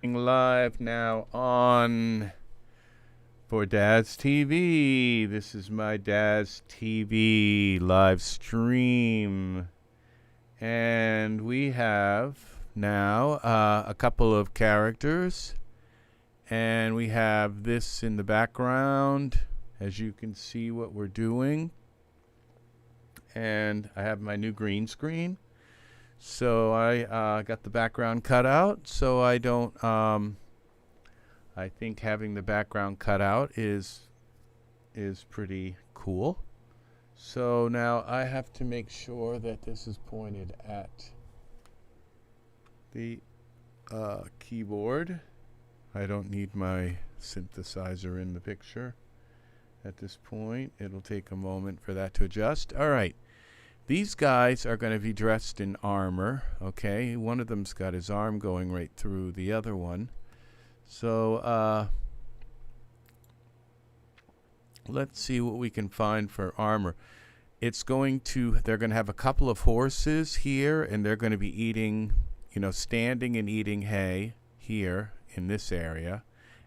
Live now on for Daz TV. This is my Daz TV live stream. And we have now a couple of characters. And we have this in the background, as you can see what we're doing. And I have my new green screen. So I got the background cut out, so I don't, I think having the background cut out is pretty cool. So now I have to make sure that this is pointed at the keyboard. I don't need my synthesizer in the picture at this point. It'll take a moment for that to adjust. All right. These guys are going to be dressed in armor, okay? One of them's got his arm going right through the other one. So, let's see what we can find for armor. They're going to have a couple of horses here, and they're going to be eating, standing and eating hay here in this area.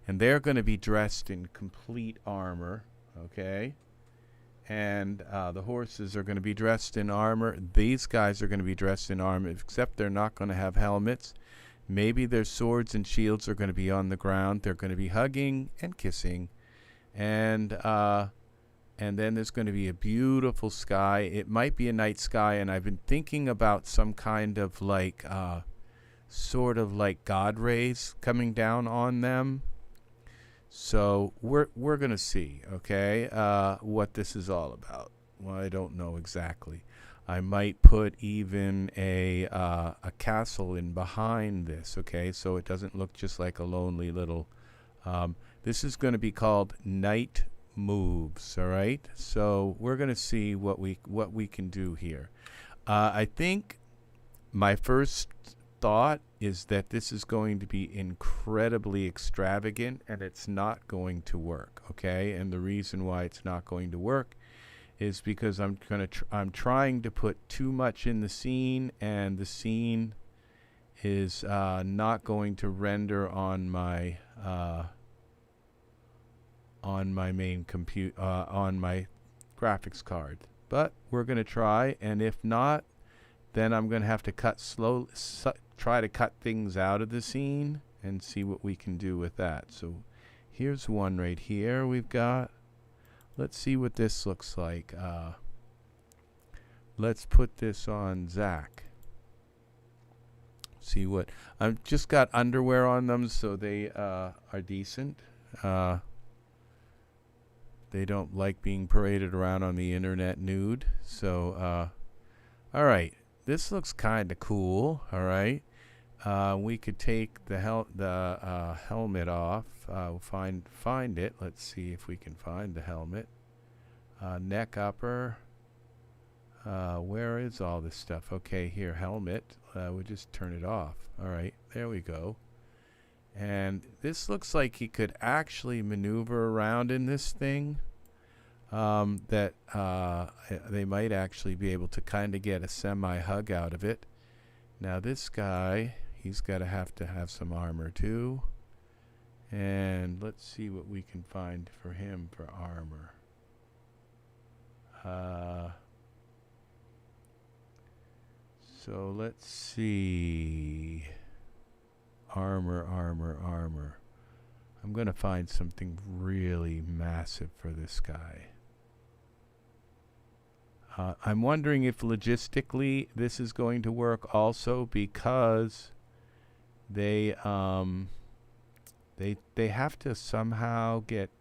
And they're going to be dressed in complete armor, okay? And the horses are going to be dressed in armor. These guys are going to be dressed in armor, except they're not going to have helmets. Maybe their swords and shields are going to be on the ground. They're going to be hugging and kissing. And then there's going to be a beautiful sky. It might be a night sky, and I've been thinking about some kind of like, sort of like God rays coming down on them. So we're gonna see, okay, what this is all about. Well, I don't know exactly. I might put even a castle in behind this, okay, so it doesn't look just like a lonely little. This is going to be called Night Moves, all right. So we're gonna see what we can do here. I think my first thought is that this is going to be incredibly extravagant, and it's not going to work, okay? And the reason why it's not going to work is because I'm trying to put too much in the scene, and the scene is not going to render on my main on my graphics card. But we're going to try, and if not, then I'm going to have to try to cut things out of the scene and see what we can do with that. So here's one right here we've got. Let's see what this looks like. Let's put this on Zach. See what, I've just got underwear on them, so they are decent. They don't like being paraded around on the internet nude. So, all right. This looks kind of cool, all right. We could take the helmet off. Find it. Let's see if we can find the helmet. Neck upper. Where is all this stuff? Okay, here, helmet. We'll just turn it off. All right, there we go. And this looks like he could actually maneuver around in this thing. They might actually be able to kind of get a semi-hug out of it. Now this guy, he's got to have some armor too. And let's see what we can find for him for armor. So let's see. Armor. I'm going to find something really massive for this guy. I'm wondering if logistically this is going to work also, because they have to somehow get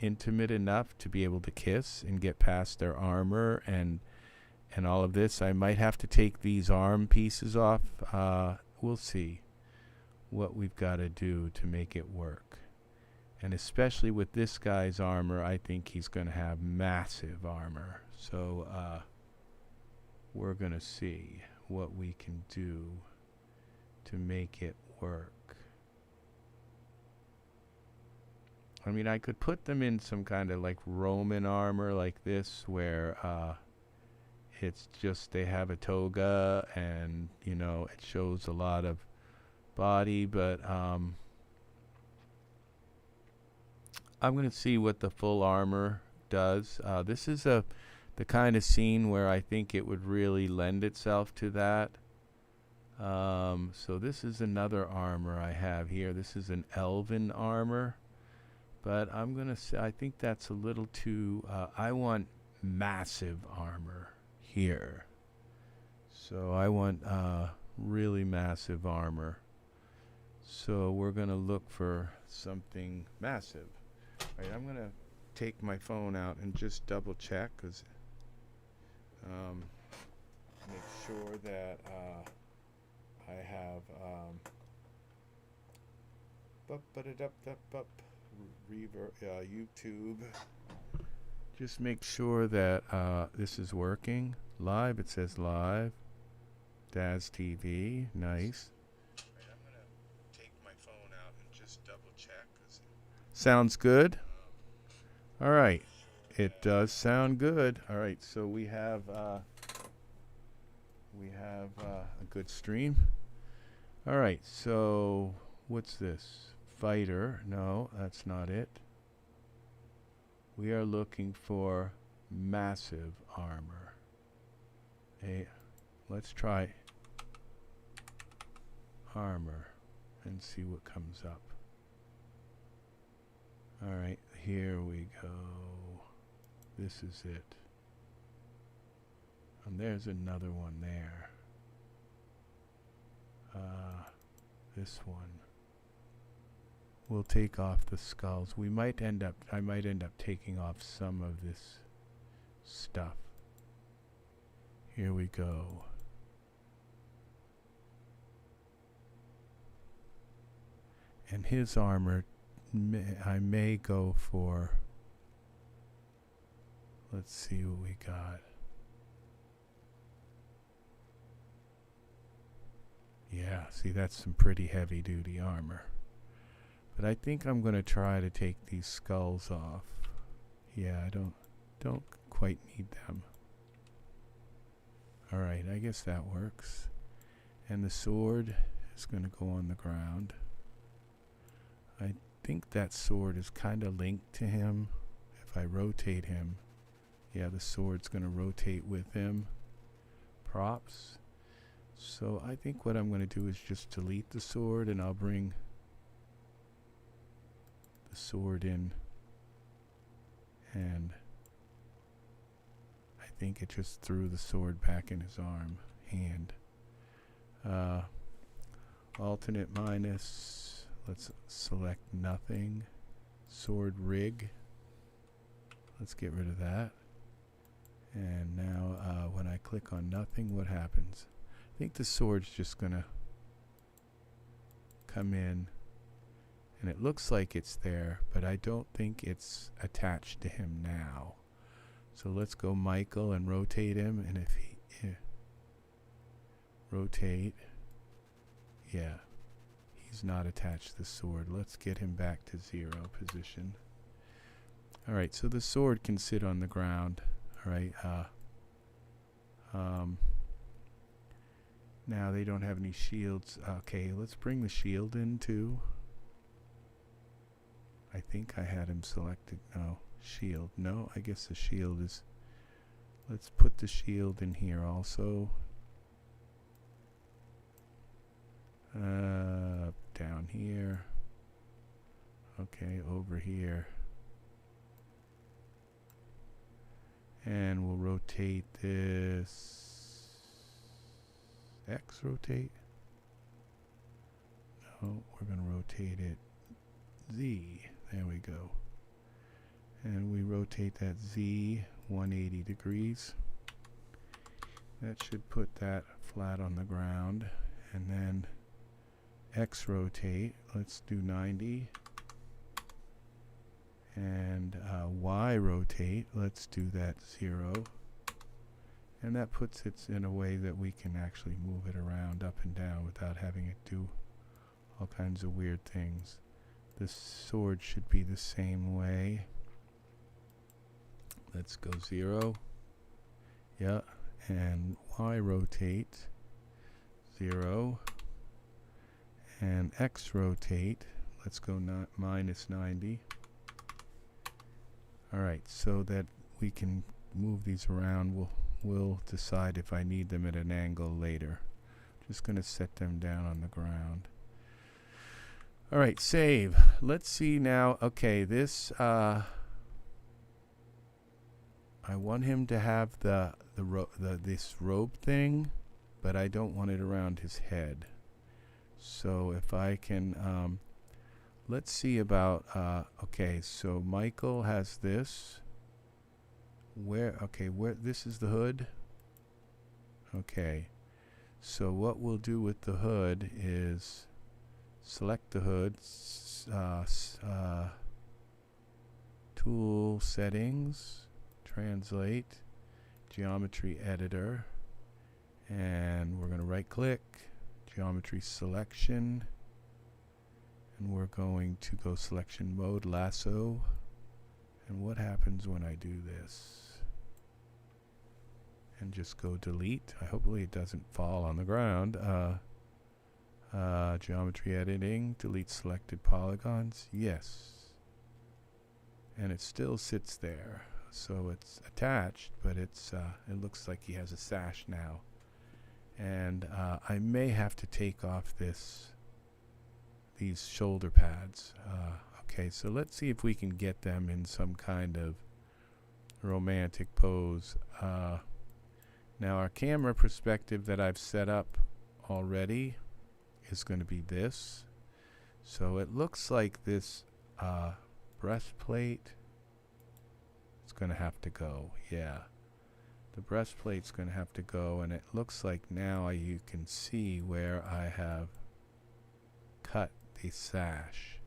intimate enough to be able to kiss and get past their armor and all of this. I might have to take these arm pieces off. We'll see what we've got to do to make it work. And especially with this guy's armor, I think he's going to have massive armor. So we're going to see what we can do to make it work. I mean, I could put them in some kind of like Roman armor like this, where it's just they have a toga and, you know, it shows a lot of body, but I'm going to see what the full armor does. This is the kind of scene where I think it would really lend itself to that. So this is another armor I have here. This is an elven armor, but I'm going to say I think that's a little too, I want massive armor here. So I want really massive armor. So we're going to look for something massive. All right, I'm going to take my phone out and just double check, because make sure that I have YouTube. Just make sure that this is working. Live, it says live. Daz TV, nice. Right, I'm going to take my phone out and just double check. Sounds good. All right, it does sound good. All right, so we have a good stream. All right, so what's this? Fighter? No, that's not it. We are looking for massive armor. Let's try armor and see what comes up. All right, here we go. This is it. And there's another one there. This one. We'll take off the skulls. I might end up taking off some of this stuff. Here we go. And his armor, I may go for, let's see what we got. Yeah, see, that's some pretty heavy duty armor. But I think I'm going to try to take these skulls off. Yeah, I don't quite need them. All right, I guess that works. And the sword is going to go on the ground. I think that sword is kind of linked to him. If I rotate him, yeah, the sword's going to rotate with him. Props. So I think what I'm going to do is just delete the sword, and I'll bring the sword in, and I think it just threw the sword back in his hand. Alternate minus, let's select nothing. Sword rig, let's get rid of that. And now when I click on nothing, what happens? I think the sword's just gonna come in, and it looks like it's there, but I don't think it's attached to him now. So let's go Michael and rotate him, and if he rotate, yeah, he's not attached to the sword. Let's get him back to 0 position. All right, so the sword can sit on the ground. All right, now they don't have any shields. Okay, let's bring the shield in too. I think I had him selected. No, shield. No, I guess the shield is. Let's put the shield in here also. Down here. Okay, over here. And we'll rotate this. X rotate. No, we're going to rotate it Z. There we go. And we rotate that Z 180 degrees. That should put that flat on the ground. And then X rotate. Let's do 90. And Y rotate. Let's do that 0. And that puts it in a way that we can actually move it around up and down without having it do all kinds of weird things. The sword should be the same way. Let's go 0. Yeah, and Y rotate 0. And X rotate. Let's go minus 90. Alright, so that we can move these around, we'll decide if I need them at an angle later. Just going to set them down on the ground. Alright, save. Let's see now. Okay, this I want him to have this robe thing, but I don't want it around his head. So if I can let's see about okay, so Michael has this. Where this is the hood. Okay. So what we'll do with the hood is select the hood, tool settings, translate, geometry editor, and we're going to right click, geometry selection, and we're going to go selection mode, lasso. And what happens when I do this? And just go delete. Hopefully it doesn't fall on the ground. Geometry editing, delete selected polygons. Yes. And it still sits there. So it's attached, but it's it looks like he has a sash now. And I may have to take off these shoulder pads. Okay, so let's see if we can get them in some kind of romantic pose. Now our camera perspective that I've set up already is going to be this. So it looks like this breastplate is going to have to go. Yeah, the breastplate's going to have to go, and it looks like now you can see where I have cut the sash.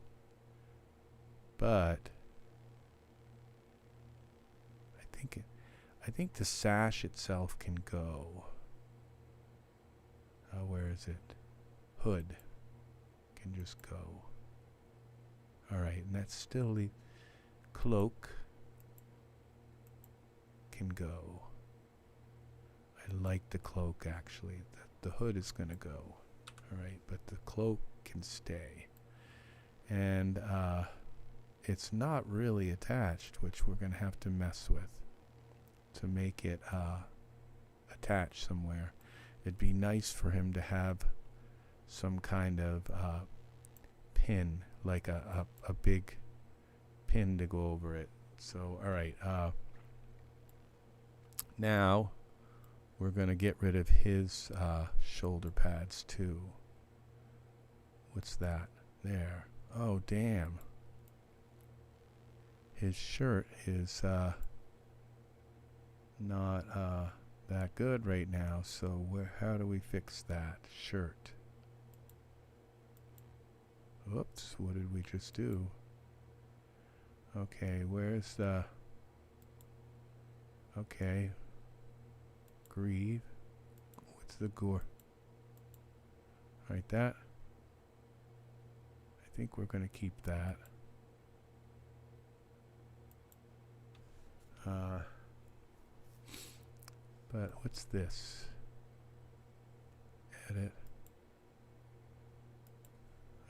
But I think the sash itself can go. Where is it? Hood can just go. Alright, and that's still the cloak can go. I like the cloak actually. The hood is going to go. Alright, but the cloak can stay. And it's not really attached, which we're going to have to mess with to make it attached somewhere. It'd be nice for him to have some kind of pin, like a big pin to go over it. So, alright, now we're going to get rid of his shoulder pads too. What's that? There. Oh, damn. His shirt is not that good right now, so how do we fix that shirt? Whoops, what did we just do? Okay, where's the... Okay. Grieve. What's the gore? Alright, that. I think we're going to keep that. But what's this? Edit.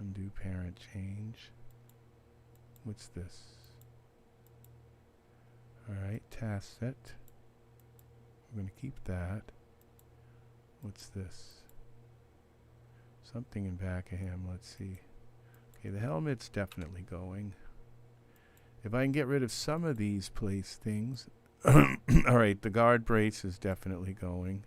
Undo parent change. What's this? Alright, task set. We're going to keep that. What's this? Something in back of him. Let's see. Okay, the helmet's definitely going. If I can get rid of some of these place things. Alright, the guard brace is definitely going.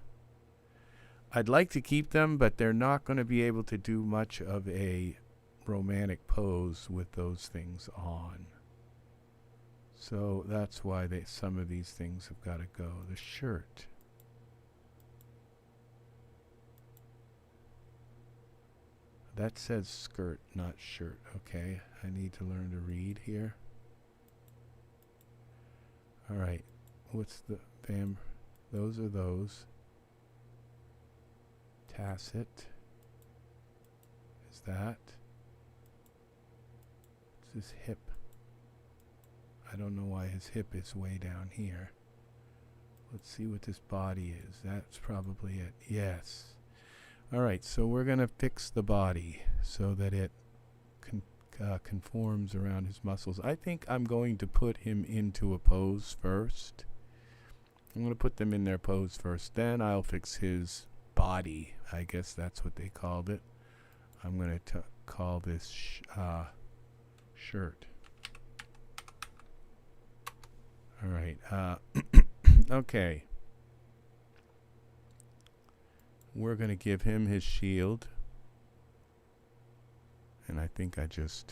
I'd like to keep them, but they're not going to be able to do much of a romantic pose with those things on. So that's why some of these things have got to go. The shirt. That says skirt, not shirt. Okay, I need to learn to read here. Alright, what's the bam? Those are those. Tacit. Is that? What's his hip? I don't know why his hip is way down here. Let's see what this body is. That's probably it. Yes. Alright, so we're going to fix the body so that it conforms around his muscles. I think I'm going to put him into a pose first. I'm going to put them in their pose first. Then I'll fix his body. I guess that's what they called it. I'm going to call this shirt. All right. Okay. We're going to give him his shield. And I think let's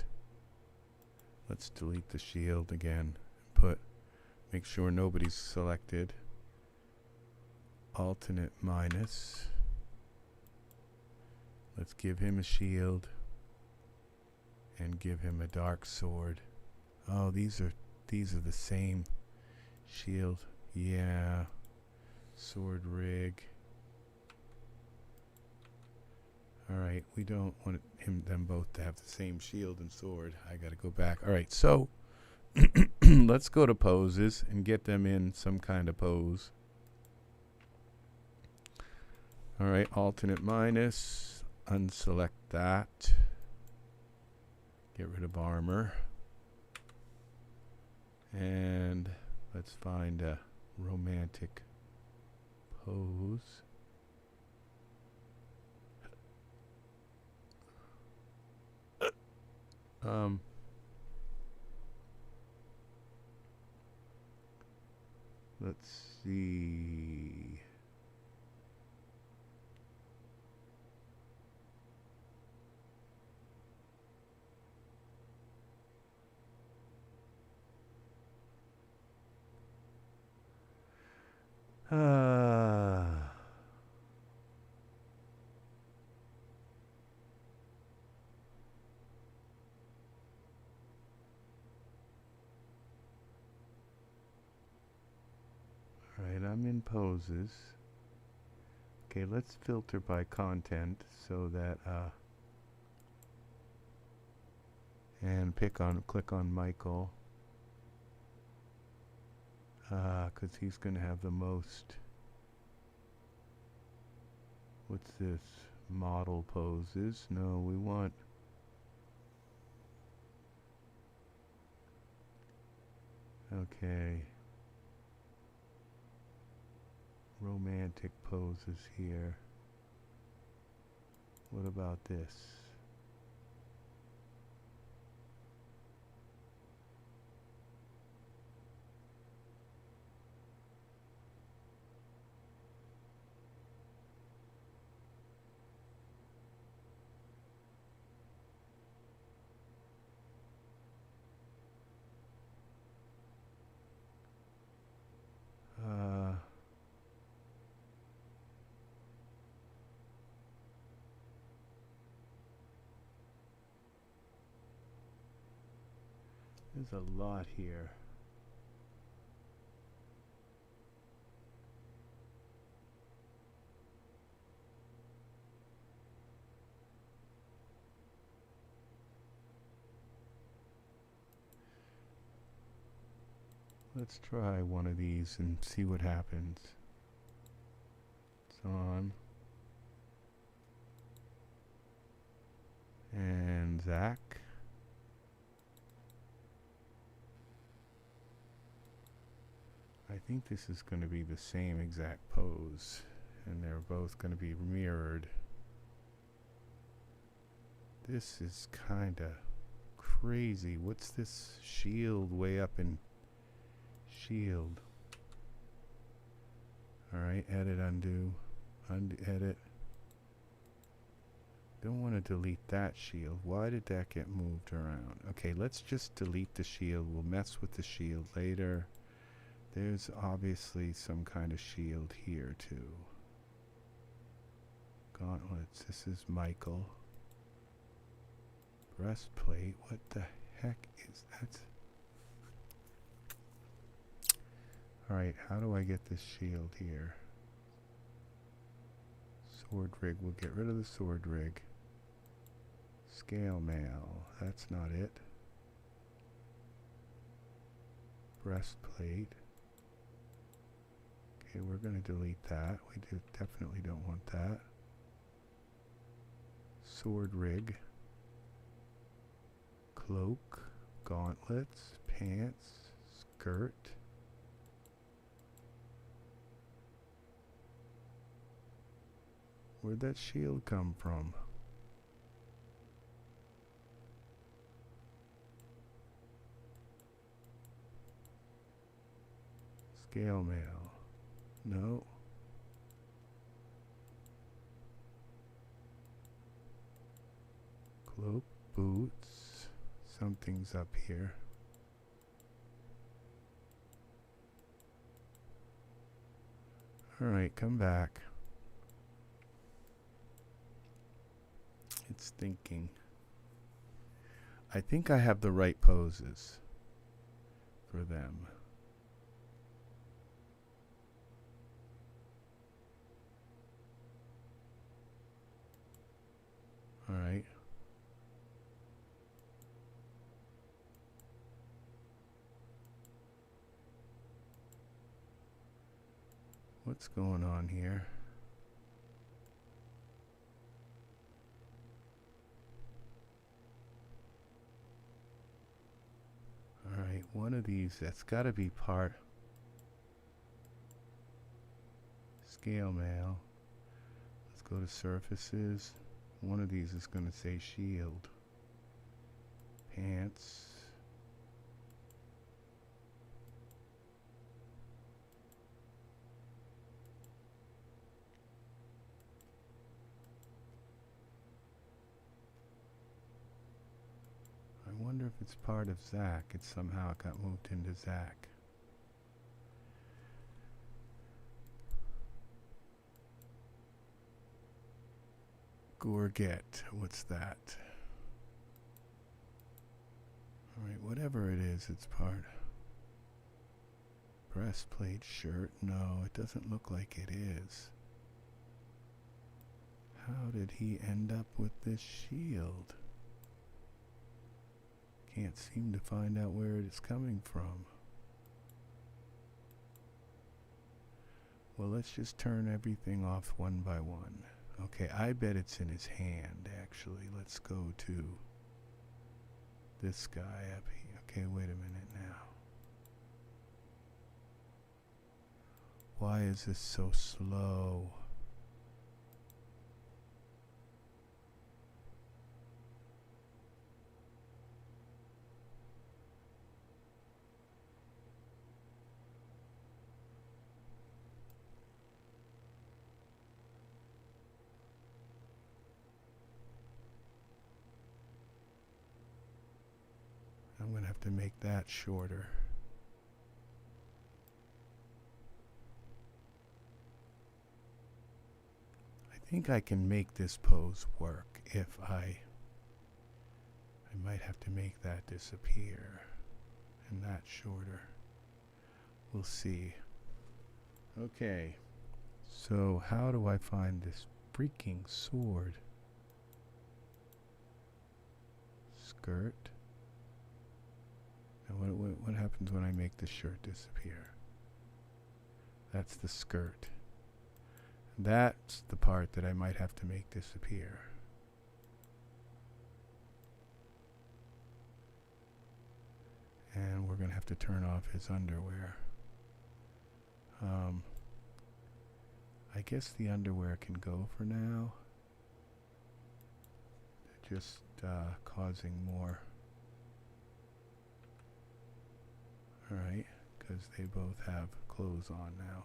delete the shield again. Make sure nobody's selected. Alternate minus. Let's give him a shield. And give him a dark sword. Oh, these are the same shield. Yeah. Sword rig. Alright, we don't want them both to have the same shield and sword. I gotta go back. Alright, so let's go to poses and get them in some kind of pose. Alright, alternate minus. Unselect that. Get rid of armor. And let's find a romantic pose. Let's see. Alright, I'm in poses. Okay, let's filter by content so that and click on Michael, because he's going to have the most. What's this? Model poses. No, we want okay. Romantic poses here. What about this? There's a lot here. Let's try one of these and see what happens. It's on. And Zach. I think this is going to be the same exact pose, and they're both going to be mirrored. This is kind of crazy. What's this shield way up in shield? Alright, edit, undo, edit. Don't want to delete that shield. Why did that get moved around? Okay, let's just delete the shield. We'll mess with the shield later. There's obviously some kind of shield here too. Gauntlets. This is Michael. Breastplate. What the heck is that? Alright, how do I get this shield here? Sword rig. We'll get rid of the sword rig. Scale mail. That's not it. Breastplate. Okay, we're going to delete that. We definitely don't want that. Sword rig. cloak, gauntlets, pants, skirt. Where'd that shield come from? Scale mail. No. Cloak, boots. Something's up here. Alright, come back. It's thinking. I think I have the right poses for them. Alright. What's going on here? Alright, one of these, that's got to be part. Scale mail. Let's go to surfaces. One of these is going to say shield. Pants. I wonder if it's part of Zach. It somehow got moved into Zach. Gorget, what's that? Alright, whatever it is, it's part. Breastplate, shirt, no, it doesn't look like it is. How did he end up with this shield? Can't seem to find out where it is coming from. Well, let's just turn everything off one by one. Okay, I bet it's in his hand, actually. Let's go to this guy up here. Okay, wait a minute now. Why is this so slow? I'm going to have to make that shorter. I think I can make this pose work if I might have to make that disappear and that shorter. We'll see. Okay, so how do I find this freaking sword? Skirt. Now what happens when I make the shirt disappear? That's the skirt. That's the part that I might have to make disappear. And we're going to have to turn off his underwear. I guess the underwear can go for now. They're just causing more. Alright, because they both have clothes on now.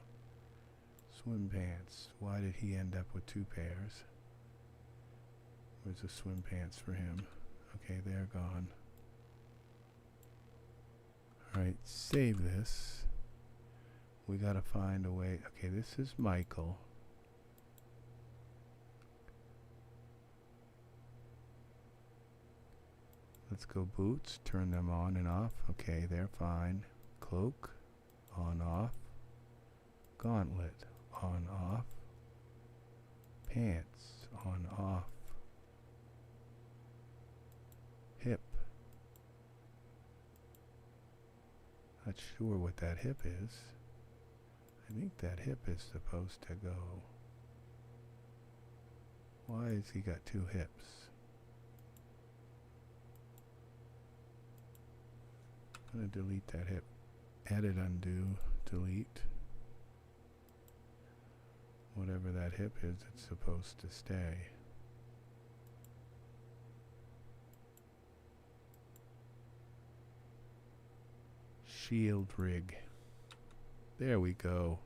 Swim pants. Why did he end up with two pairs? Where's the swim pants for him? Okay, they're gone. Alright, save this. We gotta find a way. Okay, this is Michael. Let's go boots, turn them on and off. Okay, they're fine. Cloak, on, off. Gauntlet, on, off. Pants, on, off. Hip. Not sure what that hip is. I think that hip is supposed to go. Why has he got two hips? I'm going to delete that hip. Edit, undo, delete. Whatever that hip is, it's supposed to stay. Shield rig. There we go.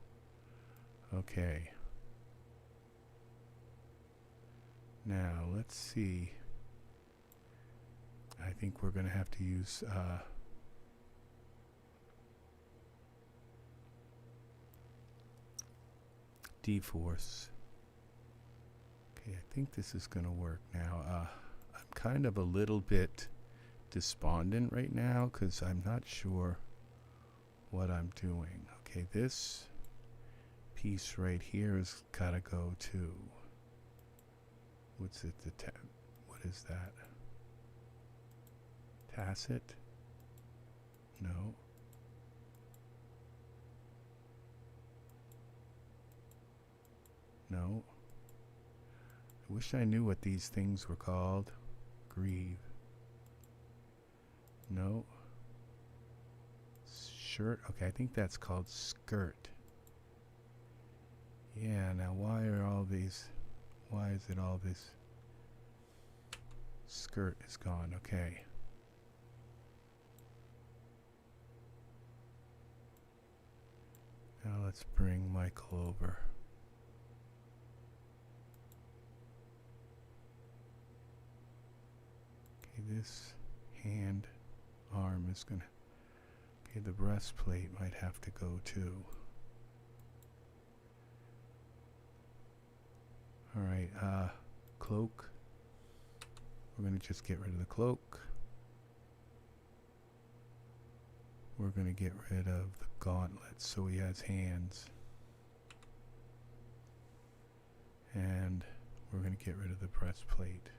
Okay. Now, let's see. I think we're going to have to use D-force. Okay, I think this is going to work now. I'm kind of a little bit despondent right now because I'm not sure what I'm doing. Okay, this piece right here has got to go to, what's it, what is that? Tacit? No. No. I wish I knew what these things were called. Grieve. No. Shirt. Okay, I think that's called skirt. Yeah, now why are all these, why is it all this? Skirt is gone. Okay. Now let's bring Michael over. Okay, this hand, arm is gonna, okay, the breastplate might have to go too. Alright, cloak. We're gonna just get rid of the cloak. We're gonna get rid of the gauntlets so he has hands. And we're gonna get rid of the breastplate.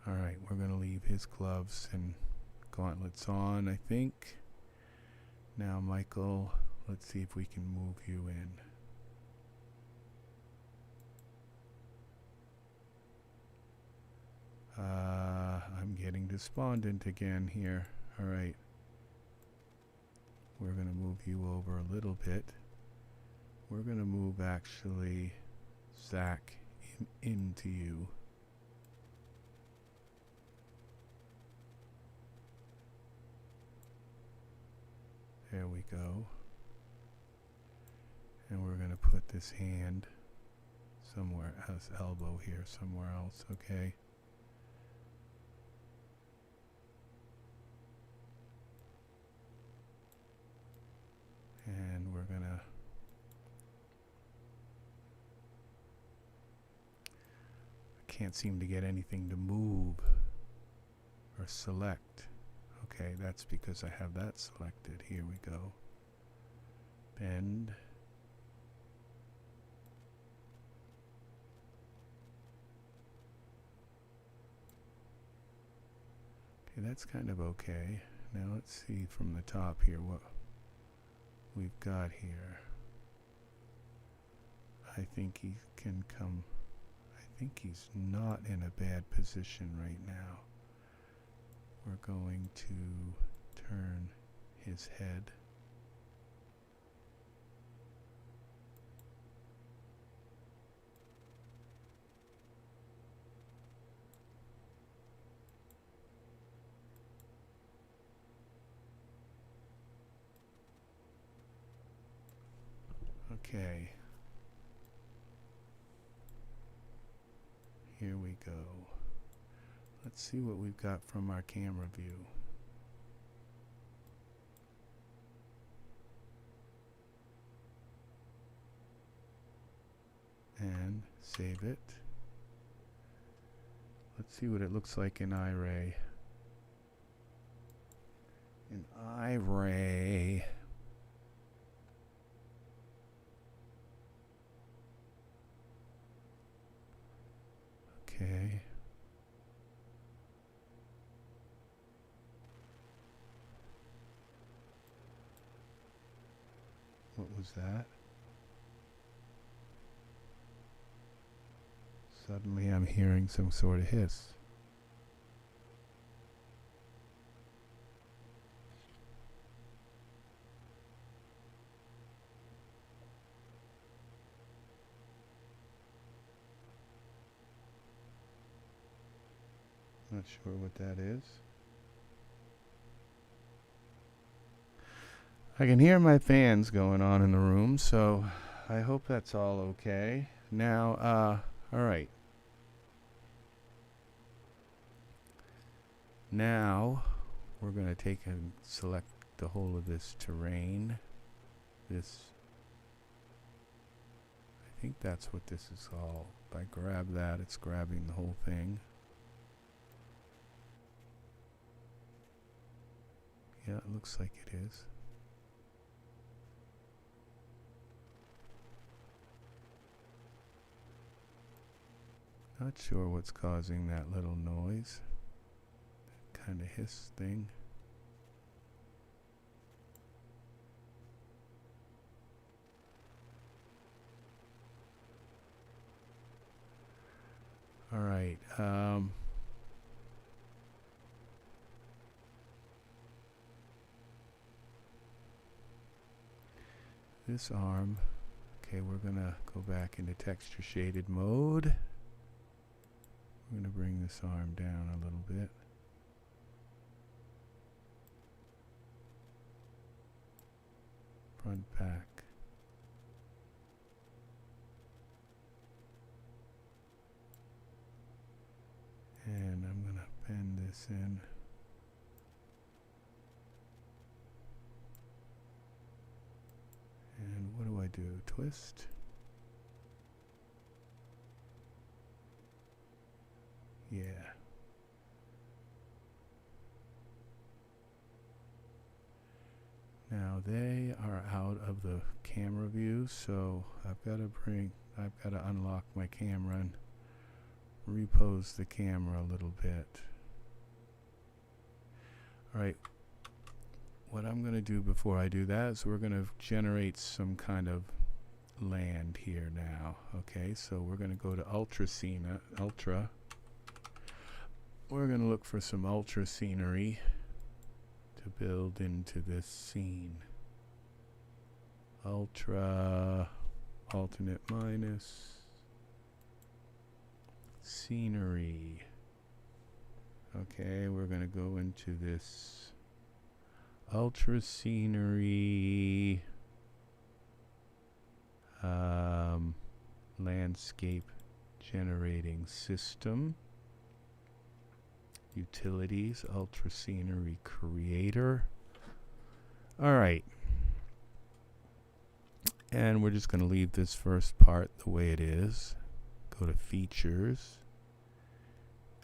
Alright, we're gonna leave his gloves and gauntlets on, I think. Now, Michael, let's see if we can move you in. I'm getting despondent again here. Alright. We're going to move you over a little bit. We're going to move, actually, Zach into you. There we go. And we're going to put this hand somewhere else, elbow here, somewhere else, okay? And we're going to can't seem to get anything to move or select. Okay, that's because I have that selected. Here we go. Bend. Okay, that's kind of okay. Now let's see from the top here what we've got here. I think he can come. I think he's not in a bad position right now. We're going to turn his head. Okay. Here we go. Let's see what we've got from our camera view. And save it. Let's see what it looks like in Iray. In Iray. Okay. What was that? Suddenly I'm hearing some sort of hiss. Not sure what that is. I can hear my fans going on in the room, so I hope that's all okay. Now, all right. Now, we're going to take and select the whole of this terrain. This, I think that's what this is called. If I grab that, it's grabbing the whole thing. Yeah, it looks like it is. Not sure what's causing that little noise. That kind of hiss thing. All right. This arm. Okay, we're gonna go back into texture shaded mode. I'm going to bring this arm down a little bit. Front, back. And I'm going to bend this in. And what do I do? Twist. Yeah. Now they are out of the camera view, so I've got to unlock my camera and repose the camera a little bit. All right. What I'm going to do before I do that is we're going to generate some kind of land here now. Okay, so we're going to go to Ultra. We're going to look for some ultra scenery to build into this scene. Ultra, alternate minus, scenery. Okay, we're going to go into this ultra scenery landscape generating system. Utilities, ultra scenery creator. All right. And we're just going to leave this first part the way it is. Go to features.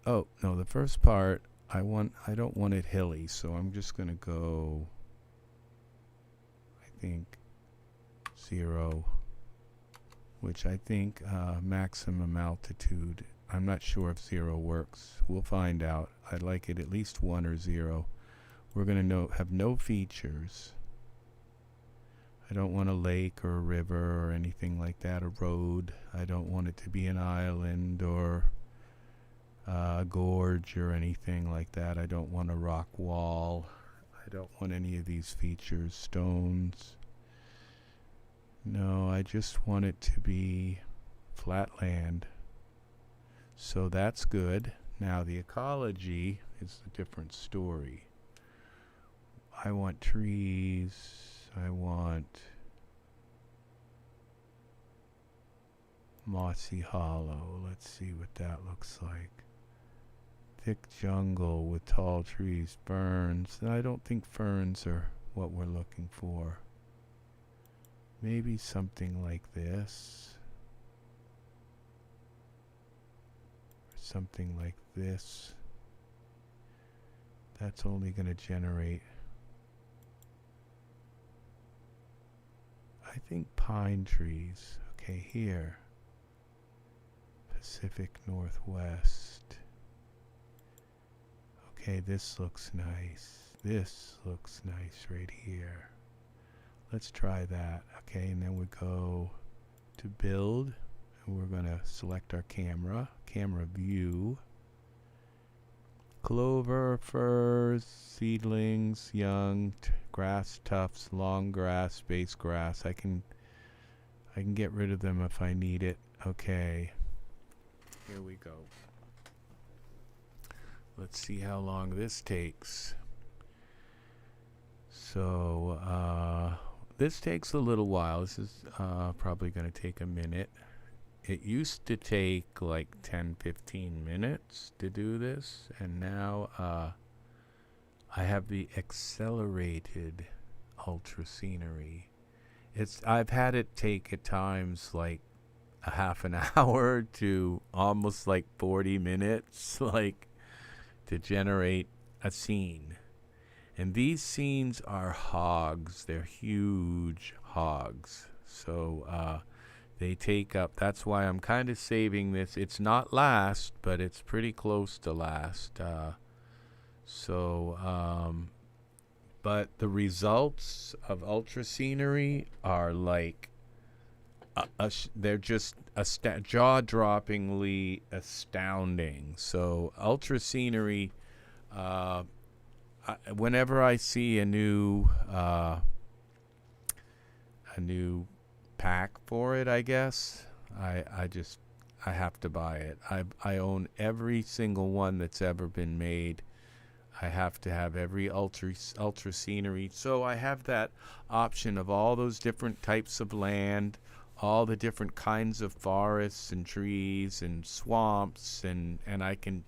Oh, no, the first part I don't want it hilly, so I'm just going to go, I think 0, which I think maximum altitude. I'm not sure if 0 works. We'll find out. I'd like it at least 1 or 0. We're going to have no features. I don't want a lake or a river or anything like that, a road. I don't want it to be an island or a gorge or anything like that. I don't want a rock wall. I don't want any of these features, stones. No, I just want it to be flat land. So that's good. Now the ecology is a different story. I want trees. I want mossy hollow. Let's see what that looks like. Thick jungle with tall trees, ferns. I don't think ferns are what we're looking for. Maybe something like this. Something like this. That's only going to generate, I think, pine trees. Okay, here. Pacific Northwest. Okay, this looks nice. This looks nice right here. Let's try that. Okay, and then we go to build. we're going to select our camera view. Clover, firs, seedlings, young, grass tufts, long grass, space grass. I can get rid of them if I need it. Okay. Here we go. Let's see how long this takes. So, this takes a little while. This is probably going to take a minute. It used to take like 10-15 minutes to do this, and now I have the accelerated ultra scenery. I've had it take at times like a half an hour to almost like 40 minutes like to generate a scene. And these scenes are hogs. They're huge hogs. So they take up, that's why I'm kind of saving this. It's not last, but it's pretty close to last. But the results of ultra scenery are like, they're just jaw-droppingly astounding. So ultra scenery, whenever I see a new pack for it, I guess I have to buy it. I own every single one that's ever been made. I have to have every ultra scenery. So I have that option of all those different types of land, all the different kinds of forests and trees and swamps, and I can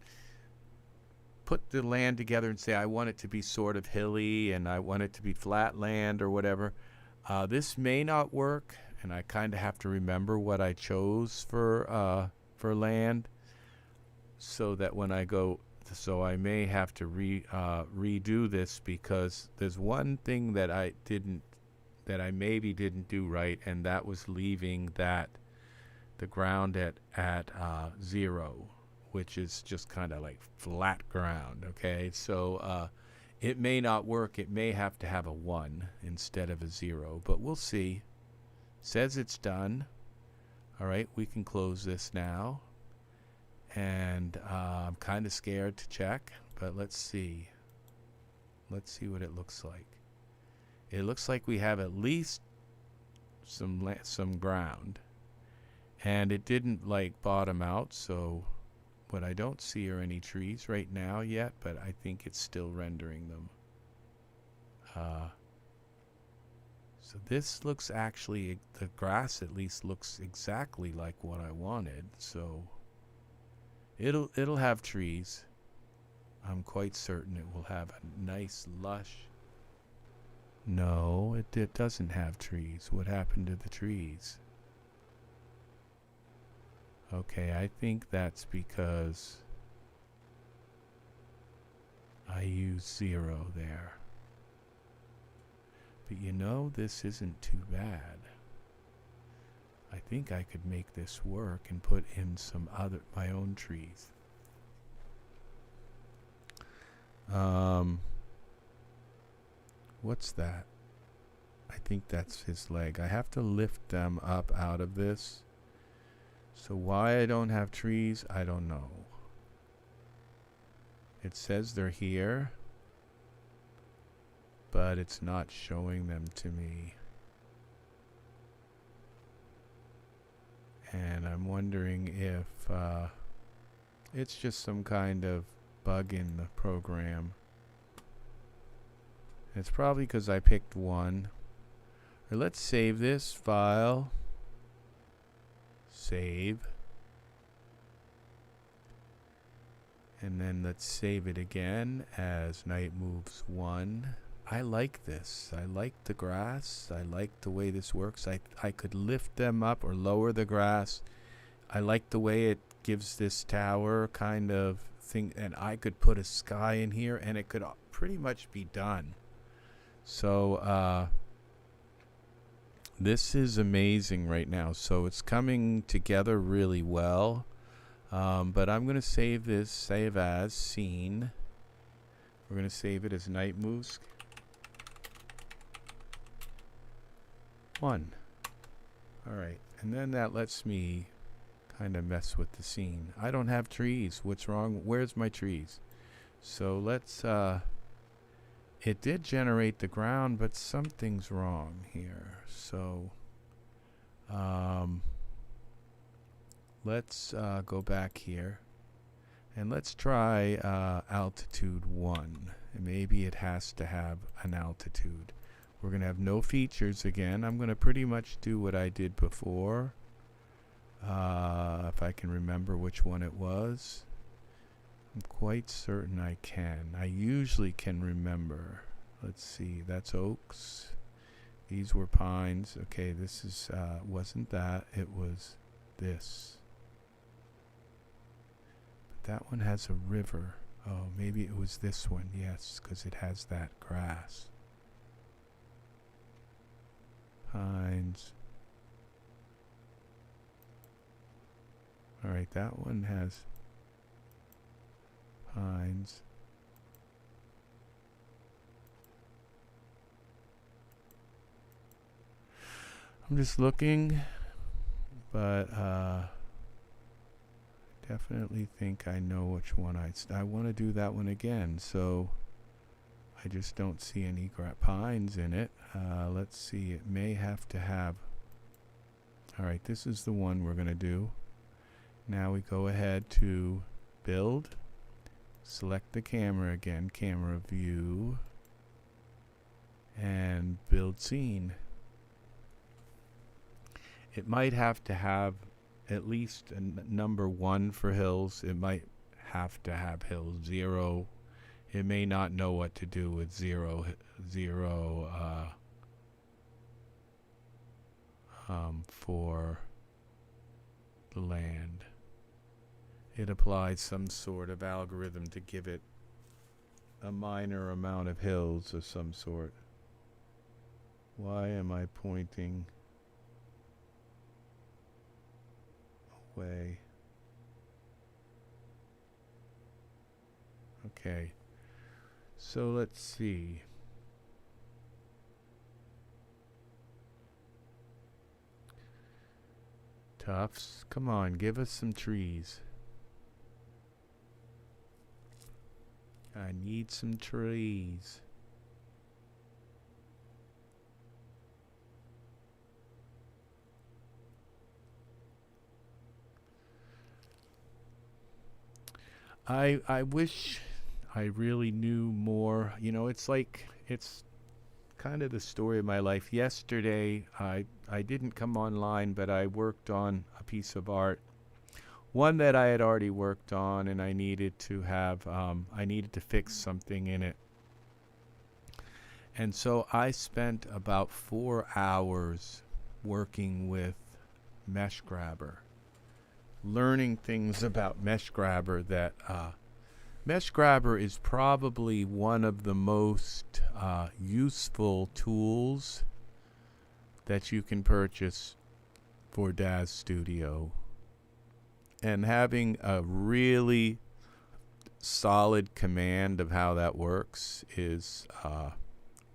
put the land together and say I want it to be sort of hilly and I want it to be flat land or whatever. This may not work, and I kind of have to remember what I chose for land, so that when I go, so I may have to redo this, because there's one thing that I maybe didn't do right, and that was leaving the ground at 0, which is just kind of like flat ground. Okay, so it may not work. It may have to have a 1 instead of a 0, but we'll see. Says it's done. All right, we can close this now. And I'm kind of scared to check, but let's see. Let's see what it looks like. It looks like we have at least some ground, and it didn't like bottom out. So what I don't see are any trees right now yet, but I think it's still rendering them. So this looks actually, the grass at least looks exactly like what I wanted. So it'll have trees. I'm quite certain it will have a nice lush. No, it doesn't have trees. What happened to the trees? Okay, I think that's because I used 0 there. But you know, this isn't too bad. I think I could make this work and put in my own trees. What's that? I think that's his leg. I have to lift them up out of this. So why I don't have trees, I don't know. It says they're here, but it's not showing them to me. And I'm wondering if it's just some kind of bug in the program. It's probably because I picked 1. Or let's save this file. Save. And then let's save it again as Night Moves 1. I like this. I like the grass. I like the way this works. I could lift them up or lower the grass. I like the way it gives this tower kind of thing. And I could put a sky in here and it could pretty much be done. So this is amazing right now. So it's coming together really well. But I'm going to save this, save as scene. We're going to save it as Night Moves 1. All right, and then that lets me kind of mess with the scene. I don't have trees. What's wrong? Where's my trees? So let's, it did generate the ground, but something's wrong here. So let's go back here and let's try altitude 1. And maybe it has to have an altitude. We're going to have no features again. I'm going to pretty much do what I did before. If I can remember which one it was. I'm quite certain I can. I usually can remember. Let's see. That's oaks. These were pines. Okay, this is wasn't that. It was this. But that one has a river. Oh, maybe it was this one. Yes, because it has that grass. Pines. All right, that one has pines. I'm just looking, but definitely think I know which one I want to do that one again. So I just don't see any pines in it. Let's see. It may have to have. All right, this is the one we're going to do. Now we go ahead to build, select the camera again, camera view, and build scene. It might have to have at least a number 1 for hills. It might have to have hills 0. It may not know what to do with 0 for the land. It applies some sort of algorithm to give it a minor amount of hills of some sort. Why am I pointing away? Okay, so let's see. Tufts, come on, give us some trees. I need some trees. I wish I really knew more. You know, it's like, it's kind of the story of my life. Yesterday, I didn't come online, but I worked on a piece of art. One that I had already worked on, and I needed to have, I needed to fix something in it. And so I spent about 4 hours working with Mesh Grabber, learning things about Mesh Grabber that, Mesh Grabber is probably one of the most useful tools that you can purchase for Daz Studio. And having a really solid command of how that works is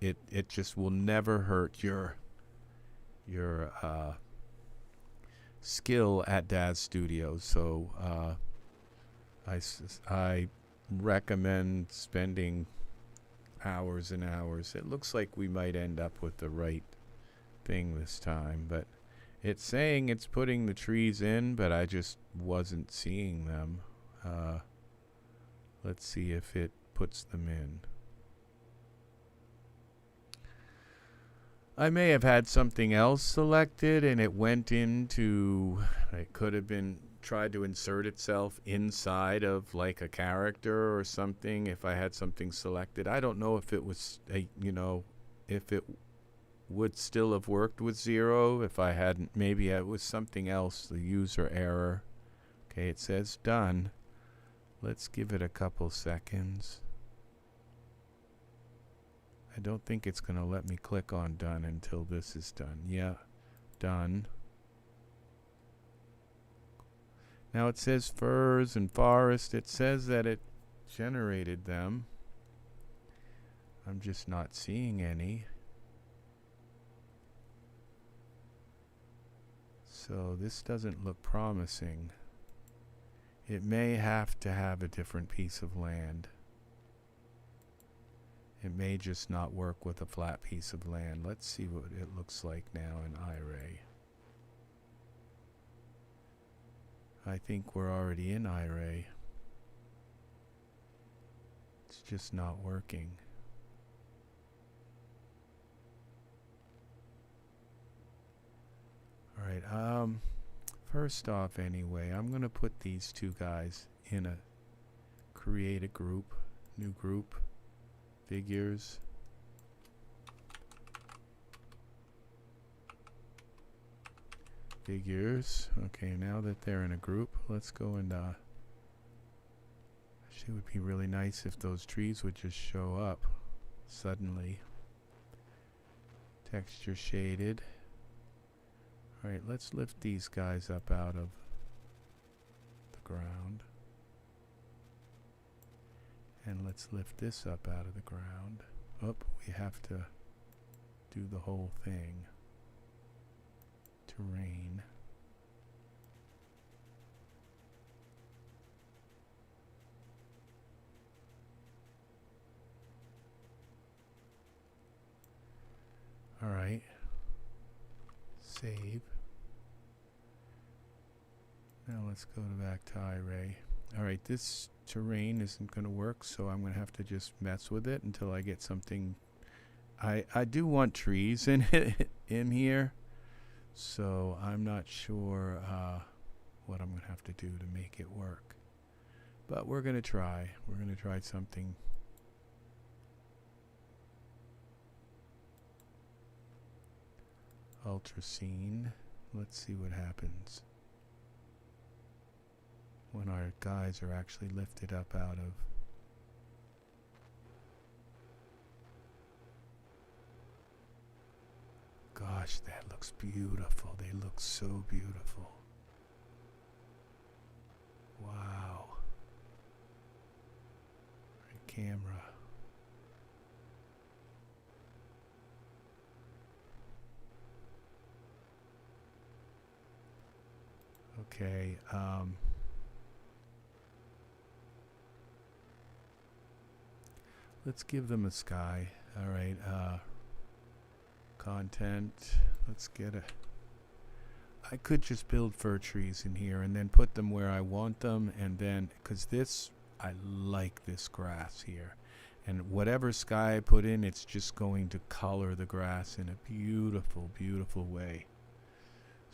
it just will never hurt your skill at Daz Studio. So I recommend spending hours and hours. It looks like we might end up with the right thing this time, but it's saying it's putting the trees in, but I just wasn't seeing them. Let's see if it puts them in. I may have had something else selected and it went into, it could have been tried to insert itself inside of like a character or something if I had something selected. I don't know if it was, if it would still have worked with 0 if I hadn't. Maybe it was something else, the user error. Okay, it says done. Let's give it a couple seconds. I don't think it's going to let me click on done until this is done. Yeah, done. Now it says firs and forest. It says that it generated them. I'm just not seeing any. So this doesn't look promising. It may have to have a different piece of land. It may just not work with a flat piece of land. Let's see what it looks like now in Iray. I think we're already in Iray. It's just not working. Alright, first off anyway, I'm going to put these two guys in a create a group, new group, figures. Figures. Okay, now that they're in a group, let's go and actually it would be really nice if those trees would just show up suddenly. Texture shaded. Alright, let's lift these guys up out of the ground. And let's lift this up out of the ground. Oh, we have to do the whole thing. Terrain. Alright. Save. Now let's go back to Iray. Alright, this terrain isn't going to work, so I'm going to have to just mess with it until I get something. I do want trees in it in here, so I'm not sure what I'm going to have to do to make it work. But we're going to try. We're going to try something. Ultra scene. Let's see what happens when our guys are actually lifted up out of. Gosh, that looks beautiful. They look so beautiful. Wow. Right, camera. Okay, let's give them a sky. All right, content. Let's get a. I could just build fir trees in here and then put them where I want them, and then because this, I like this grass here, and whatever sky I put in, it's just going to color the grass in a beautiful, beautiful way.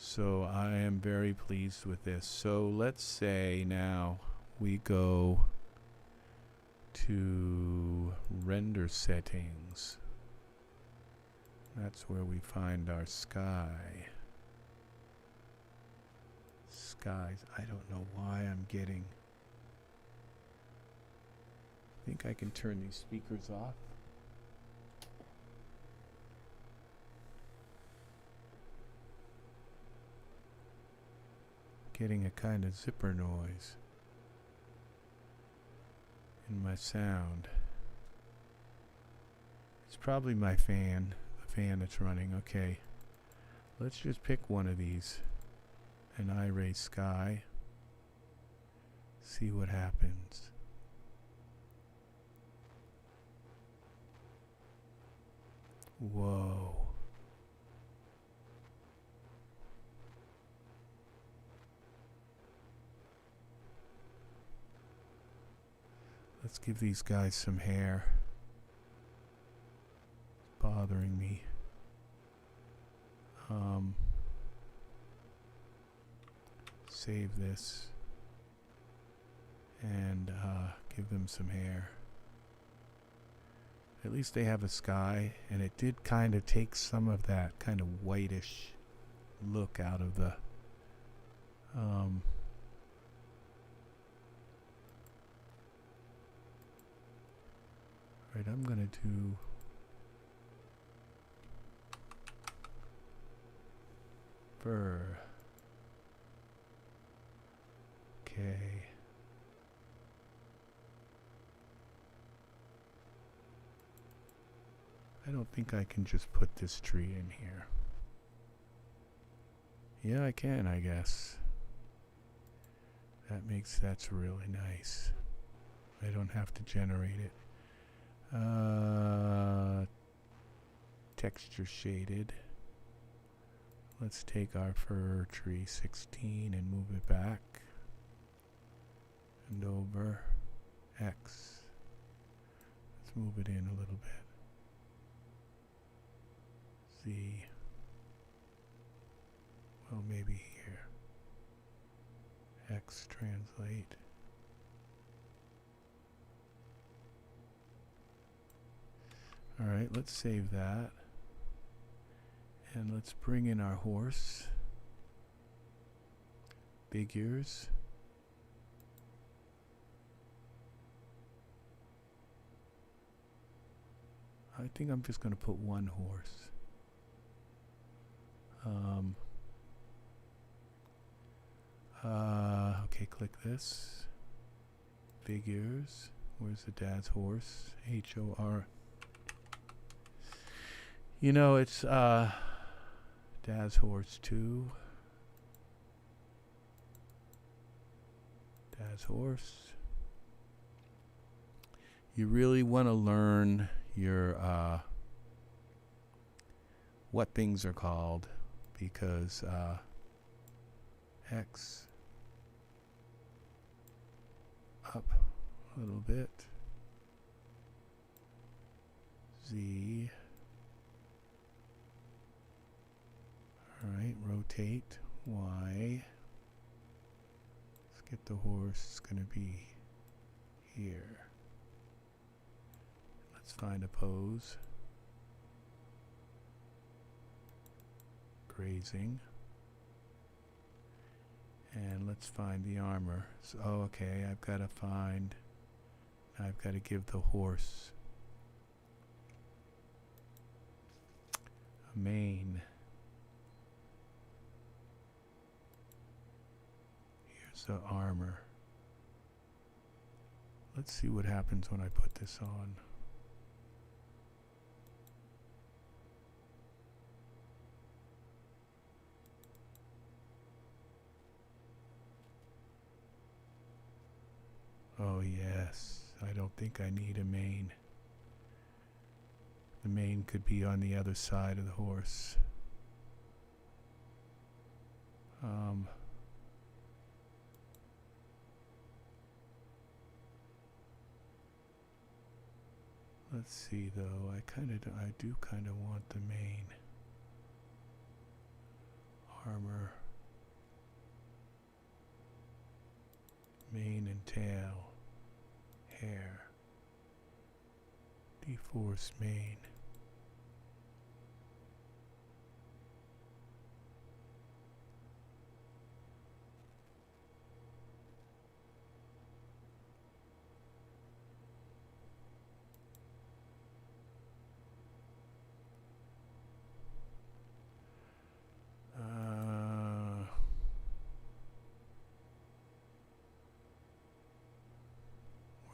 So I am very pleased with this. So let's say now we go to render settings. That's where we find our sky. Skies. I don't know why I'm getting. I think I can turn these speakers off. Getting a kind of zipper noise in my sound. It's probably my fan, the fan that's running. Okay, let's just pick one of these, an Iray sky, see what happens. Whoa. Let's give these guys some hair. It's bothering me. Save this and give them some hair. At least they have a sky, and it did kind of take some of that kind of whitish look out of the right, I'm gonna do fur. Okay. I don't think I can just put this tree in here. Yeah, I can, I guess. That's really nice. I don't have to generate it. Texture shaded. Let's take our fir tree 16 and move it back and over. X. Let's move it in a little bit. Z. Well, maybe here. X translate. Alright, let's save that. And let's bring in our horse. Figures. I think I'm just going to put one horse. Okay, click this. Figures. Where's the Daz horse? H-O-R. You know, it's Daz horse 2. Daz horse. You really want to learn your what things are called, because X up a little bit, Z. Alright, rotate, Y. Let's get the horse. It's going to be here. Let's find a pose. Grazing. And let's find the armor. So, oh, okay, I've got to give the horse a mane. Here's the armor. Let's see what happens when I put this on. Oh yes, I don't think I need a mane. The mane could be on the other side of the horse. Let's see though, I do kind of want the mane. Armor. Mane and tail. Hair. Deforce mane.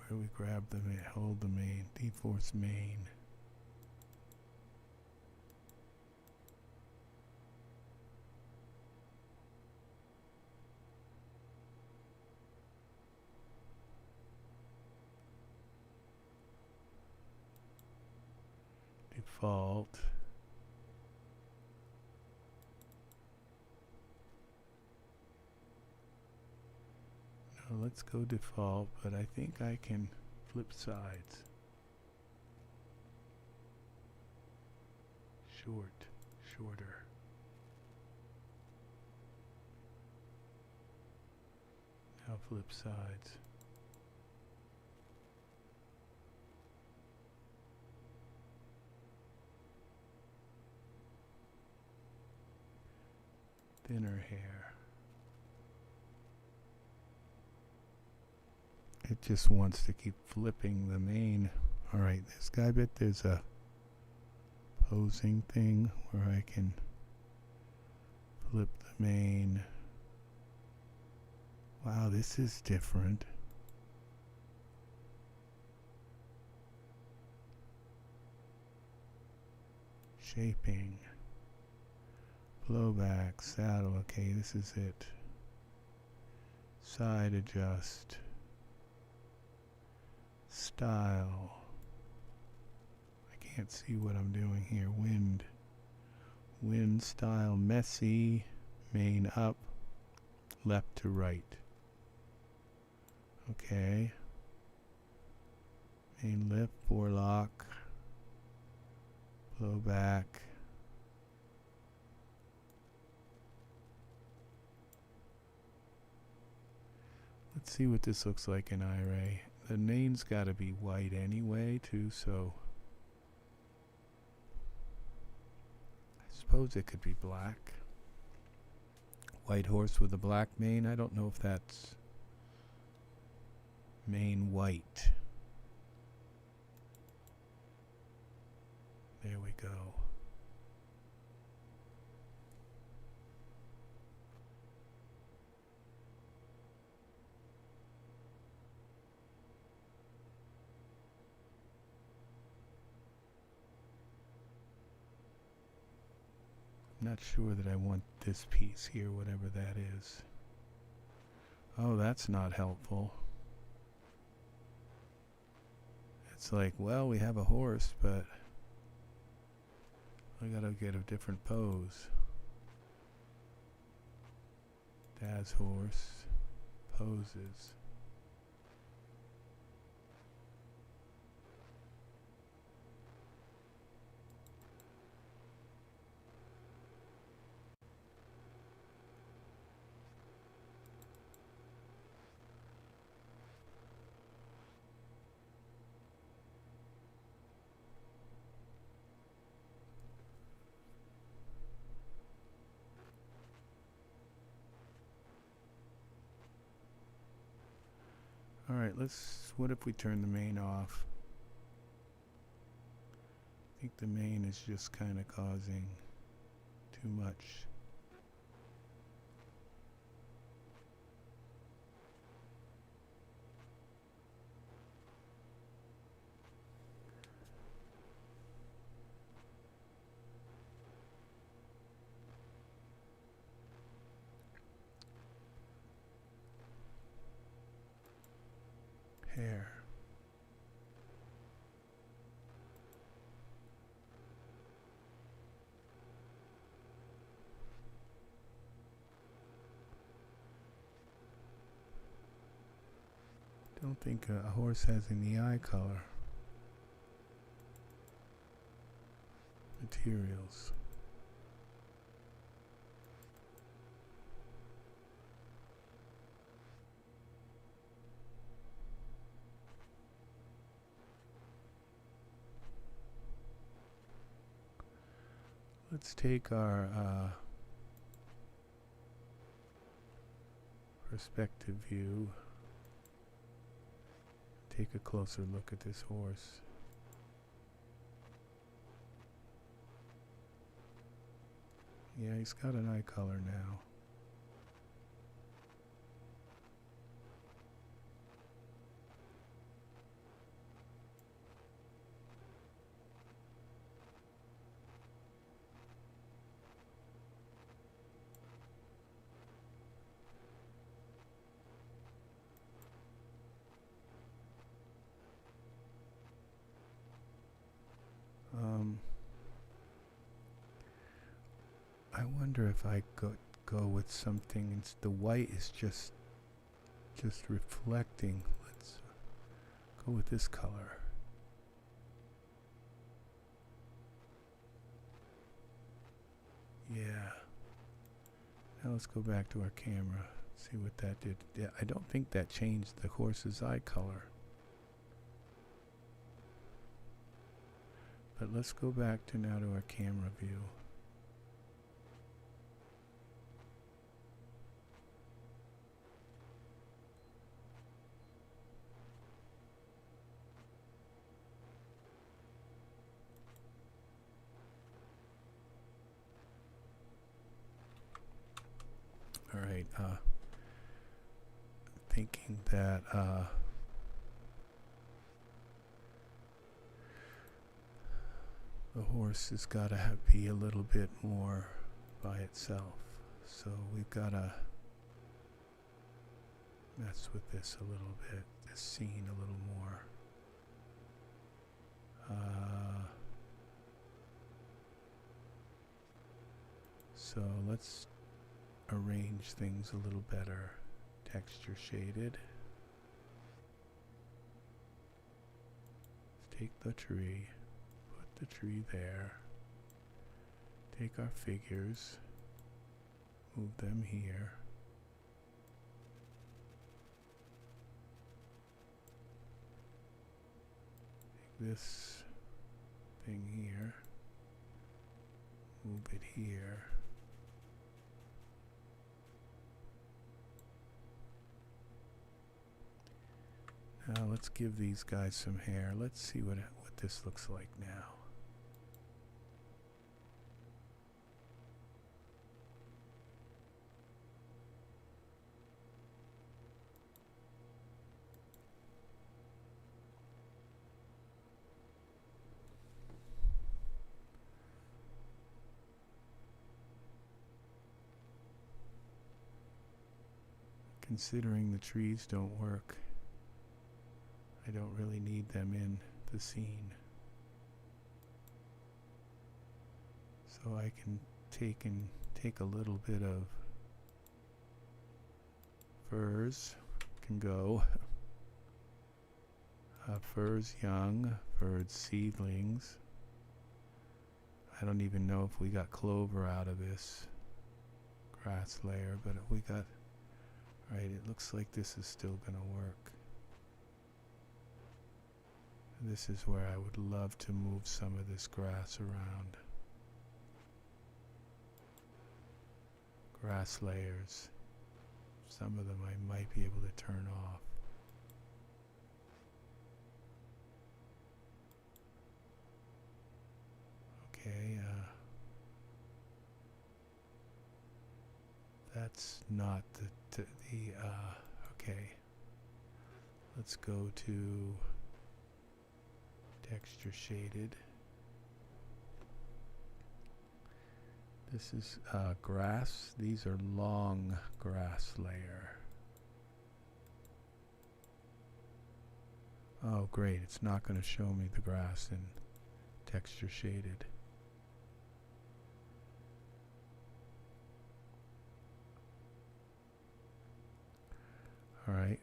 Where we grab the mane, hold the mane, deforce mane. Default. No, let's go default, but I think I can flip sides. Shorter. Now flip sides. Thinner hair. It just wants to keep flipping the mane. Alright, this guy bit, there's a posing thing where I can flip the mane. Wow, this is different. Shaping. blowback, saddle, okay, this is it. Side adjust. Style. I can't see what I'm doing here. Wind. Wind style, messy. Main up. Left to right. Okay. Main lift, forelock. Blowback. Let's see what this looks like in Iray. The name's got to be white anyway, too, so I suppose it could be black. White horse with a black mane. I don't know if that's mane white. There we go. Not sure that I want this piece here, whatever that is. Oh, that's not helpful. It's like, well, we have a horse, but I gotta get a different pose. Daz horse poses. Alright, what if we turn the main off? I think the main is just kind of causing too much. Hair. Don't think a horse has any eye color. Materials. Let's take our perspective view. Take a closer look at this horse. Yeah, he's got an eye color now. I wonder if I go with something. The white is just reflecting. Let's go with this color. Yeah. Now let's go back to our camera. See what that did. Yeah, I don't think that changed the horse's eye color. But let's go back to now to our camera view. All right, thinking that the horse has got to be a little bit more by itself. So we've got to mess with this a little bit, this scene a little more. So let's arrange things a little better. Texture shaded. Let's take the tree, put the tree there. Take our figures, move them here. Take this thing here, move it here. Now let's give these guys some hair. Let's see what this looks like now. Considering the trees don't work, I don't really need them in the scene. So I can take a little bit of furs, can go. Furs young, furs seedlings. I don't even know if we got clover out of this grass layer, but we got, right, it looks like this is still gonna work. This is where I would love to move some of this grass around. Grass layers. Some of them I might be able to turn off. Okay, that's not okay. Let's go to texture shaded. This is grass. These are long grass layer. Oh great, it's not going to show me the grass in texture shaded. All right.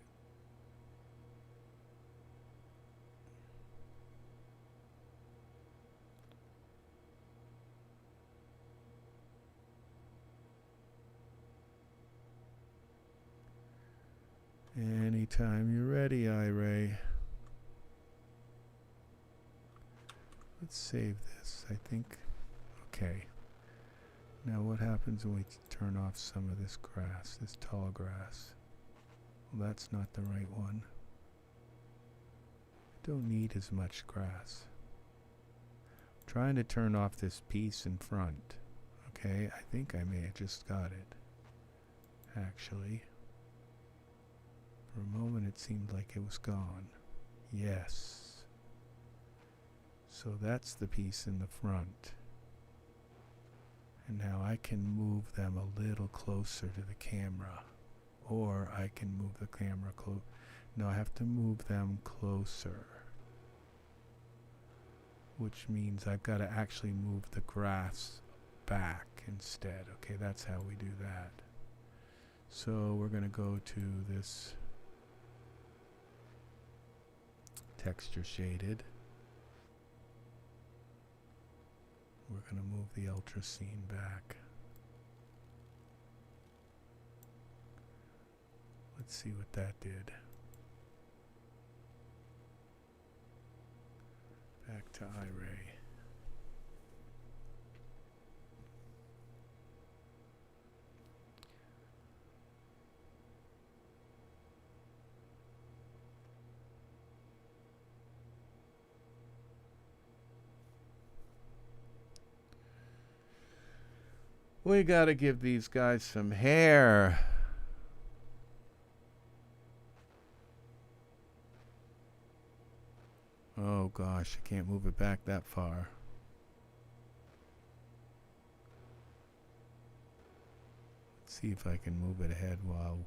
Anytime you're ready, Iray. Let's save this, I think. Okay. Now what happens when we turn off some of this grass, this tall grass? Well, that's not the right one. I don't need as much grass. I'm trying to turn off this piece in front. Okay, I think I may have just got it. Actually. For a moment it seemed like it was gone. Yes. So that's the piece in the front. And now I can move them a little closer to the camera. Or I can move the camera close. No, I have to move them closer. Which means I've got to actually move the grass back instead. Okay, that's how we do that. So we're going to go to this texture shaded. We're going to move the ultra scene back. Let's see what that did. Back to Iray. We gotta give these guys some hair. Oh gosh, I can't move it back that far. See if I can move it ahead while...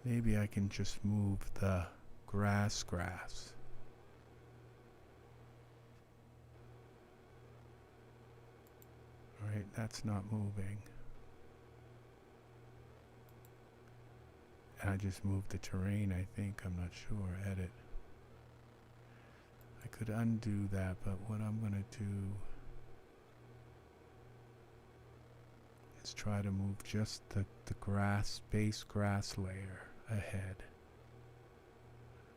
Maybe I can just move the grass. Alright, that's not moving. And I just moved the terrain, I think. I'm not sure. Edit. I could undo that, but what I'm going to do is try to move just the base grass layer ahead.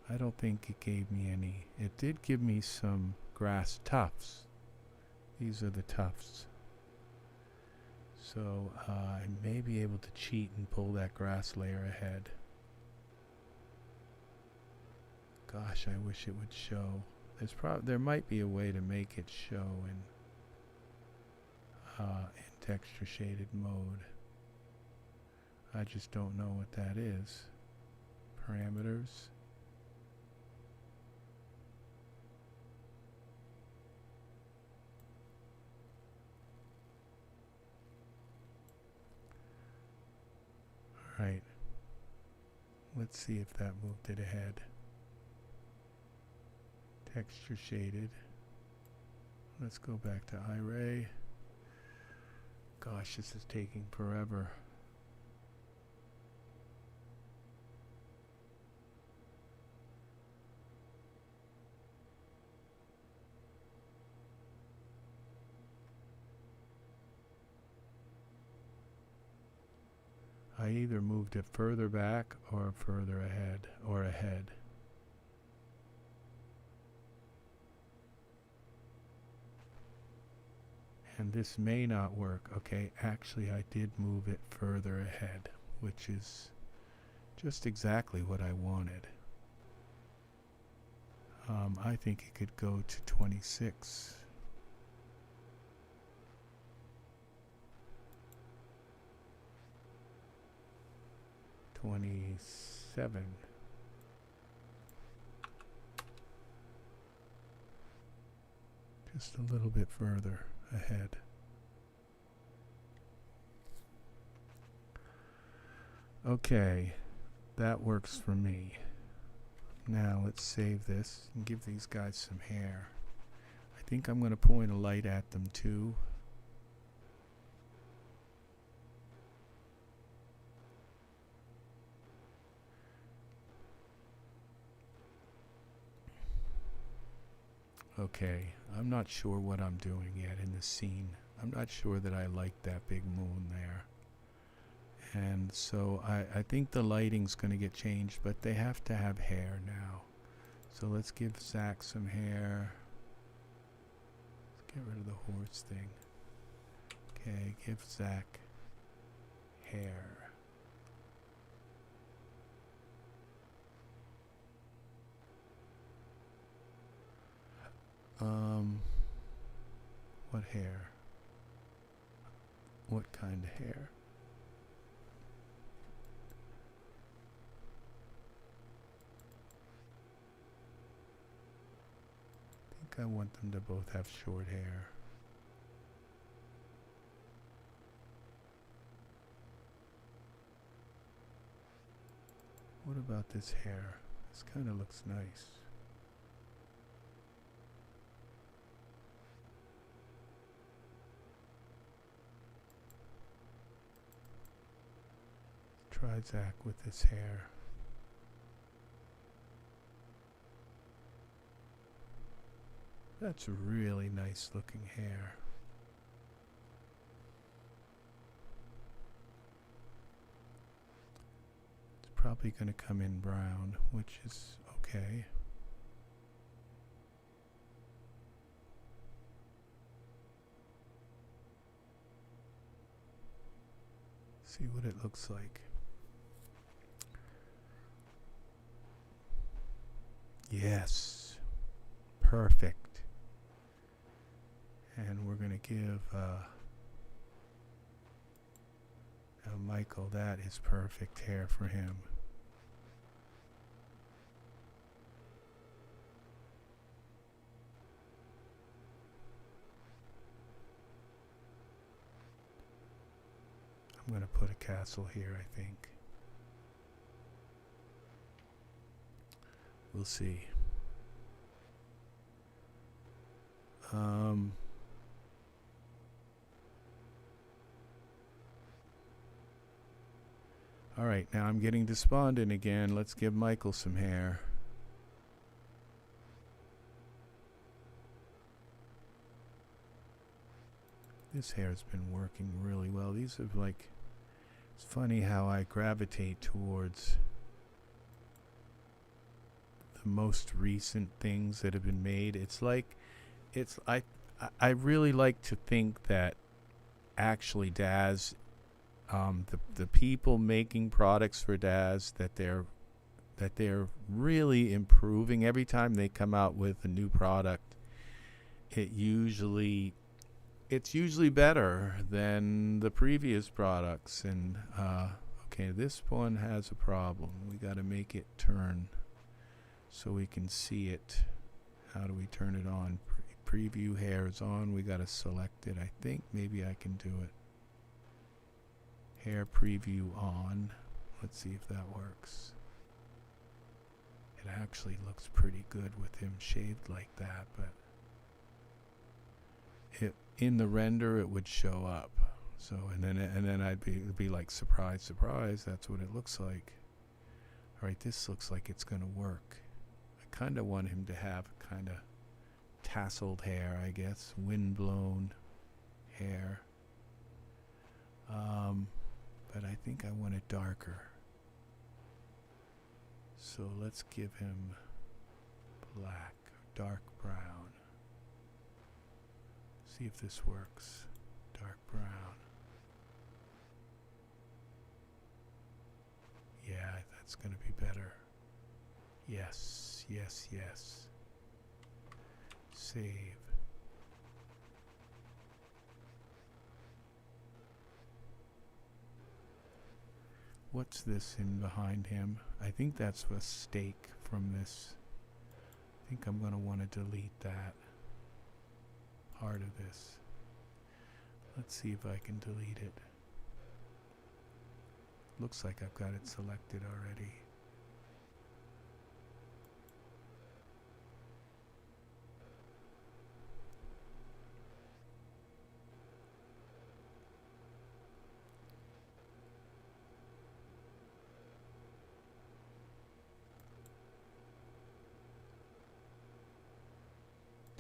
I don't think it gave me any. It did give me some grass tufts. These are the tufts. So I may be able to cheat and pull that grass layer ahead. Gosh, I wish it would show. There might be a way to make it show in texture shaded mode. I just don't know what that is. Parameters. Alright. Let's see if that moved it ahead. Texture shaded. Let's go back to Iray. Gosh, this is taking forever. I either moved it further back or further ahead or ahead. And this may not work. Okay, actually I did move it further ahead, which is just exactly what I wanted. I think it could go to 26. $27. Just a little bit further ahead. Okay, that works for me. Now let's save this and give these guys some hair. I think I'm going to point a light at them too. Okay, I'm not sure what I'm doing yet in the scene. I'm not sure that I like that big moon there. And so I think the lighting's going to get changed, but they have to have hair now. So let's give Zach some hair. Let's get rid of the horse thing. Okay, give Zach hair. What hair? What kind of hair? I think I want them to both have short hair. What about this hair? This kind of looks nice. Try Zach with this hair. That's really nice looking hair. It's probably going to come in brown, which is okay. See what it looks like. Yes, perfect. And we're going to give Michael, that is perfect hair for him. I'm going to put a castle here, I think. We'll see. Alright, now I'm getting despondent again. Let's give Michael some hair. This hair's been working really well. These are like, it's funny how I gravitate towards the most recent things that have been made. It's like, I really like to think that actually Daz, the people making products for Daz, that they're really improving every time they come out with a new product. It's usually better than the previous products. And okay, this one has a problem. We got to make it turn so we can see it. How do we turn it on? Preview hair is on. We got to select it. I think maybe I can do it. Hair preview on. Let's see if that works. It actually looks pretty good with him shaved like that, but in the render it would show up. So and then it'd be like, surprise, surprise, that's what it looks like. All right, this looks like it's gonna work. I kind of want him to have kind of tasseled hair, I guess, wind-blown hair. But I think I want it darker. So let's give him black, dark brown. See if this works. Dark brown. Yeah, that's going to be better. Yes, yes, yes. Save. What's this in behind him? I think that's a stake from this. I think I'm going to want to delete that part of this. Let's see if I can delete it. Looks like I've got it selected already.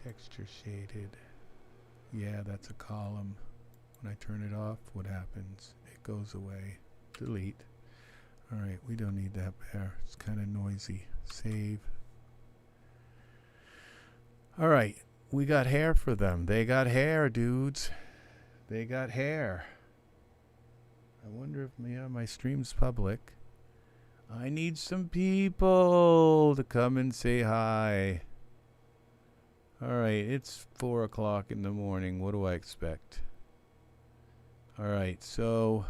Texture shaded. Yeah, that's a column. When I turn it off, what happens? It goes away. Delete. Alright, we don't need that there. It's kind of noisy. Save. Alright, we got hair for them. They got hair, dudes. They got hair. I wonder if my stream's public. I need some people to come and say hi. Alright, it's 4 o'clock in the morning. What do I expect? Alright, so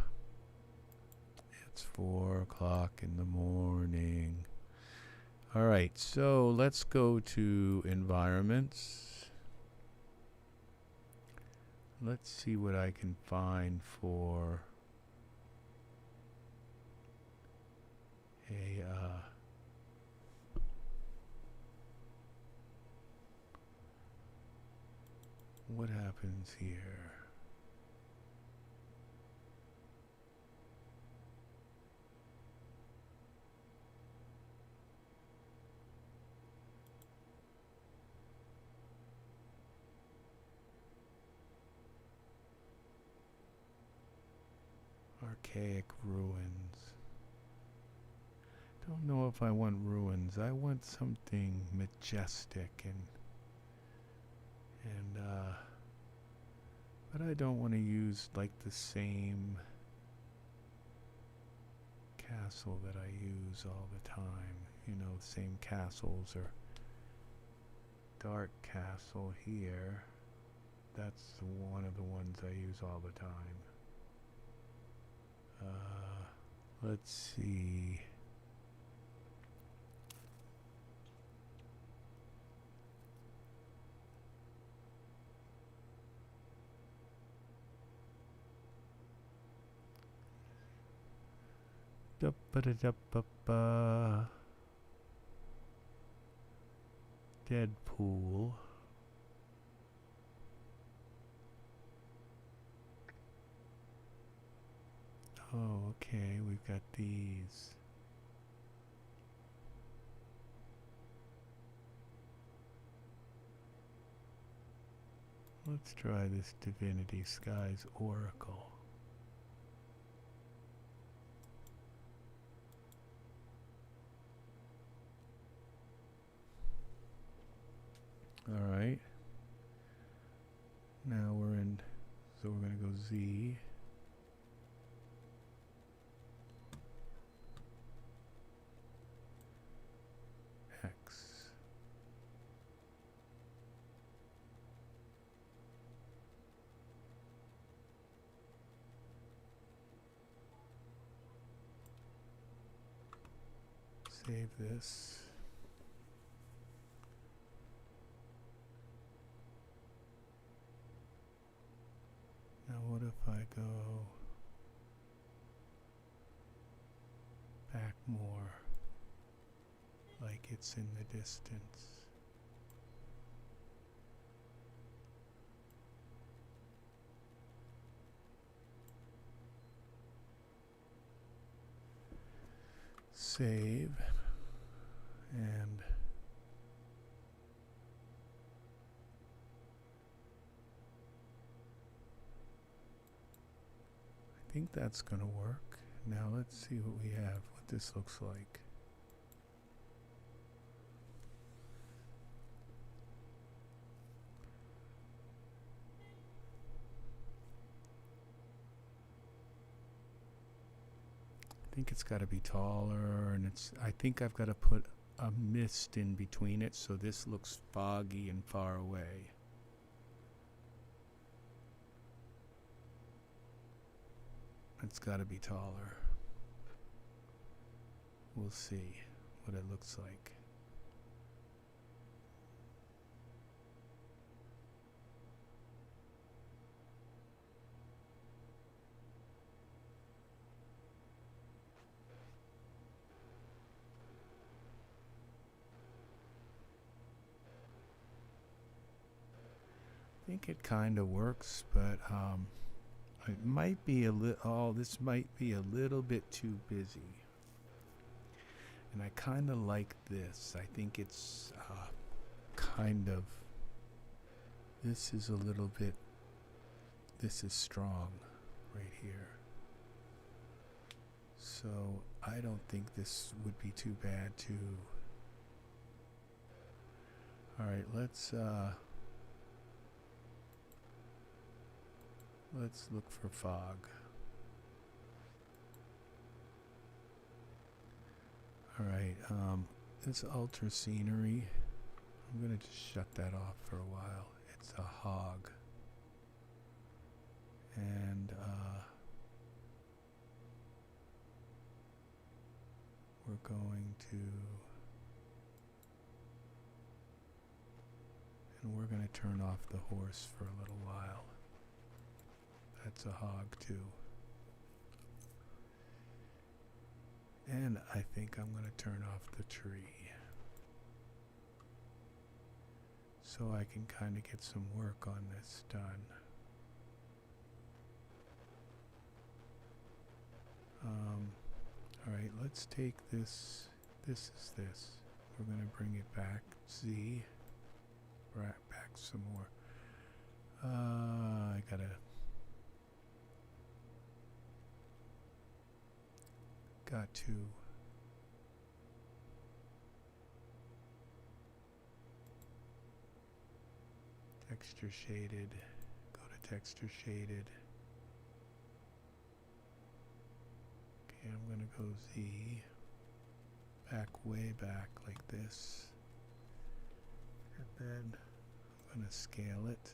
it's 4 o'clock in the morning. Alright, so let's go to environments. Let's see what I can find for a what happens here? Archaic ruins. Don't know if I want ruins. I want something majestic and but I don't want to use like the same castle that I use all the time. You know, same castles or dark castle here. That's one of the ones I use all the time. Let's see. Deadpool. Oh, okay, we've got these. Let's try this Divinity Skies Oracle. All right. Now we're in, so we're going to go Z. X. Save this. Now what if I go back more, like it's in the distance? Save, and I think that's going to work. Now let's see what we have, what this looks like. I think it's got to be taller, and I think I've got to put a mist in between it so this looks foggy and far away. It's got to be taller. We'll see what it looks like. I think it kind of works, but it might be a little, oh, this might be a little bit too busy. And I kind of like this. I think it's kind of, this is a little bit, this is strong right here. So I don't think this would be too bad to, all right, let's look for fog. All right, this ultra scenery, I'm gonna just shut that off for a while. It's a hog. And we're going to turn off the horse for a little while. That's a hog too. And I think I'm going to turn off the tree so I can kind of get some work on this done. All right, let's take this. This is this. We're going to bring it back. Z. Back some more. I gotta. Got to. Texture shaded. Go to texture shaded. Okay, I'm gonna go Z. Back, way back like this. And then I'm gonna scale it.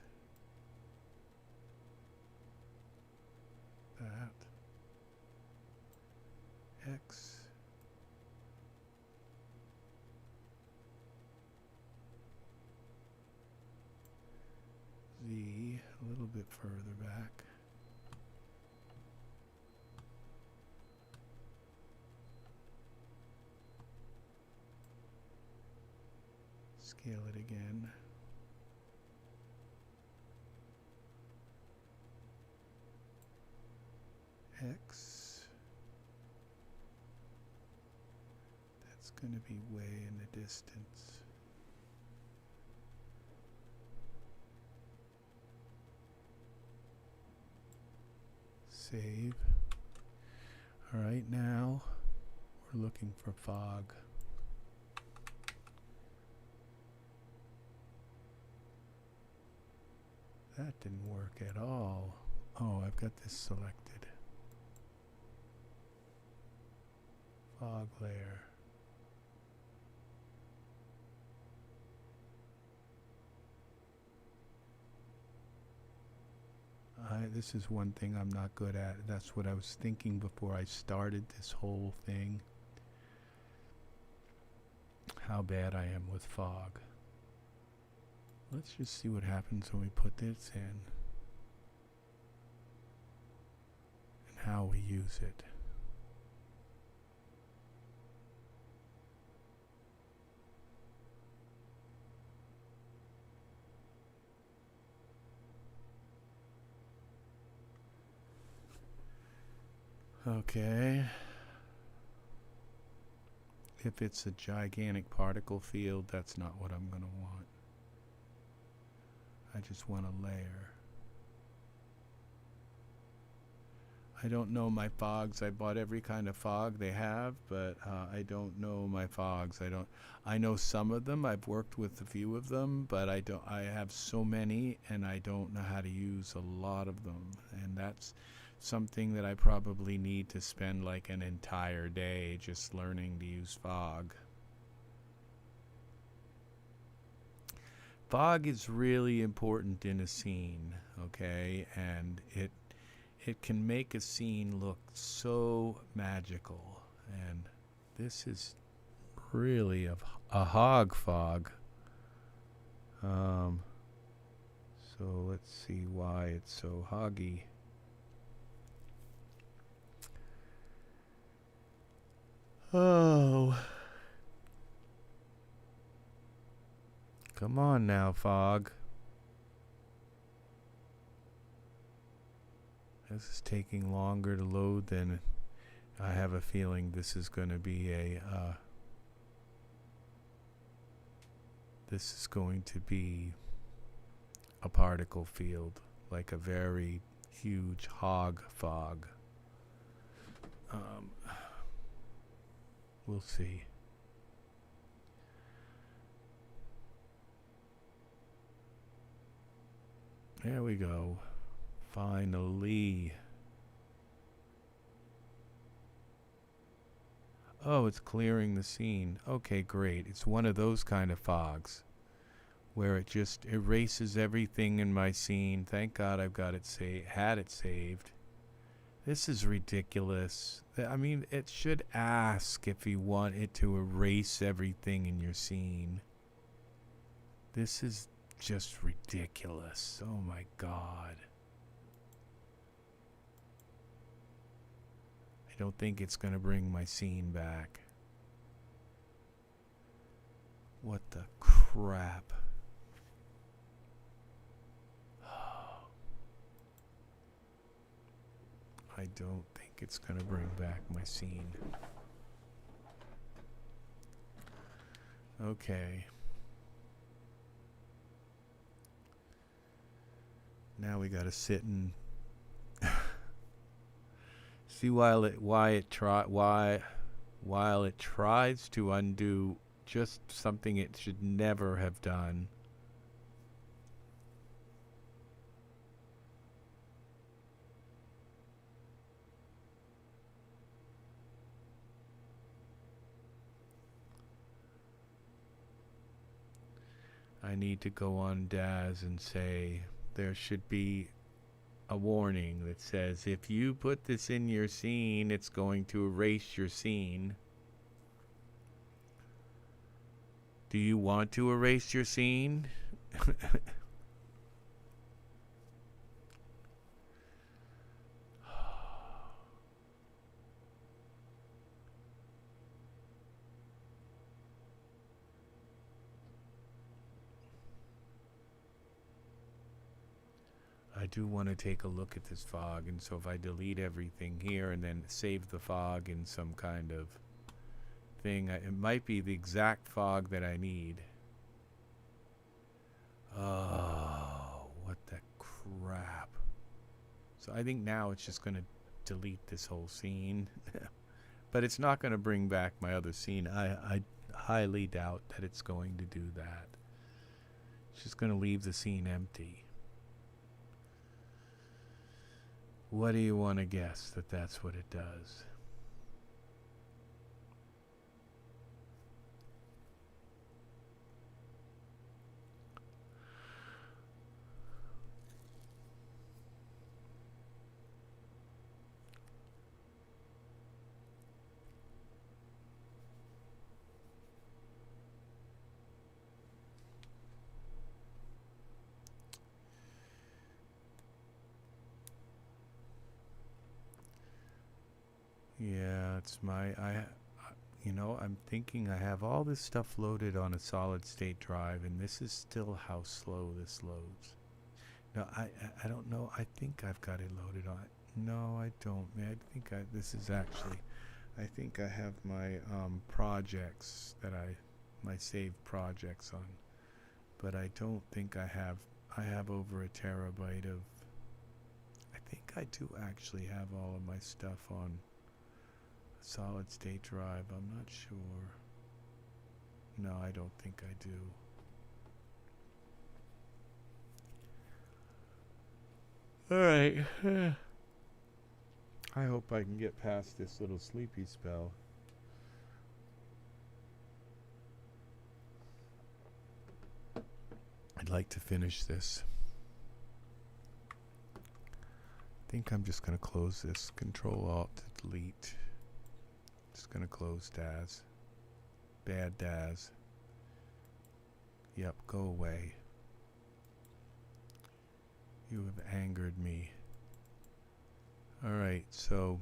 That. X. Z, a little bit further back. Scale it again. X. That's going to be way in the distance. Save. All right, now we're looking for fog. That didn't work at all. Oh, I've got this selected. Fog layer. This is one thing I'm not good at. That's what I was thinking before I started this whole thing. How bad I am with fog. Let's just see what happens when we put this in. And how we use it. Okay. If it's a gigantic particle field, that's not what I'm going to want. I just want a layer. I don't know my fogs. I bought every kind of fog they have, but I don't know my fogs. I know some of them. I've worked with a few of them, but I have so many, and I don't know how to use a lot of them. And that's something that I probably need to spend like an entire day just learning to use fog. Fog is really important in a scene, okay? And it can make a scene look so magical. And this is really a hog fog. So let's see why it's so hoggy. Oh. Come on now, fog. This is taking longer to load than I have a feeling this is going to be this is going to be a particle field, like a very huge hog fog. We'll see. There we go. Finally. Oh, it's clearing the scene. Okay, great. It's one of those kind of fogs where it just erases everything in my scene. Thank God I've got it had it saved. This is ridiculous. I mean, it should ask if you want it to erase everything in your scene. This is just ridiculous. Oh my God. I don't think it's going to bring my scene back. What the crap? I don't think it's going to bring back my scene. Okay. Now we got to sit and see while it tries to undo just something it should never have done. I need to go on Daz and say there should be a warning that says if you put this in your scene, it's going to erase your scene. Do you want to erase your scene? I do want to take a look at this fog, and so if I delete everything here and then save the fog in some kind of thing, it might be the exact fog that I need. Oh, what the crap. So I think now it's just going to delete this whole scene. But it's not going to bring back my other scene. I highly doubt that it's going to do that. It's just going to leave the scene empty. What do you want to guess that that's what it does? Yeah, it's you know, I'm thinking I have all this stuff loaded on a solid state drive, and this is still how slow this loads. No, I don't know. I think I've got it loaded on. No, I don't. I think this is actually, I think I have my projects that my saved projects on, but I don't think I have over a terabyte of, I think I do actually have all of my stuff on solid state drive. I'm not sure. No, I don't think I do. Alright. I hope I can get past this little sleepy spell. I'd like to finish this. I think I'm just going to close this. Control Alt Delete. Just gonna close Daz. Bad Daz. Yep, go away. You have angered me. Alright, so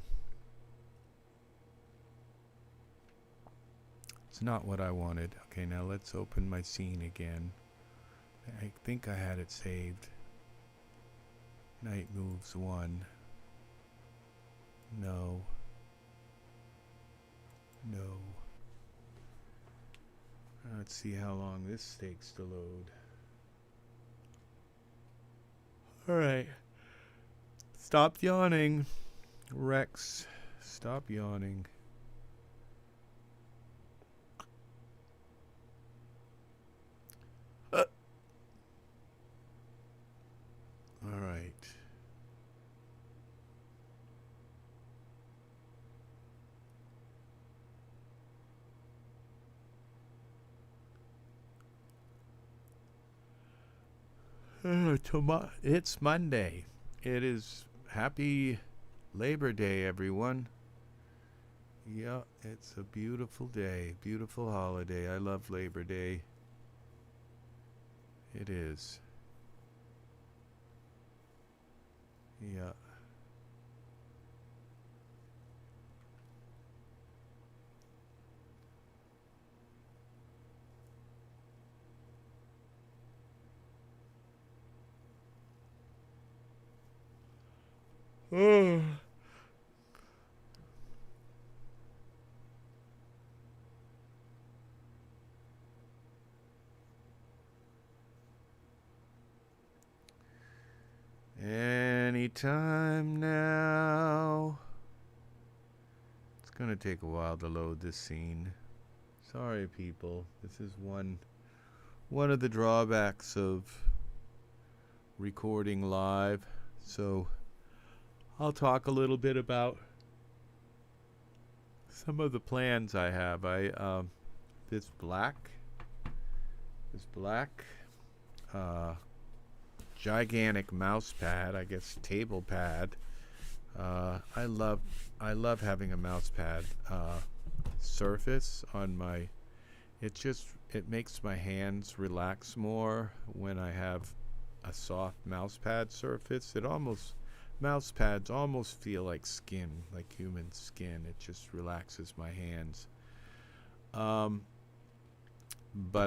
it's not what I wanted. Okay, now let's open my scene again. I think I had it saved. Night moves 1. No. No. Let's see how long this takes to load. Alright. Stop yawning. Rex, stop yawning. Alright. It's Monday. It is happy Labor Day, everyone. Yeah, it's a beautiful day, beautiful holiday. I love Labor Day. It is. Yeah. Oh. Anytime now. It's gonna take a while to load this scene. Sorry, people. This is one of the drawbacks of recording live. So I'll talk a little bit about some of the plans I have. This black gigantic mouse pad, I guess table pad. I love having a mouse pad surface on my. It makes my hands relax more when I have a soft mouse pad surface. Mouse pads almost feel like skin, like human skin. It just relaxes my hands. But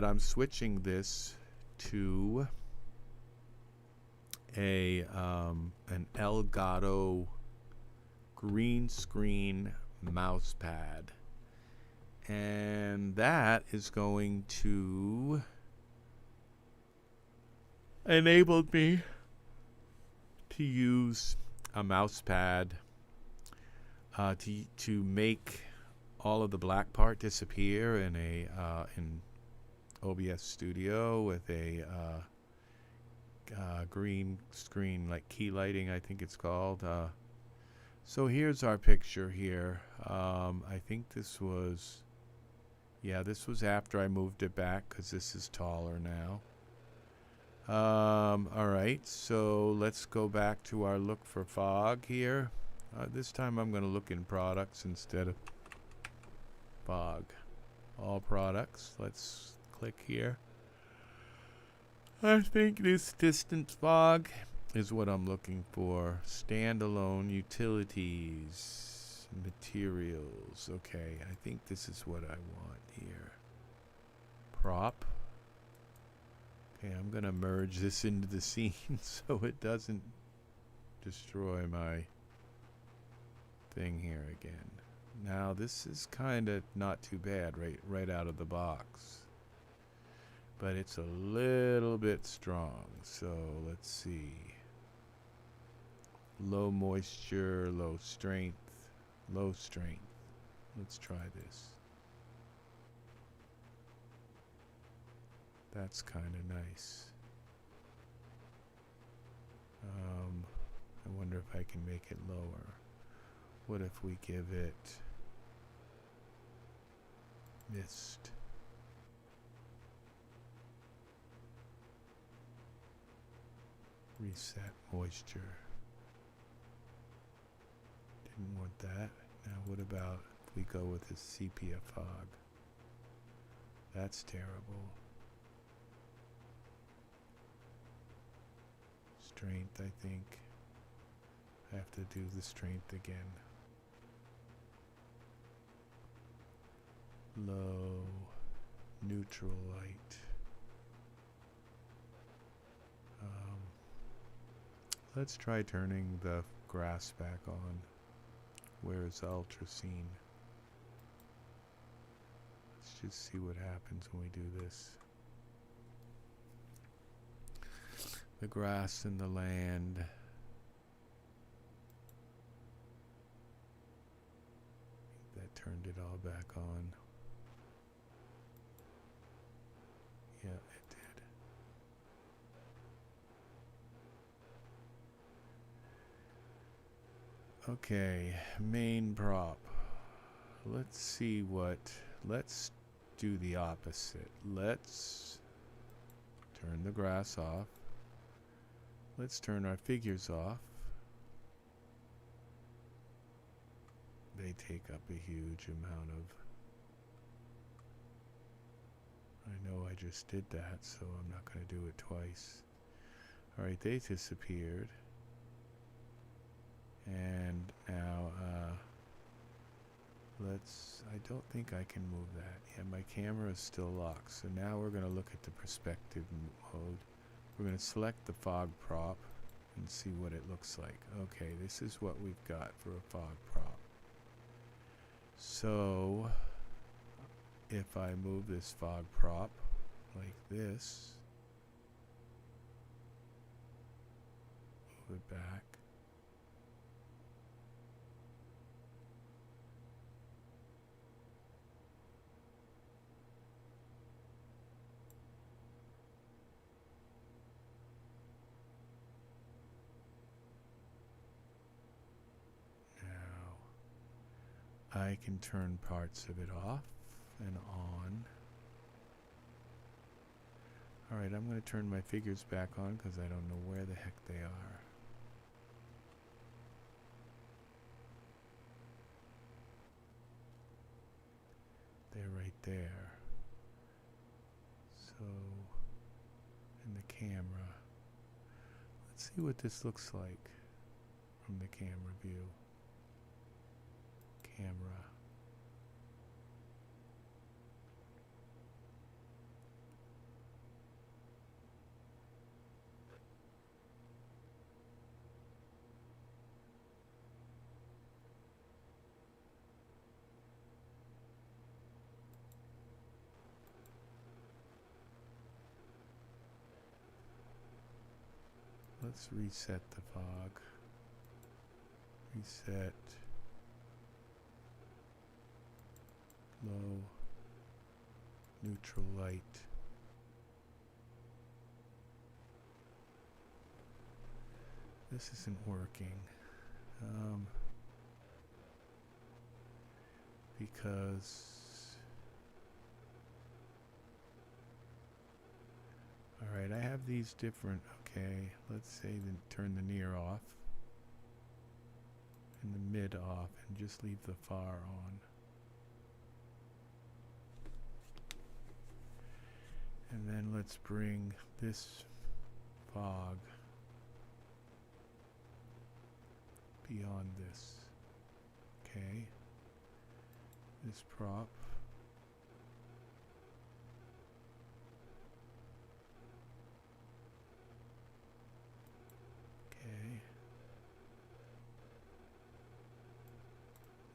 I'm switching this to an Elgato green screen mouse pad, and that is going to enable me to use a mouse pad to make all of the black part disappear in in OBS Studio with a green screen, like key lighting, I think it's called. So here's our picture here. I think this was after I moved it back because this is taller now. Alright, so let's go back to our look for fog here. This time I'm going to look in products instead of fog. All products. Let's click here. I think this distance fog is what I'm looking for. Standalone utilities, materials. Okay, I think this is what I want here. Prop. Okay, I'm going to merge this into the scene so it doesn't destroy my thing here again. Now this is kind of not too bad right out of the box. But it's a little bit strong, so let's see. Low moisture, low strength, low strength. Let's try this. That's kind of nice. I wonder if I can make it lower. What if we give it mist? Reset moisture. Didn't want that. Now what about if we go with the sepia fog? That's terrible. Strength, I think. I have to do the strength again. Low, neutral light. Let's try turning the grass back on. Where is ultrascene? Let's just see what happens when we do this. The grass and the land. That turned it all back on. Yeah, it did. Okay, main prop. Let's do the opposite. Let's turn the grass off. Let's turn our figures off. They take up a huge amount of... I know I just did that, so I'm not going to do it twice. Alright, they disappeared. And now, I don't think I can move that. Yeah, my camera is still locked. So now we're going to look at the perspective mode. We're going to select the fog prop and see what it looks like. Okay, this is what we've got for a fog prop. So, if I move this fog prop like this, move it back. I can turn parts of it off and on. Alright, I'm going to turn my figures back on because I don't know where the heck they are. They're right there. So, in the camera. Let's see what this looks like from the camera view. Camera. Let's reset the fog. Reset. Low. Neutral light. This isn't working. Because... Alright, I have these different... Okay, let's say then turn the near off. And the mid off, and just leave the far on. And then let's bring this fog beyond this. Okay. This prop. Okay.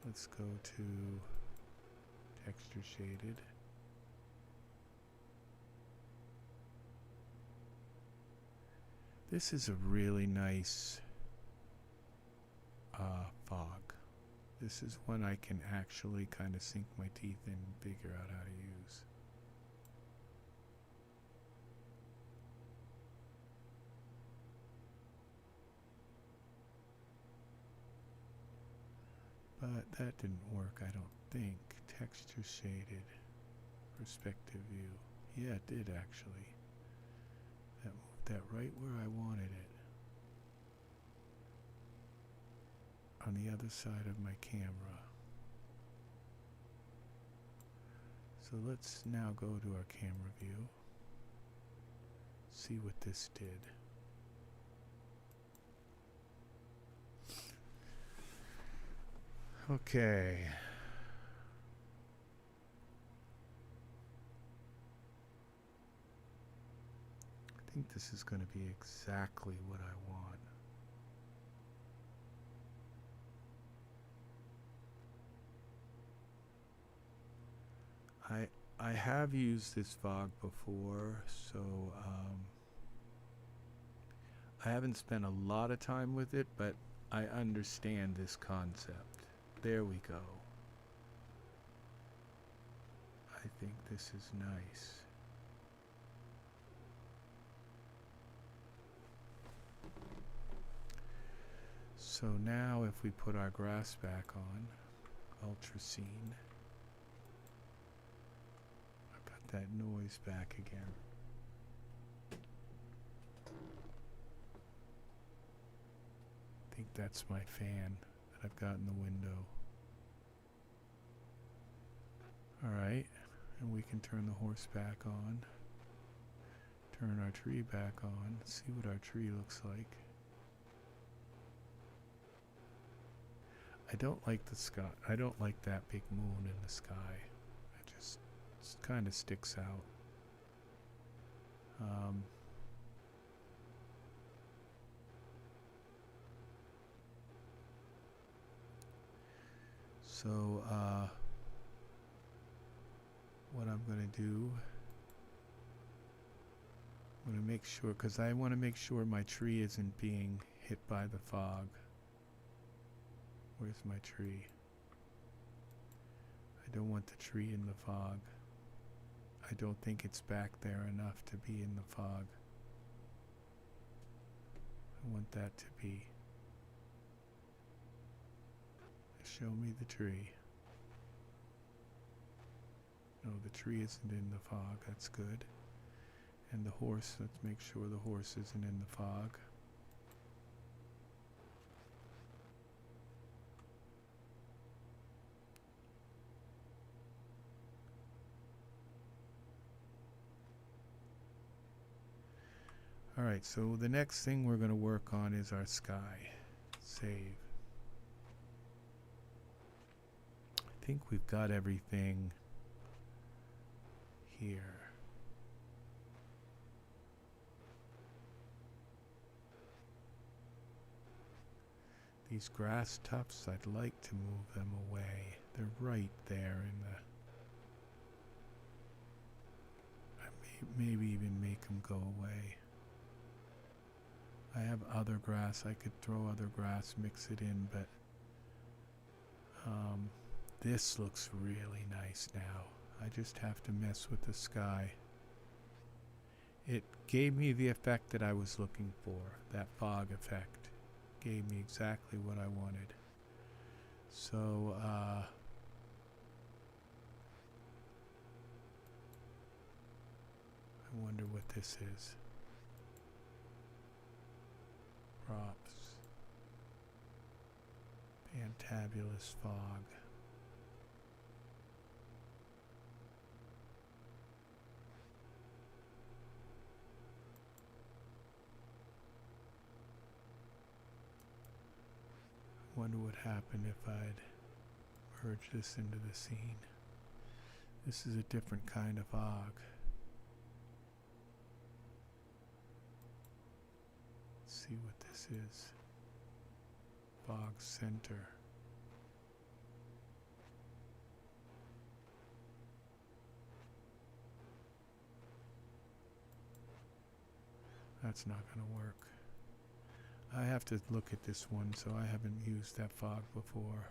Let's go to texture shaded. This is a really nice fog. This is one I can actually kind of sink my teeth in and figure out how to use. But that didn't work, I don't think. Texture shaded. Perspective view. Yeah, it did actually. That moved that right where I wanted it. On the other side of my camera. So let's now go to our camera view. See what this did. Okay. I think this is going to be exactly what I want. I have used this fog before, so I haven't spent a lot of time with it, but I understand this concept. There we go. I think this is nice. So now if we put our grass back on, ultra scene, I've got that noise back again. I think that's my fan that I've got in the window. Alright, and we can turn the horse back on, turn our tree back on, see what our tree looks like. I don't like the sky. I don't like that big moon in the sky. It just kind of sticks out. So what I'm going to do, I'm going to make sure, because I want to make sure my tree isn't being hit by the fog. Where's my tree? I don't want the tree in the fog. I don't think it's back there enough to be in the fog. I want that to be. Show me the tree. No, the tree isn't in the fog. That's good. And the horse, let's make sure the horse isn't in the fog. Alright, so the next thing we're going to work on is our sky. Save. I think we've got everything here. These grass tufts, I'd like to move them away. They're right there in the... maybe even make them go away. I have other grass. I could throw other grass, mix it in, but this looks really nice now. I just have to mess with the sky. It gave me the effect that I was looking for. That fog effect gave me exactly what I wanted. So I wonder what this is. Props. Fantabulous fog. Wonder what happened if I'd merge this into the scene. This is a different kind of fog. Let's see what this is. Fog center. That's not going to work. I have to look at this one, so I haven't used that fog before.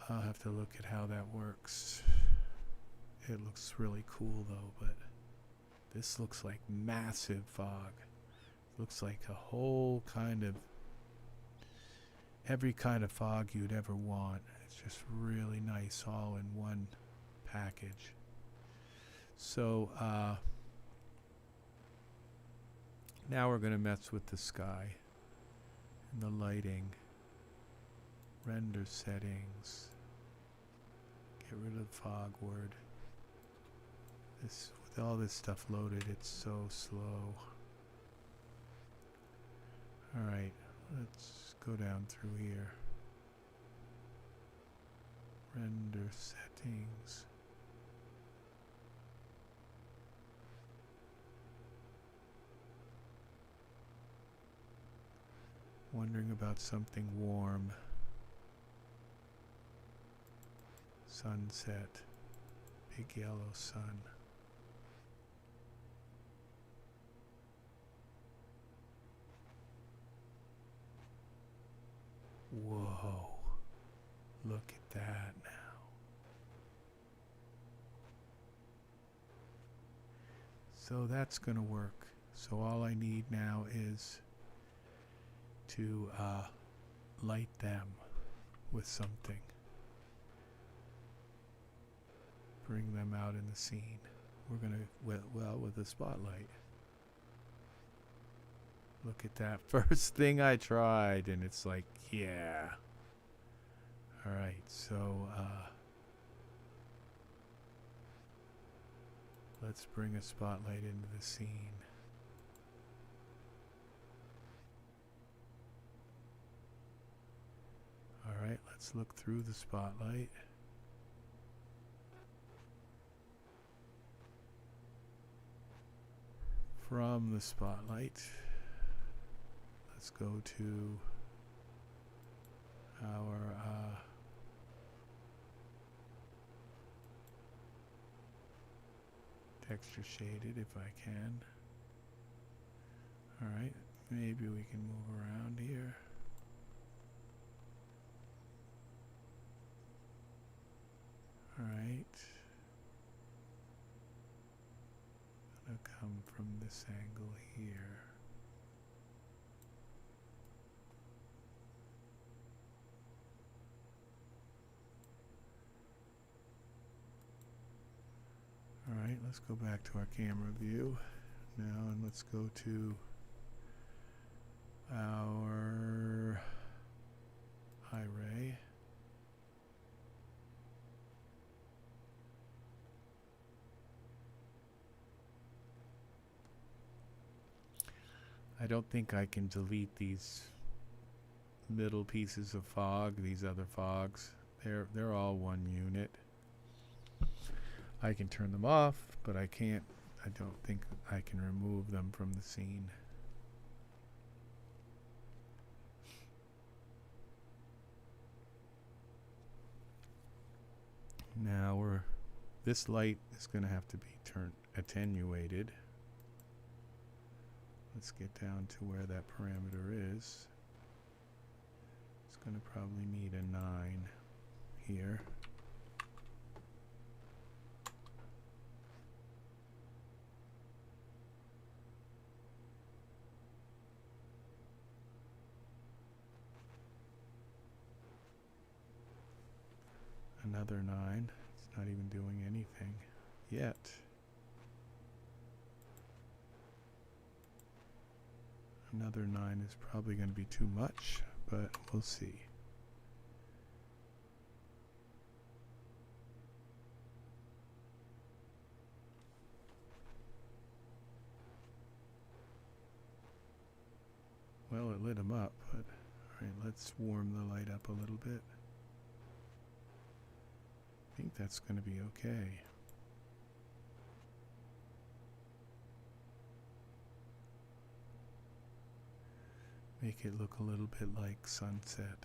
I'll have to look at how that works. It looks really cool though, but this looks like massive fog. Looks like a whole kind of, every kind of fog you'd ever want. It's just really nice all in one package. So now we're going to mess with the sky and the lighting. Render settings. Get rid of the fog word. This, with all this stuff loaded, it's so slow. Alright, let's go down through here. Render settings. Wondering about something warm. Sunset. Big yellow sun. Whoa. Look at that now. So that's going to work. So all I need now is to light them with something. Bring them out in the scene. We're going to, well, with a spotlight. Look at that first thing I tried, and it's like, yeah. Alright, so let's bring a spotlight into the scene. Alright, let's look through the spotlight. From the spotlight, let's go to our texture shaded if I can. Alright, maybe we can move around here. Alright. Gonna come from this angle here. Alright, let's go back to our camera view now, and let's go to our Iray. I don't think I can delete these middle pieces of fog, these other fogs. They're all one unit. I can turn them off, but I don't think I can remove them from the scene. Now this light is going to have to be attenuated. Let's get down to where that parameter is. It's going to probably need a 9 here. Another 9. It's not even doing anything yet. Another 9 is probably going to be too much, but we'll see. Well, it lit him up, but alright, let's warm the light up a little bit. I think that's going to be okay. Make it look a little bit like sunset.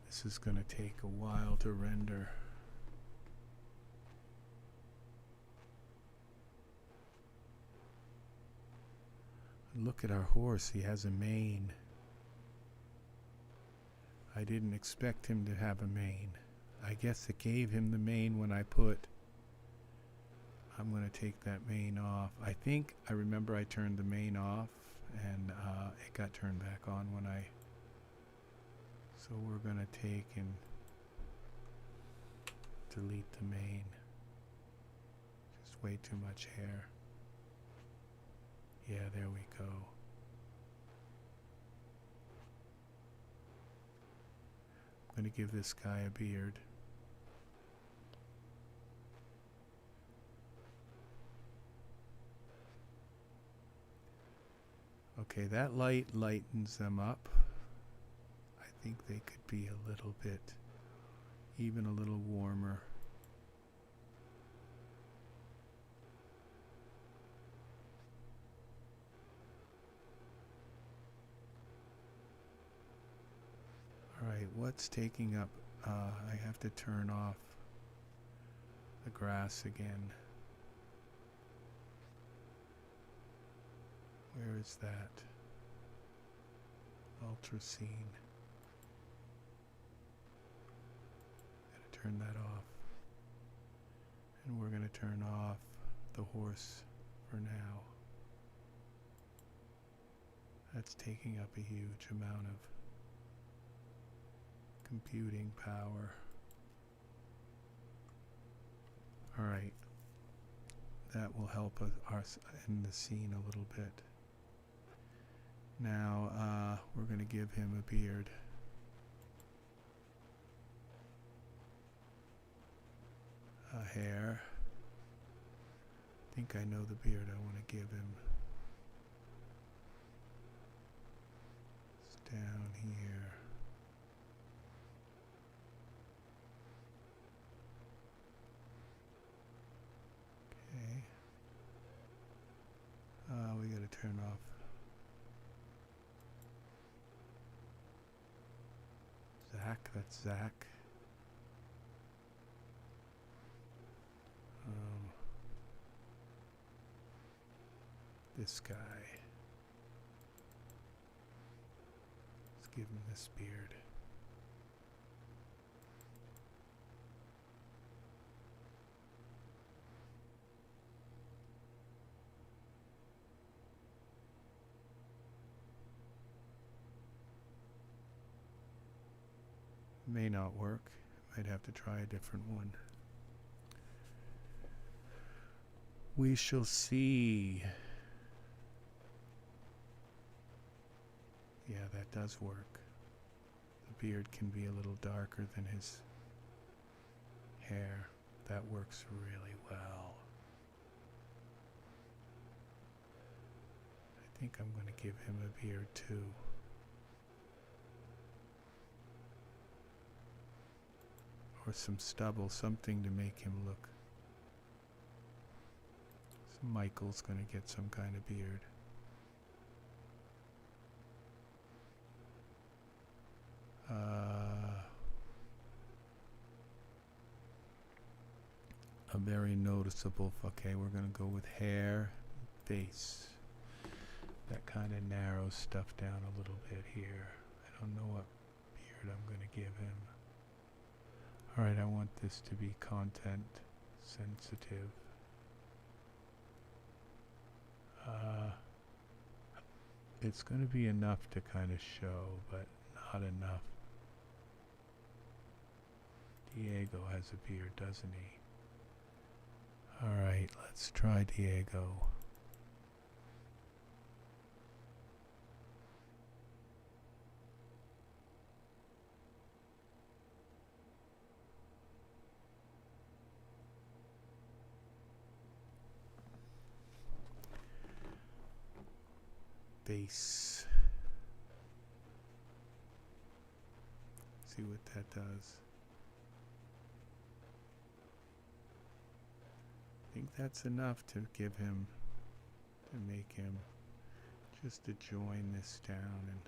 This is going to take a while to render. Look at our horse, he has a mane. I didn't expect him to have a mane. I guess it gave him the mane when I put... I'm going to take that mane off. I remember I turned the mane off, and it got turned back on when I... So we're going to take and delete the mane. Just way too much hair. Yeah, there we go. I'm going to give this guy a beard. Okay, that light lightens them up. I think they could be a little bit, even a little warmer. Alright, what's taking up? I have to turn off the grass again. Where is that? Ultra scene. Gotta turn that off. And we're gonna turn off the horse for now. That's taking up a huge amount of computing power. Alright. That will help us in the scene a little bit. Now, we're going to give him a beard. A hair. I think I know the beard I want to give him. It's down here. Okay. We got to turn off. Zach, that's Zach. This guy. Let's give him this beard. May not work. Might have to try a different one. We shall see. Yeah, that does work. The beard can be a little darker than his hair. That works really well. I think I'm going to give him a beard too. Or some stubble, something to make him look. So Michael's going to get some kind of beard. A very noticeable, okay, we're going to go with hair, face. That kind of narrows stuff down a little bit here. I don't know what beard I'm going to give him. Alright, I want this to be content sensitive. It's going to be enough to kind of show, but not enough. Diego has a beard, doesn't he? Alright, let's try Diego. Base. See what that does. I think that's enough to give him, to make him, just to join this down and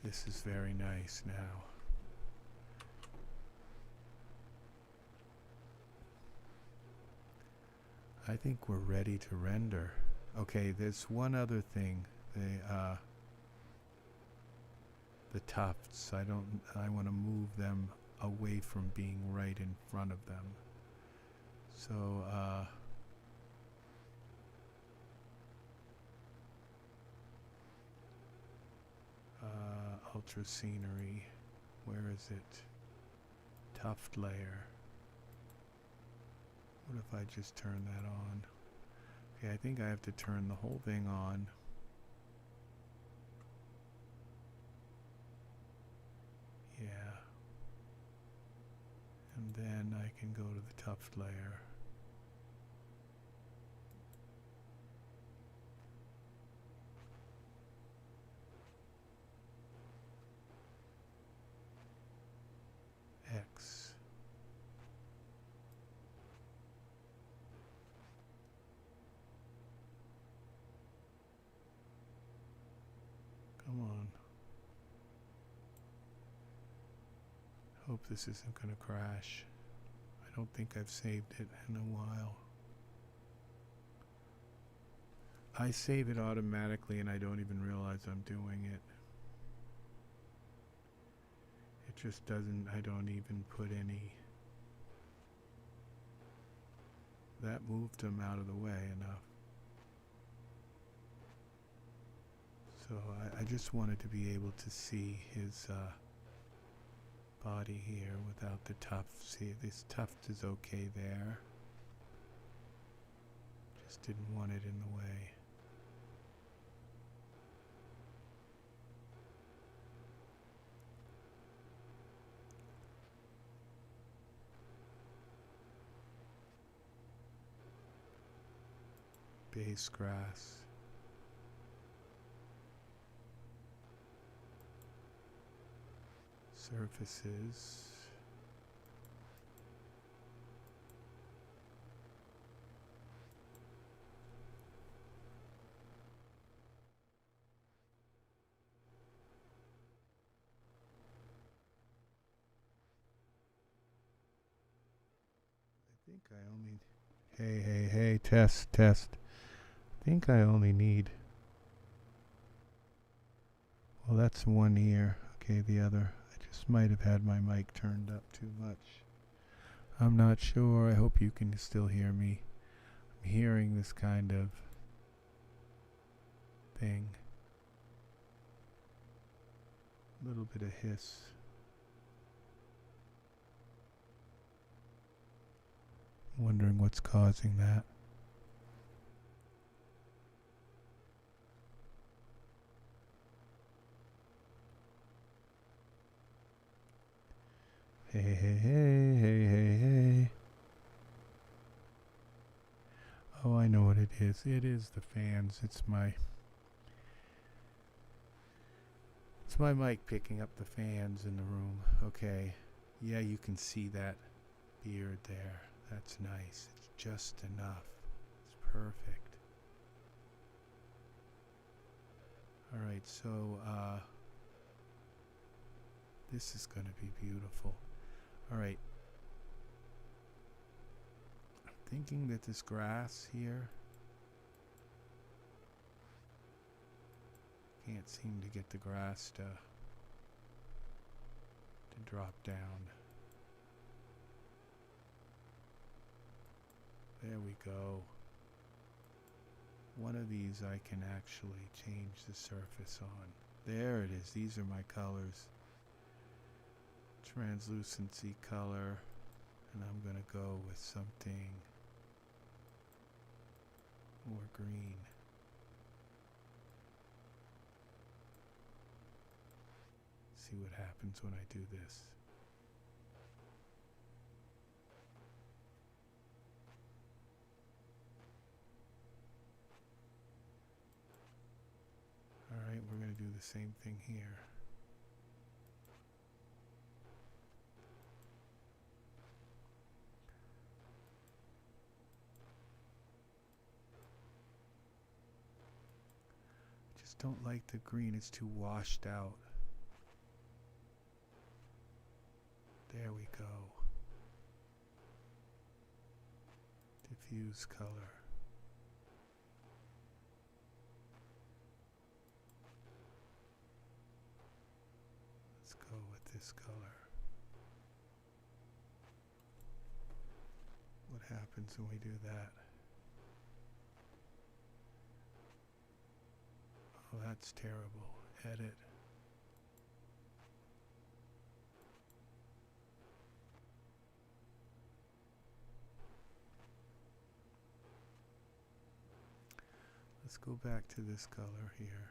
this is very nice now. I think we're ready to render. Okay, there's one other thing. The tufts, I want to move them away from being right in front of them. So, ultra scenery, where is it? Tuft layer. What if I just turn that on? Okay, I think I have to turn the whole thing on. Yeah. And then I can go to the tuft layer. X. Come on. Hope this isn't going to crash. I don't think I've saved it in a while. I save it automatically and I don't even realize I'm doing it. It just doesn't, I don't even put any. That moved him out of the way enough. So I just wanted to be able to see his body here without the tuft. See, this tuft is okay there. Just didn't want it in the way. Base grass. Surfaces. I think I only... Hey, test. I think I only need... Well, that's one ear. Okay, the other... Just might have had my mic turned up too much. I'm not sure. I hope you can still hear me. I'm hearing this kind of thing. A little bit of hiss. Wondering what's causing that. Hey, hey, hey, hey, hey, hey. Oh, I know what it is. It is the fans. It's my mic picking up the fans in the room. Okay. Yeah, you can see that beard there. That's nice. It's just enough. It's perfect. Alright, so this is going to be beautiful. Alright. I'm thinking that this grass here, can't seem to get the grass to drop down. There we go. One of these I can actually change the surface on. There it is. These are my colors. Translucency color. And I'm going to go with something more green. See what happens when I do this. Alright, we're going to do the same thing here. Just don't like the green, it's too washed out. There we go. Diffuse color. Let's go with this color. What happens when we do that? Oh, that's terrible. Edit. Let's go back to this color here.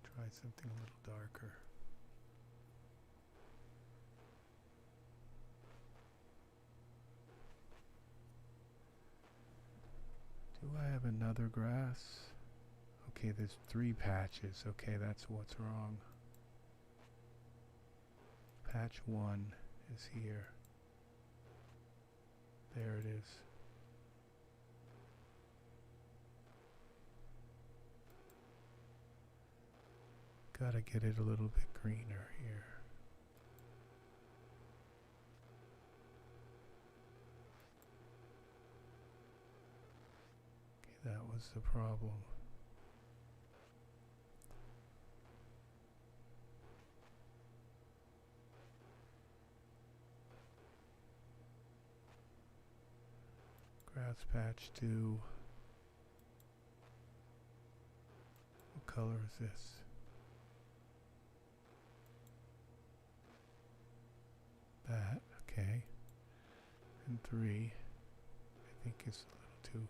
Try something a little darker. Do I have another grass? Okay, there's 3 patches. Okay, that's what's wrong. Patch 1 is here. There it is. Gotta get it a little bit greener here. Okay, that was the problem. Grass patch 2. What color is this? That, okay. And 3, I think is a little too.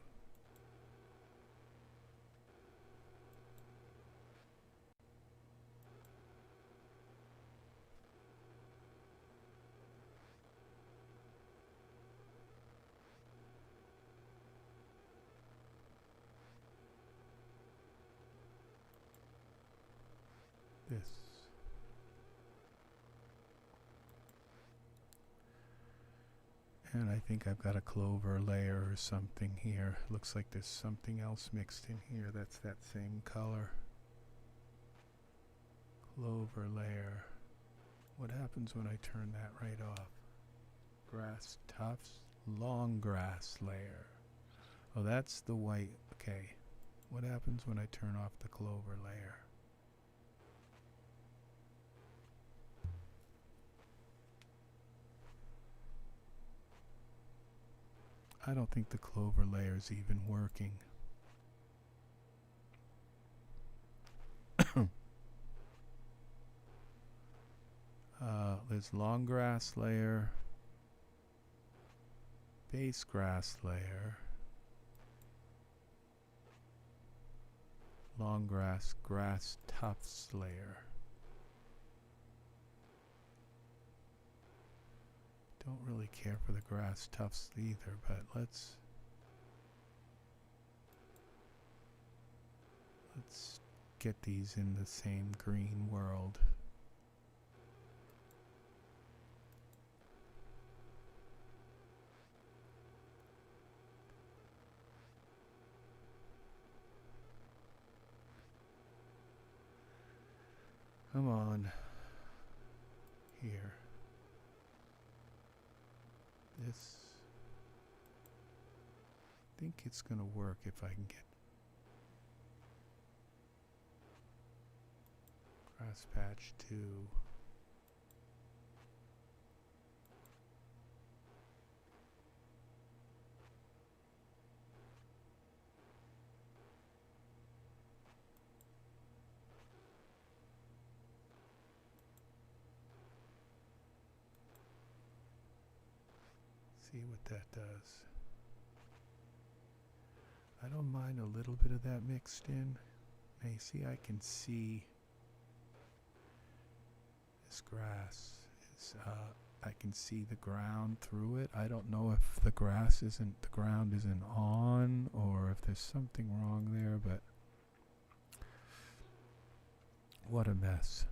This. And I think I've got a clover layer or something here. Looks like there's something else mixed in here that's that same color. Clover layer. What happens when I turn that right off? Grass tufts. long grass layer. Oh, that's the white. Okay. What happens when I turn off the clover layer? I don't think the clover layer is even working. There's long grass layer, base grass layer, long grass tufts layer. Don't really care for the grass tufts either, but let's get these in the same green world. Come on. Here. This. I think it's going to work if I can get grass patch 2. See what that does. I don't mind a little bit of that mixed in. Now you see I can see this grass is I can see the ground through it. I don't know if the ground isn't on or if there's something wrong there, but what a mess.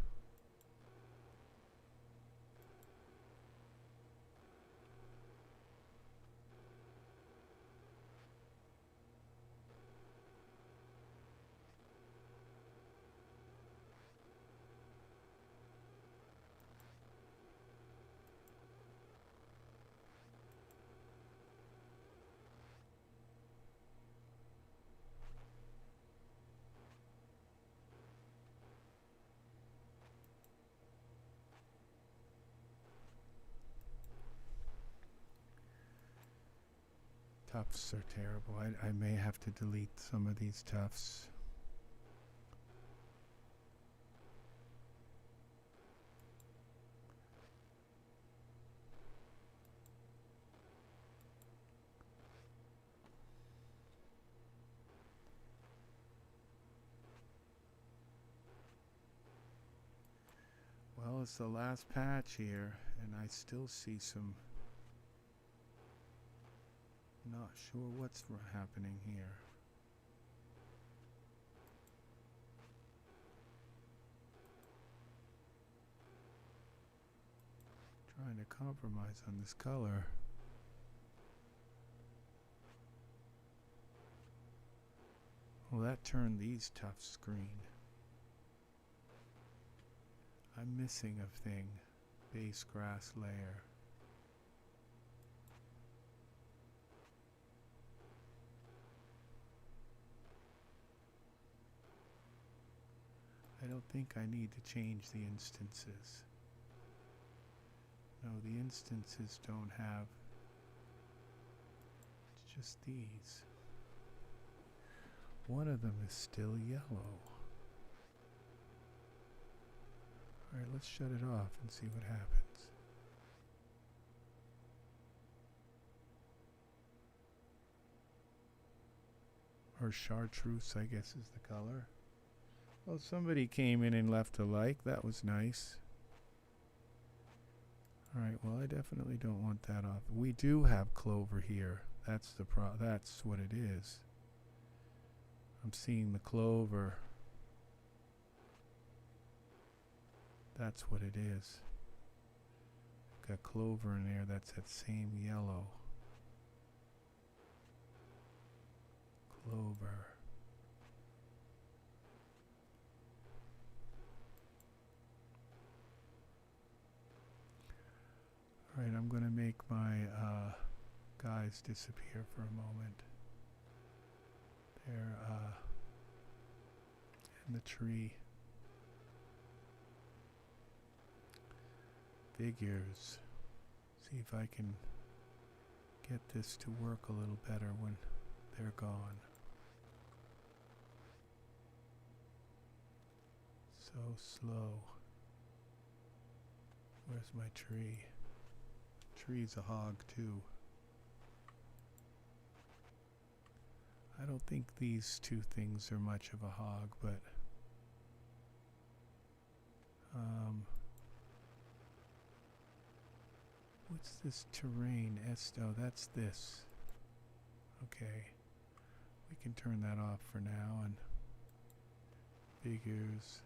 Tufts are terrible. I may have to delete some of these tufts. Well, it's the last patch here, and I still see some. Not sure what's happening here. Trying to compromise on this color. Well, that turned these tufts green. I'm missing a thing. Base grass layer. I don't think I need to change the instances. No, the instances don't have. It's just these. One of them is still yellow. Alright, let's shut it off and see what happens. Or chartreuse, I guess, is the color. Well, somebody came in and left a like. That was nice. Alright, well, I definitely don't want that off. We do have clover here. That's what it is. I'm seeing the clover. That's what it is. Got clover in there. That's that same yellow. Clover. Alright, I'm going to make my guys disappear for a moment. They're in the tree. Figures. See if I can get this to work a little better when they're gone. So slow. Where's my tree? Tree's a hog too. I don't think these two things are much of a hog, but what's this terrain? Oh, that's this. Okay. We can turn that off for now and figures.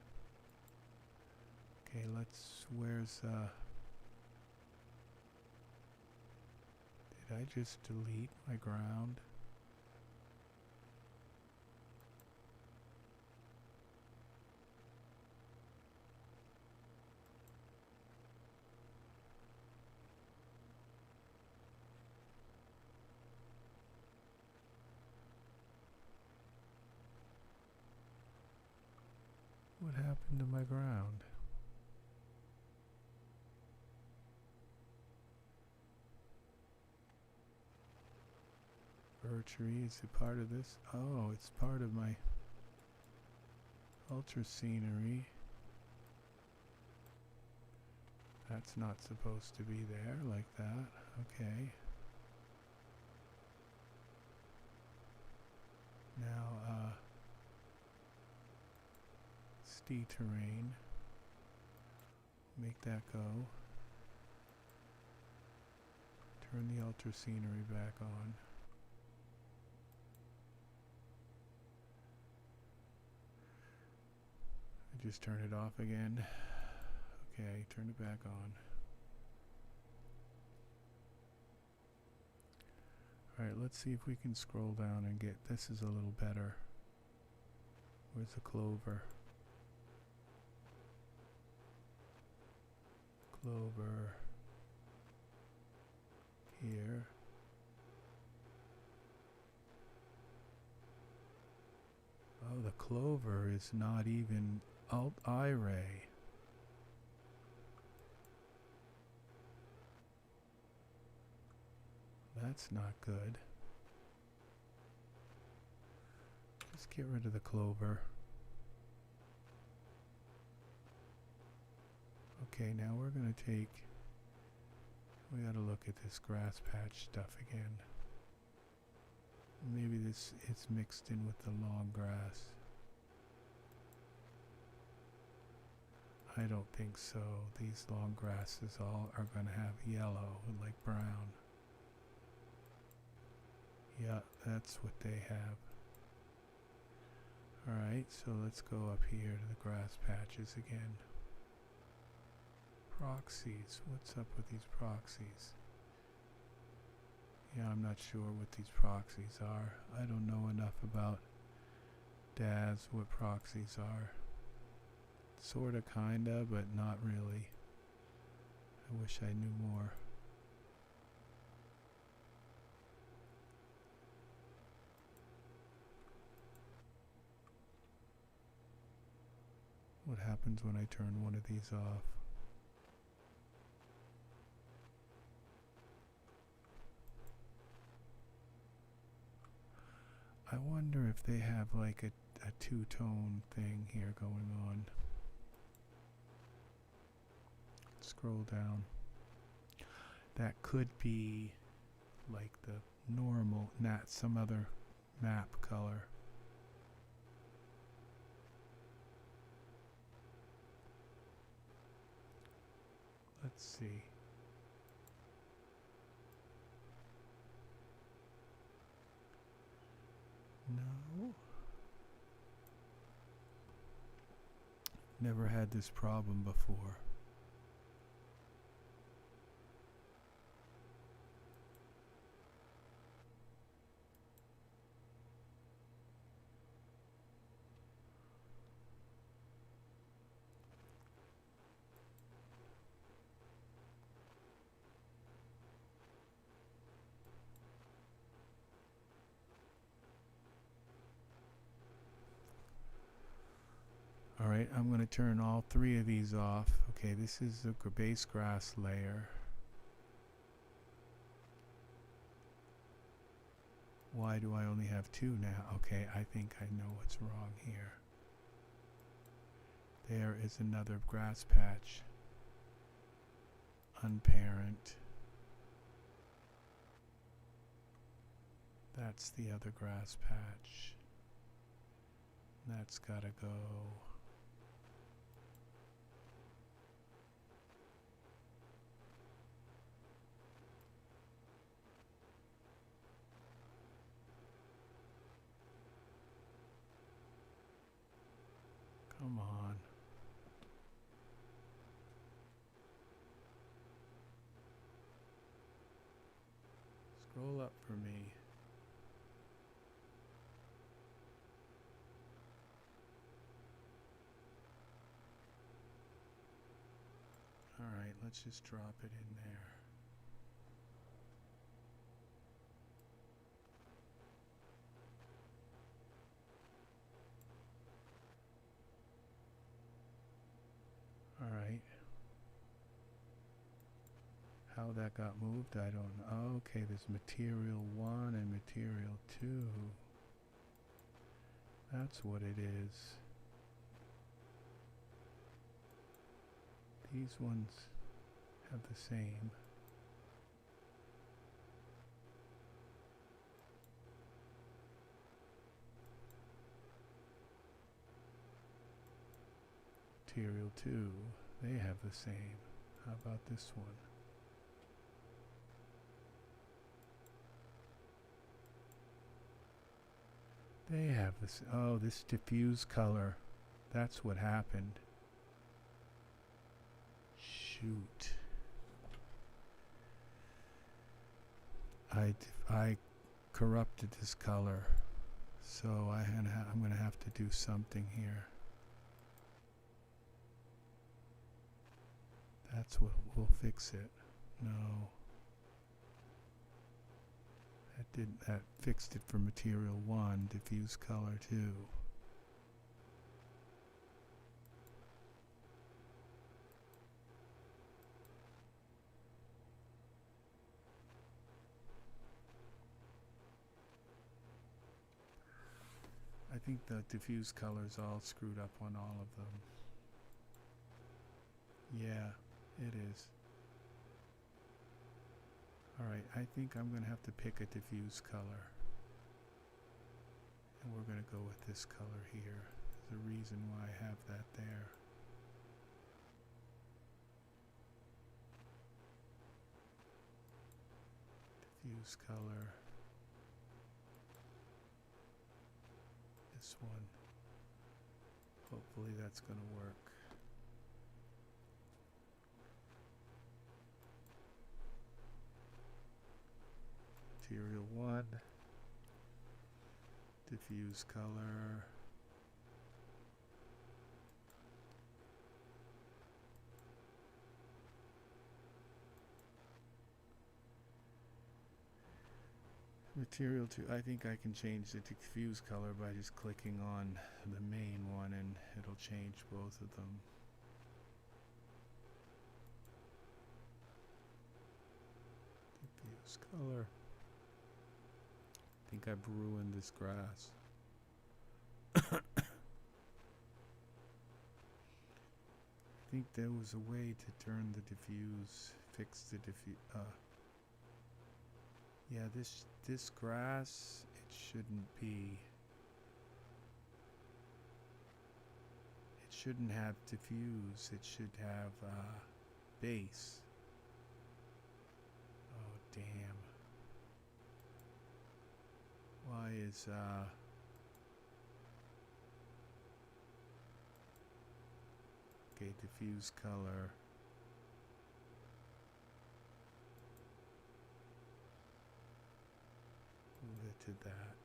Okay, where's did I just delete my ground? What happened to my ground? Fir tree, is it part of this? Oh, it's part of my ultra scenery. That's not supposed to be there like that. Okay. Now, D terrain. Make that go. Turn the ultra scenery back on. I just turn it off again. Okay, turn it back on. Alright, let's see if we can scroll down and get, this is a little better. Where's the clover? Clover. Here. Oh, the clover is not even Iray. That's not good. Just get rid of the clover. Okay, now we're going to take, we got to look at this grass patch stuff again. Maybe it's mixed in with the long grass. I don't think so. These long grasses all are going to have yellow, like brown. Yeah, that's what they have. Alright, so let's go up here to the grass patches again. Proxies. What's up with these proxies? Yeah, I'm not sure what these proxies are. I don't know enough about Daz what proxies are. Sorta, kinda, but not really. I wish I knew more. What happens when I turn one of these off? I wonder if they have like a two-tone thing here going on. Scroll down. That could be like the normal, not some other map color. Let's see. No. Never had this problem before. I'm going to turn all three of these off. Okay, this is the base grass layer. Why do I only have two now? Okay, I think I know what's wrong here. There is another grass patch. Unparent. That's the other grass patch. That's gotta go. Come on. Scroll up for me. Alright, let's just drop it in there. Alright. How that got moved, I don't know. Okay, there's material 1 and material 2. That's what it is. These ones have the same. Material 2, they have the same. How about this one? They have this. Oh, this diffuse color. That's what happened. Shoot. I corrupted this color. So I'm going to have to do something here. That's what will fix it. No. That fixed it for material 1, diffuse color 2. I think the diffuse color's all screwed up on all of them. Yeah, it is. Alright, I think I'm going to have to pick a diffuse color. And we're going to go with this color here. There's a reason why I have that there. Diffuse color. This one. Hopefully that's going to work. Material 1, diffuse color, material 2. I think I can change the diffuse color by just clicking on the main one and it'll change both of them. Diffuse color. I think I've ruined this grass. I think there was a way to turn the diffuse, fix the diffuse. Yeah, this grass, it shouldn't be. It shouldn't have diffuse. It should have base. Oh damn. Why is okay, diffuse color. Move it to that.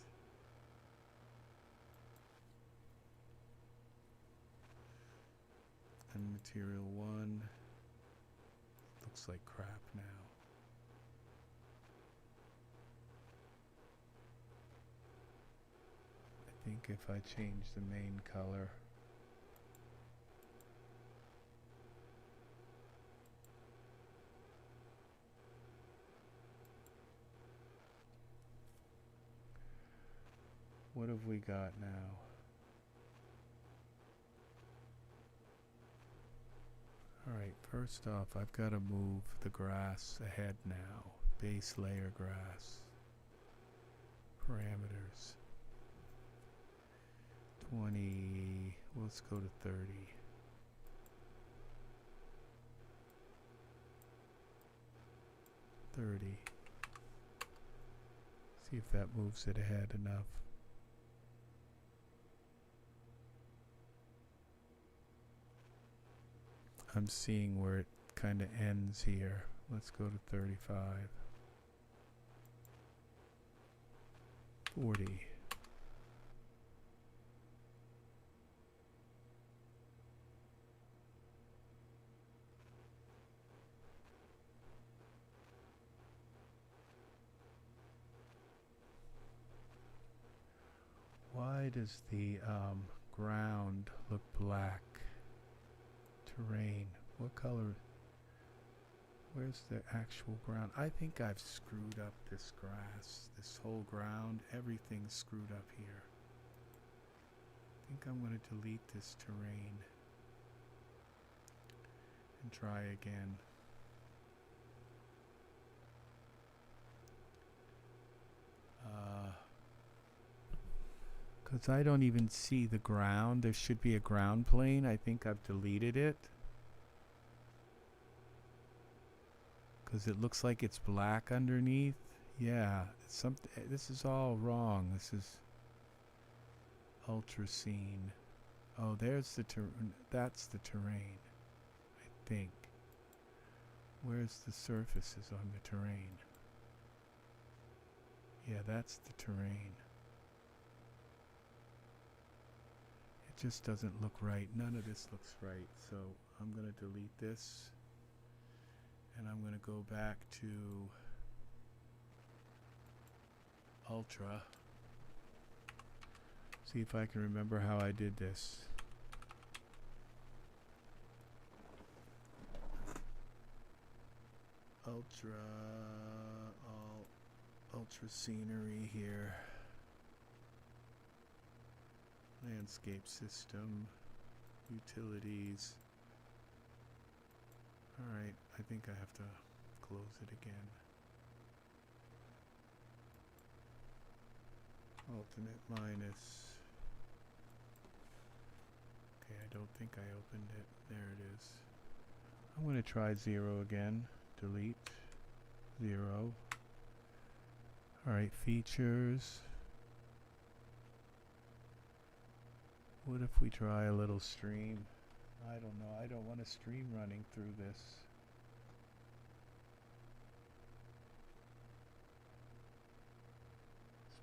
And material 1 looks like crap now. I think if I change the main color, what have we got now? Alright, first off, I've got to move the grass ahead now. Base layer grass. Parameters. 20, let's go to 30. See if that moves it ahead enough. I'm seeing where it kind of ends here. Let's go to 35. 40. Why does the ground look black? Terrain. What color? Where's the actual ground? I think I've screwed up this grass. This whole ground. Everything's screwed up here. I think I'm going to delete this terrain. And try again. Because I don't even see the ground. There should be a ground plane. I think I've deleted it. Because it looks like it's black underneath. Yeah, this is all wrong. This is ultra scene. Oh, there's the that's the terrain, I think. Where's the surfaces on the terrain? Yeah, that's the terrain. It just doesn't look right. None of this looks right. So I'm going to delete this. And I'm going to go back to Ultra. See if I can remember how I did this. Ultra scenery here. Landscape system. Utilities. Alright, I think I have to close it again. Alternate minus. Okay, I don't think I opened it. There it is. I'm going to try 0 again. Delete. 0. Alright, features. What if we try a little stream? I don't know. I don't want a stream running through this.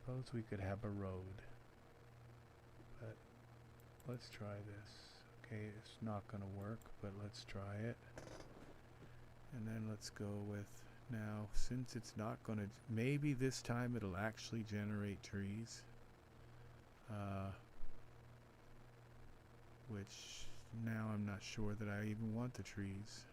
Suppose we could have a road. But let's try this. Okay, it's not going to work, but let's try it. And then let's go with, now, since it's not going to, maybe this time it'll actually generate trees. Which now I'm not sure that I even want the trees.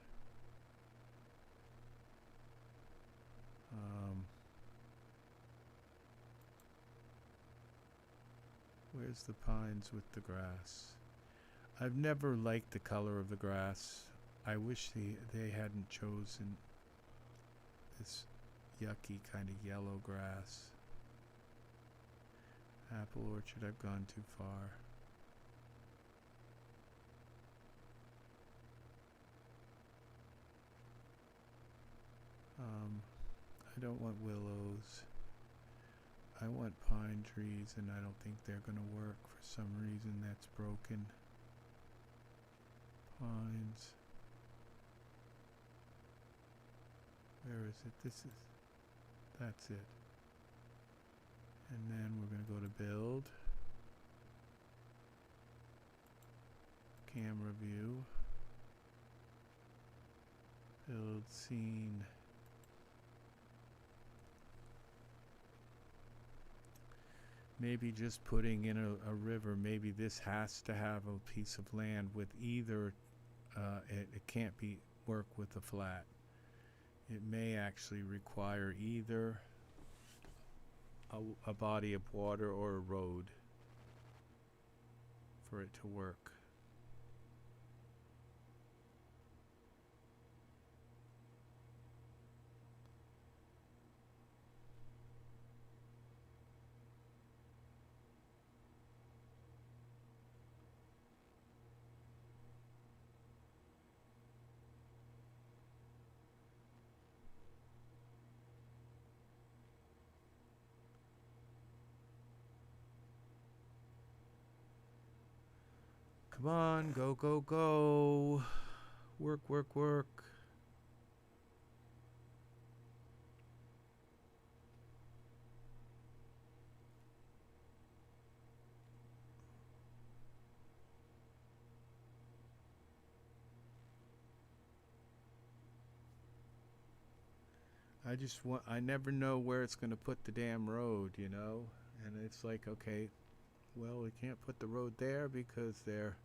Where's the pines with the grass? I've never liked the color of the grass. I wish they hadn't chosen this yucky kind of yellow grass. Apple orchard, I've gone too far. I don't want willows. I want pine trees, and I don't think they're going to work for some reason. That's broken. Pines. Where is it? That's it. And then we're going to go to build. Camera view. Build scene. Maybe just putting in a river, maybe this has to have a piece of land with either, it can't work with a flat. It may actually require either a body of water or a road. for it to work. Come on, go, go, go. Work, work, work. I never know where it's going to put the damn road, you know? And it's like, okay, well, we can't put the road there because they're,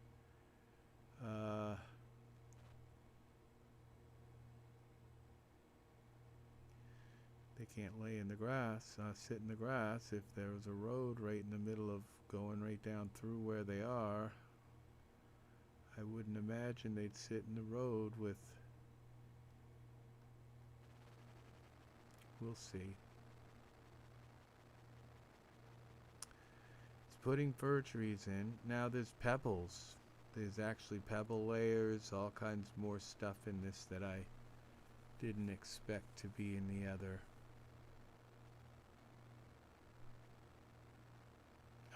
they can't lay in the grass, sit in the grass. If there was a road right in the middle of going right down through where they are, I wouldn't imagine they'd sit in the road with. We'll see. It's putting fir trees in. Now there's pebbles. There's actually pebble layers, all kinds more stuff in this that I didn't expect to be in the other.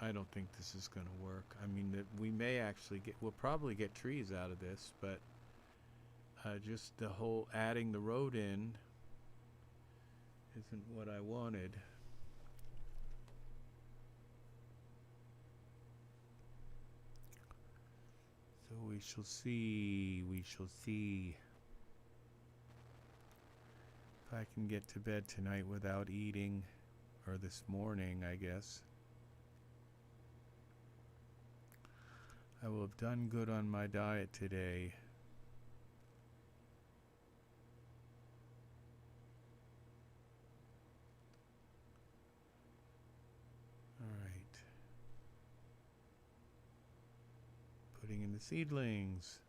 I don't think this is going to work. I mean, we may actually we'll probably get trees out of this, but just the whole adding the road in isn't what I wanted. So we shall see. We shall see if I can get to bed tonight without eating, or this morning, I guess. I will have done good on my diet today. Alright. Putting in the seedlings.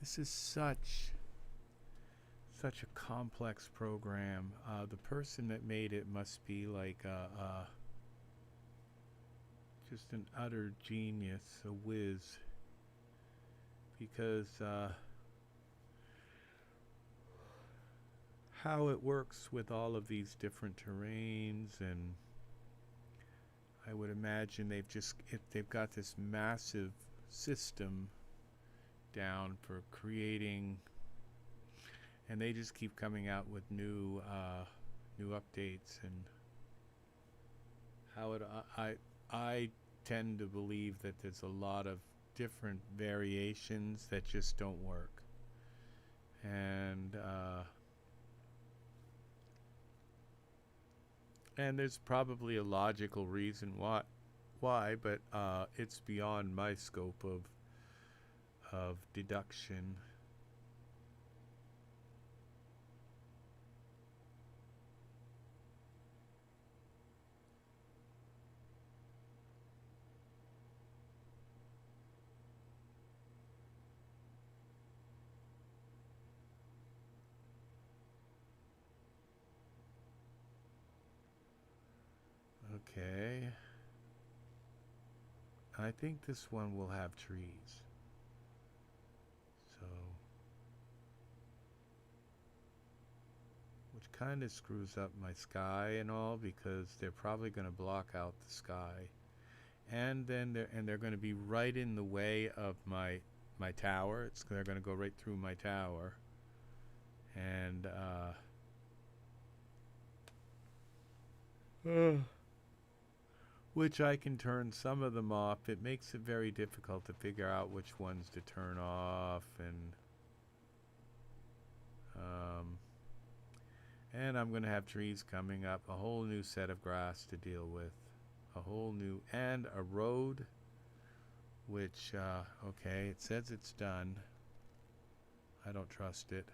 This is such a complex program. The person that made it must be like just an utter genius, a whiz, because how it works with all of these different terrains, and I would imagine they've got this massive system down for creating, and they just keep coming out with new updates. And how I tend to believe that there's a lot of different variations that just don't work, and there's probably a logical reason why, but it's beyond my scope of deduction. Okay. I think this one will have trees. So, which kind of screws up my sky and all, because they're probably going to block out the sky, and then they're going to be right in the way of my tower. They're going to go right through my tower, and which I can turn some of them off. It makes it very difficult to figure out which ones to turn off, and I'm going to have trees coming up, a whole new set of grass to deal with, a whole new, and a road, which, okay, it says it's done. I don't trust it.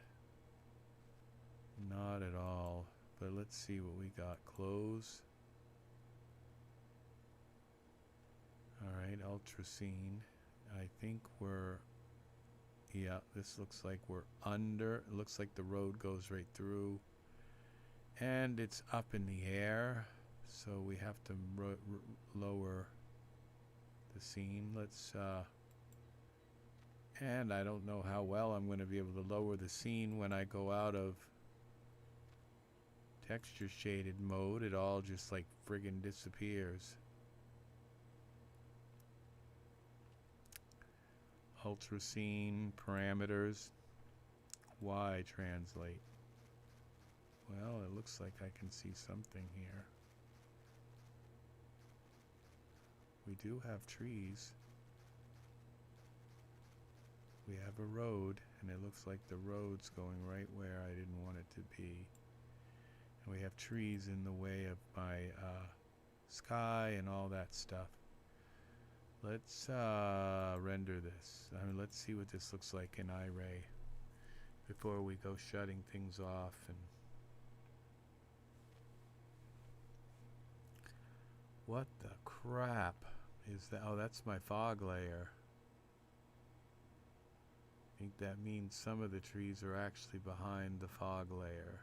Not at all. But let's see what we got. Close. Alright, ultrascene. I think we're... Yeah, this looks like we're under. It looks like the road goes right through. And it's up in the air. So we have to lower the scene. Let's... and I don't know how well I'm going to be able to lower the scene when I go out of texture shaded mode. It all just like friggin' disappears. Ultra scene parameters. Y translate. Well, it looks like I can see something here. We do have trees. We have a road, and it looks like the road's going right where I didn't want it to be. And we have trees in the way of my sky and all that stuff. Let's render this. I mean, let's see what this looks like in Iray before we go shutting things off. And what the crap is that? Oh, that's my fog layer. I think that means some of the trees are actually behind the fog layer.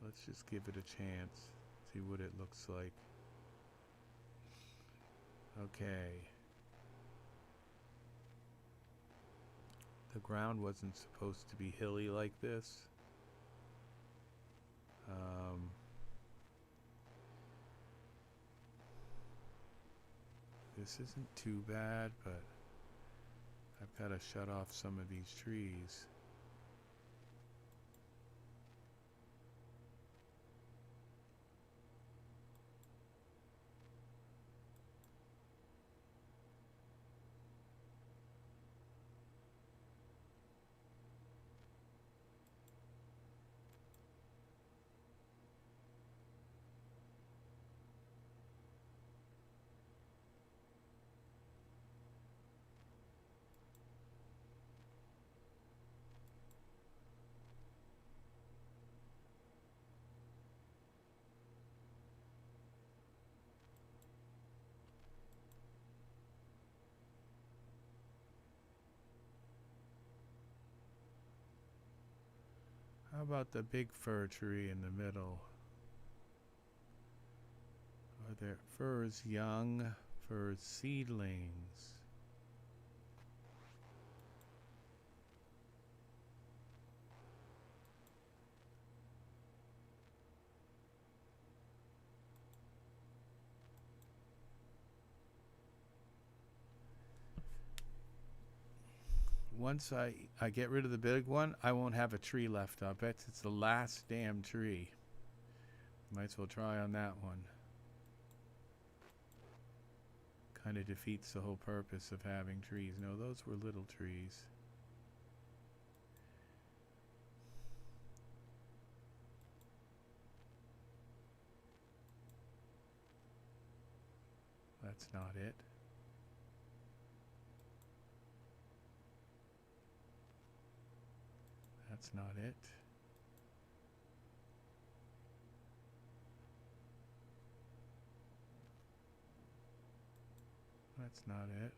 Let's just give it a chance, see what it looks like. Okay. The ground wasn't supposed to be hilly like this. This isn't too bad, but I've got to shut off some of these trees. How about the big fir tree in the middle? Are there firs young? Firs seedlings? Once I get rid of the big one, I won't have a tree left. I bet it's the last damn tree. Might as well try on that one. Kind of defeats the whole purpose of having trees. No, those were little trees. That's not it. That's not it. That's not it.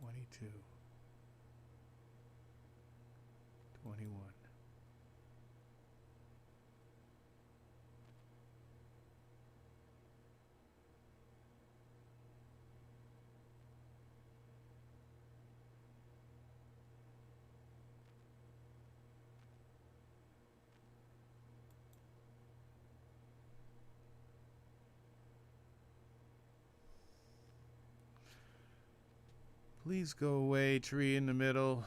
$22. 21. Please go away, tree in the middle.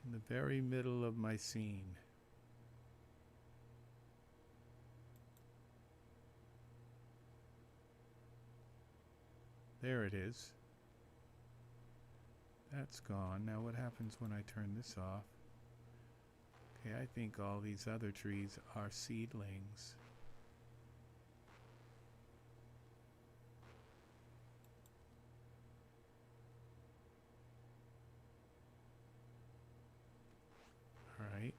In the very middle of my scene. There it is. That's gone. Now what happens when I turn this off? Okay, I think all these other trees are seedlings. Right.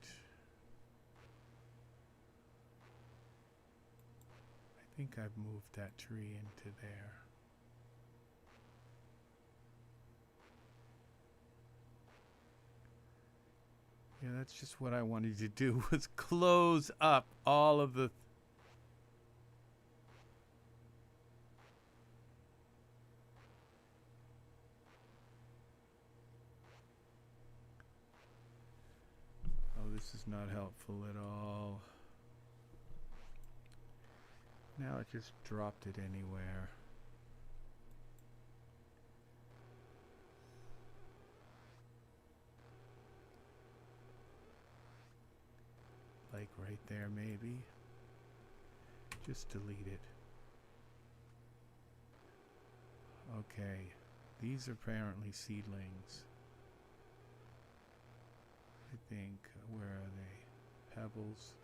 I think I've moved that tree into there. Yeah, that's just what I wanted to do, was close up all of the... Oh, this is not helpful at all. Now it just dropped it anywhere. Like right there, maybe. Just delete it. Okay, these are apparently seedlings. I think, where are they? Pebbles.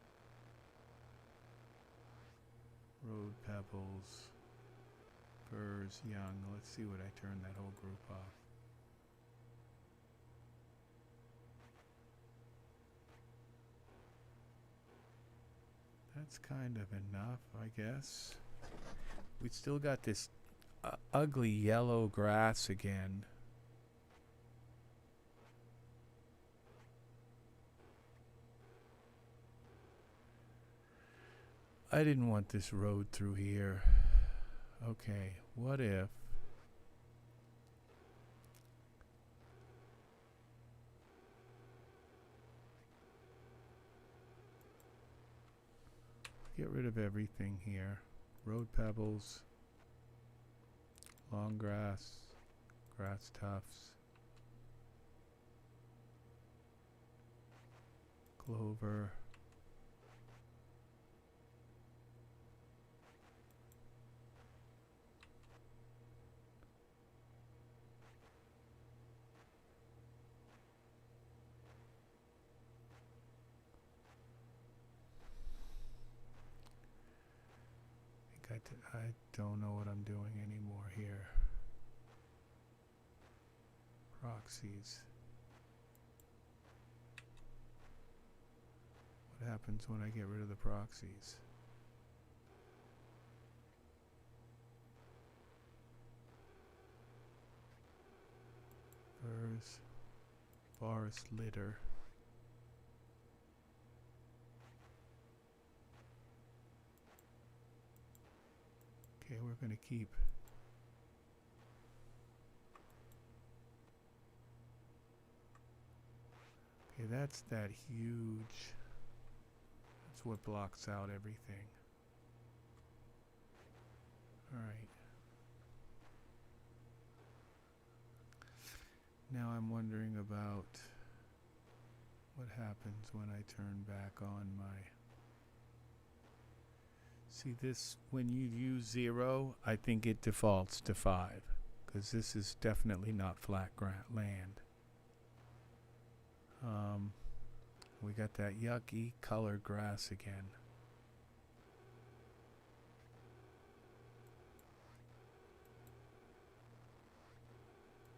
Road pebbles. Firs, young. Let's see what I turn that whole group off. That's kind of enough, I guess. We still got this ugly yellow grass again. I didn't want this road through here. Okay, what if... Get rid of everything here. Road pebbles, long grass, grass tufts, clover, I don't know what I'm doing anymore here. Proxies. What happens when I get rid of the proxies? Firs, forest litter. Okay, we're going to keep. Okay, that's that huge. That's what blocks out everything. All right. Now I'm wondering about what happens when I turn back on my... See this, when you use 0, I think it defaults to 5, because this is definitely not flat land. We got that yucky colored grass again.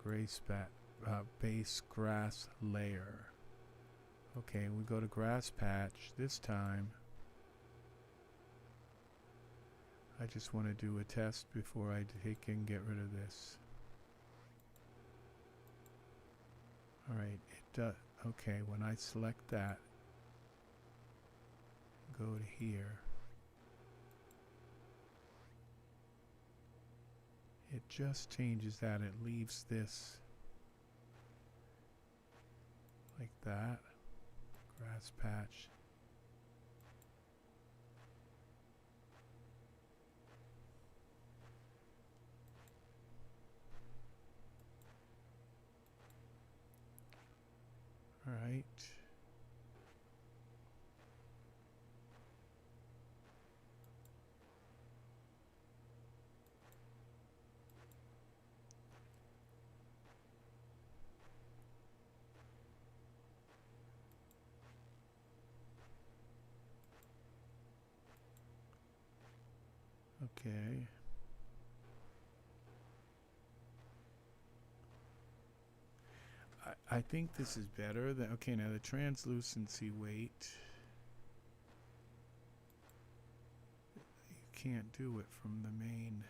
Gray base grass layer. Okay, we go to grass patch this time. I just want to do a test before I take and get rid of this. Alright, it does. Okay, when I select that, go to here, it just changes that. It leaves this like that. Grass patch. All right. Okay. I think this is better than, okay, now the translucency weight, you can't do it from the main.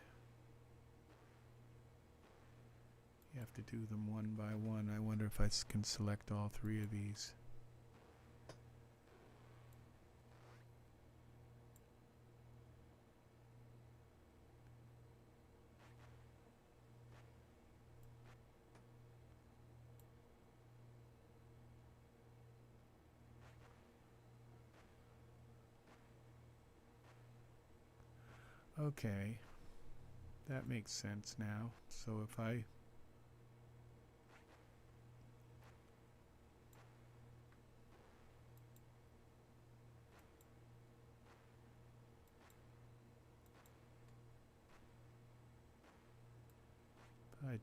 You have to do them one by one. I wonder if I can select all three of these. Okay, that makes sense now. So if I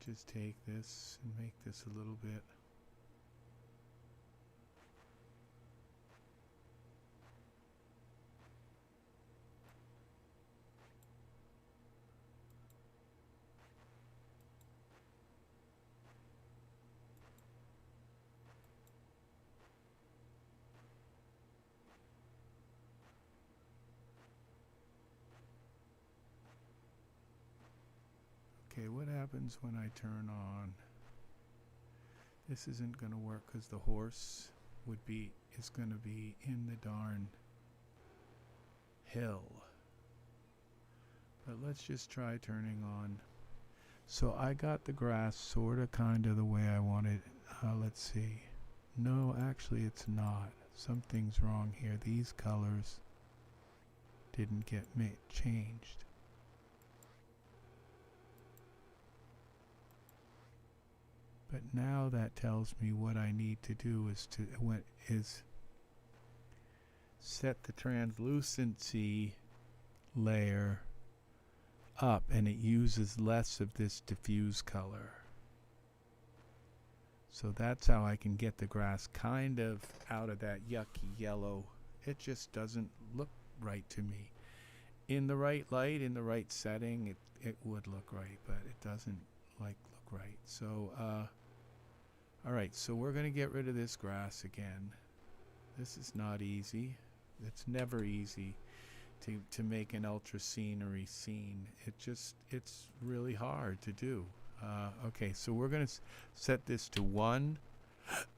just take this and make this a little bit okay, what happens when I turn on? This isn't going to work because the horse is going to be in the darn hill. But let's just try turning on. So I got the grass sort of kind of the way I wanted. Let's see. No, actually it's not. Something's wrong here. These colors didn't get changed. But now that tells me what I need to do is set the translucency layer up, and it uses less of this diffuse color. So that's how I can get the grass kind of out of that yucky yellow. It just doesn't look right to me. In the right light, in the right setting, it would look right, but it doesn't look right. So alright, so we're going to get rid of this grass again. This is not easy. It's never easy to make an ultra scenery scene. It's really hard to do. Okay, so we're going to set this to 1,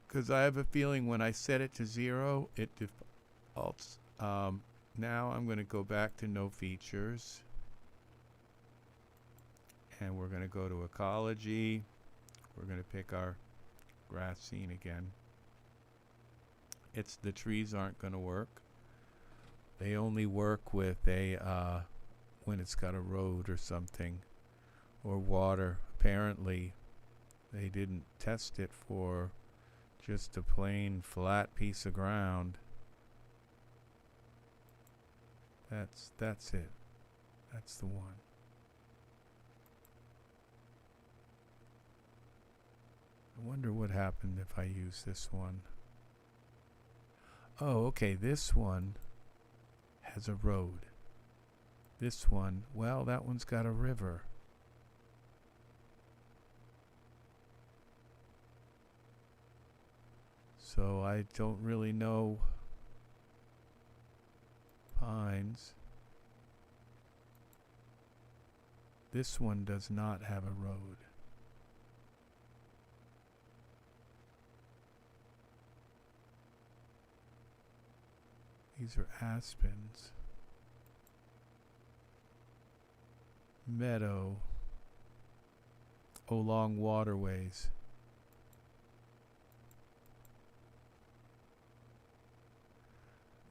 because I have a feeling when I set it to 0, it defaults. Now I'm going to go back to no features. And we're going to go to ecology. We're going to pick our grass scene again. The trees aren't going to work. They only work with when it's got a road or something, or water. Apparently they didn't test it for just a plain flat piece of ground. That's it. That's the one. I wonder what happened if I use this one. Oh, okay, this one has a road. This one, well, that one's got a river. So I don't really know. Pines. This one does not have a road. These are aspens. Meadow. Along waterways.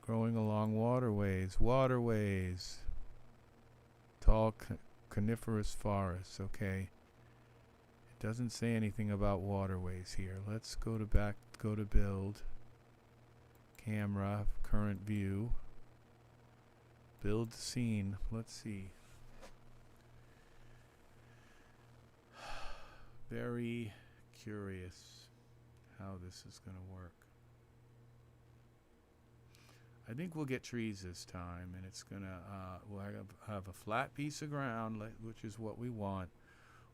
Growing along waterways. Waterways. Tall coniferous forests. Okay. It doesn't say anything about waterways here. Let's go to build. Camera, current view. Build scene. Let's see. Very curious how this is going to work. I think we'll get trees this time, and it's gonna we'll have a flat piece of ground, which is what we want.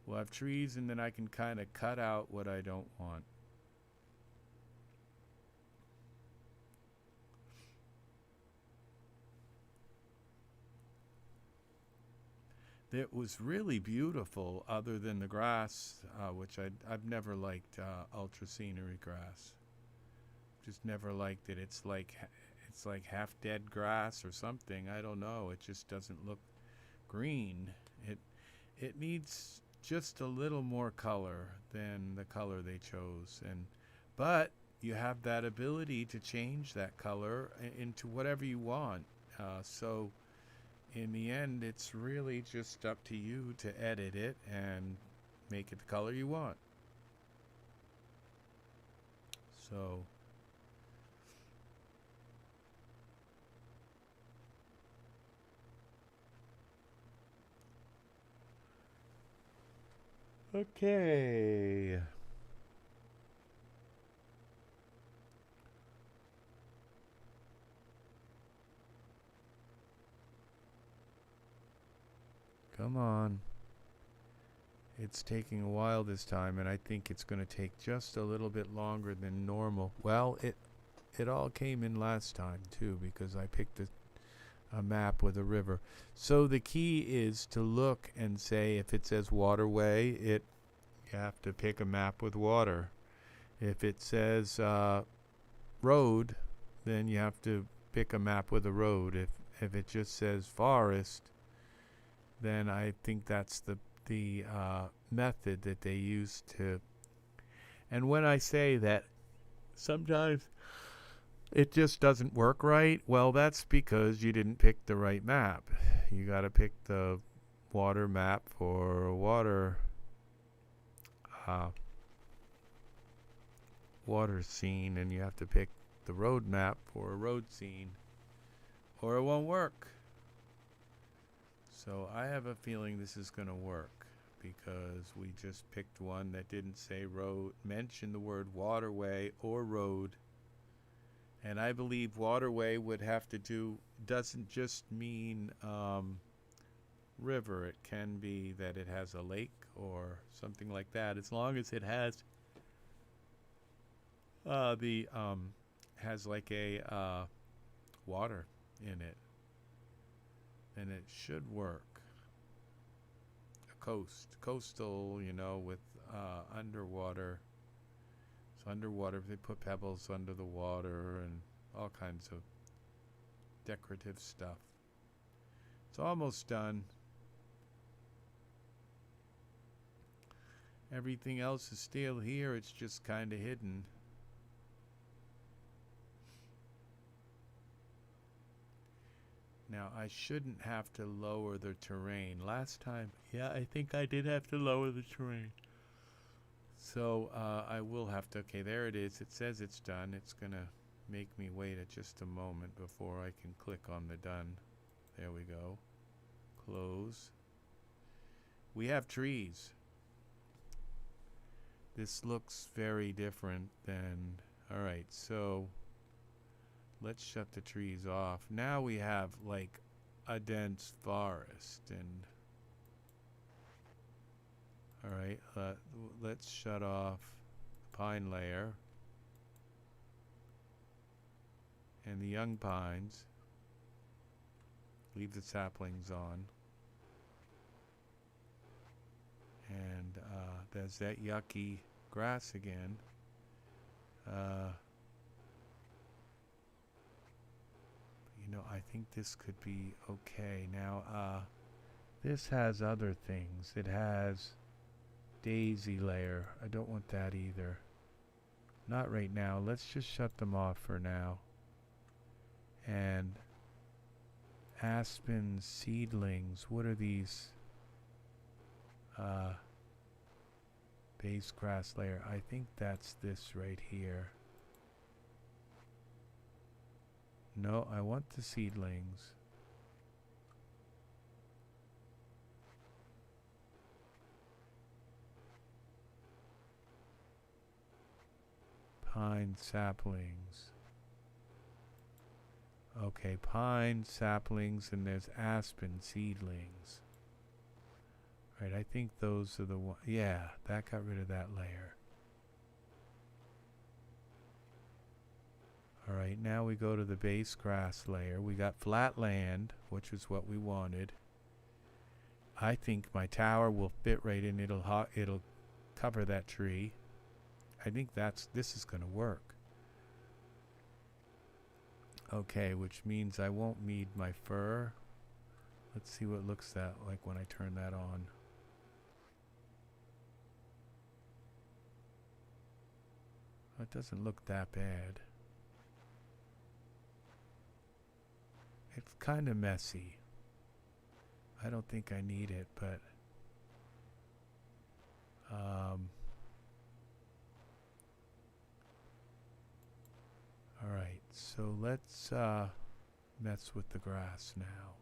We'll have trees, and then I can kind of cut out what I don't want. It was really beautiful, other than the grass, which I've never liked ultra scenery grass. Just never liked it. It's like half dead grass or something. I don't know. It just doesn't look green. It needs just a little more color than the color they chose, but you have that ability to change that color into whatever you want. So in the end, it's really just up to you to edit it and make it the color you want. So okay. Come on. It's taking a while this time, and I think it's going to take just a little bit longer than normal. Well, it all came in last time too, because I picked a map with a river. So the key is to look and say, if it says waterway, you have to pick a map with water. If it says road, then you have to pick a map with a road. If it just says forest, then I think that's the method that they use to. And when I say that sometimes it just doesn't work right, well, that's because you didn't pick the right map. You got to pick the water map for water scene, and you have to pick the road map for a road scene, or it won't work. So I have a feeling this is going to work, because we just picked one that didn't say road, mention the word waterway or road. And I believe waterway would have to doesn't just mean river. It can be that it has a lake or something like that, as long as it has has like a water in it, and it should work. A coastal, with underwater. So underwater, they put pebbles under the water and all kinds of decorative stuff. It's almost done. Everything else is still here. It's just kind of hidden. Now, I shouldn't have to lower the terrain. Last time, yeah, I think I did have to lower the terrain. So I will have to. Okay, there it is. It says it's done. It's going to make me wait just a moment before I can click on the done. There we go. Close. We have trees. This looks very different than. All right, so let's shut the trees off. Now we have like a dense forest, and all right, let's shut off the pine layer and the young pines. Leave the saplings on. And there's that yucky grass again. I think this could be okay. Now, this has other things. It has daisy layer. I don't want that either. Not right now. Let's just shut them off for now. And aspen seedlings. What are these? Base grass layer. I think that's this right here. No, I want the seedlings. Pine saplings. Okay, pine saplings, and there's aspen seedlings. Right, I think those are the one. Yeah, that got rid of that layer. Alright, now we go to the base grass layer. We got flat land, which is what we wanted. I think my tower will fit right in. It'll cover that tree. I think this is going to work. Okay, which means I won't need my fur. Let's see what it looks like when I turn that on. It doesn't look that bad. It's kind of messy. I don't think I need it, but alright, so let's mess with the grass now.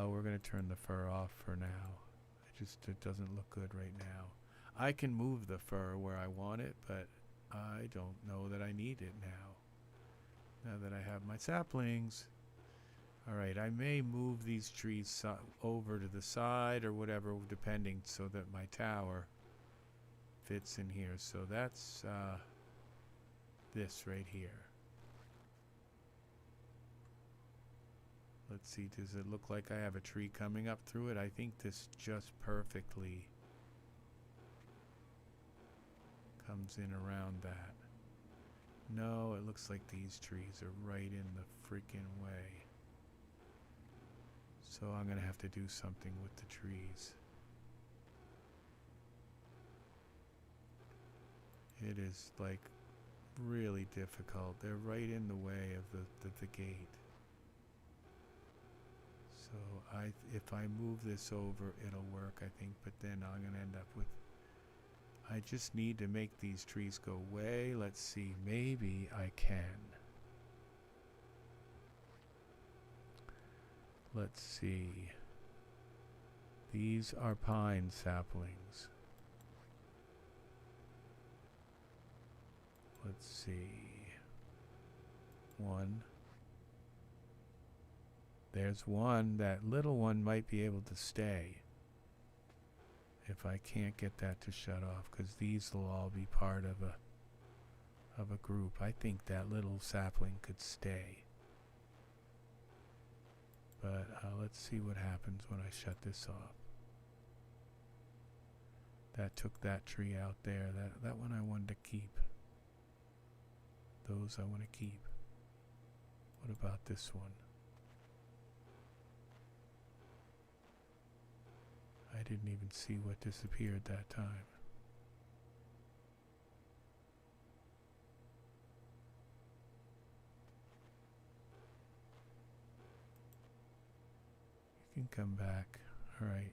We're going to turn the fur off for now. It doesn't look good right now. I can move the fur where I want it, but I don't know that I need it now. Now that I have my saplings. Alright, I may move these trees over to the side or whatever, depending, so that my tower fits in here. So that's this right here. Let's see, does it look like I have a tree coming up through it? I think this just perfectly comes in around that. No, it looks like these trees are right in the freaking way. So I'm going to have to do something with the trees. It is like really difficult. They're right in the way of the gate. So if I move this over, it'll work, I think, but then I'm going to end up with, I just need to make these trees go away. Let's see, maybe I can. Let's see. These are pine saplings. Let's see. One. There's one. That little one might be able to stay if I can't get that to shut off, because these will all be part of a group. I think that little sapling could stay. But let's see what happens when I shut this off. That took that tree out there. That one I wanted to keep. Those I want to keep. What about this one? I didn't even see what disappeared that time. You can come back. All right.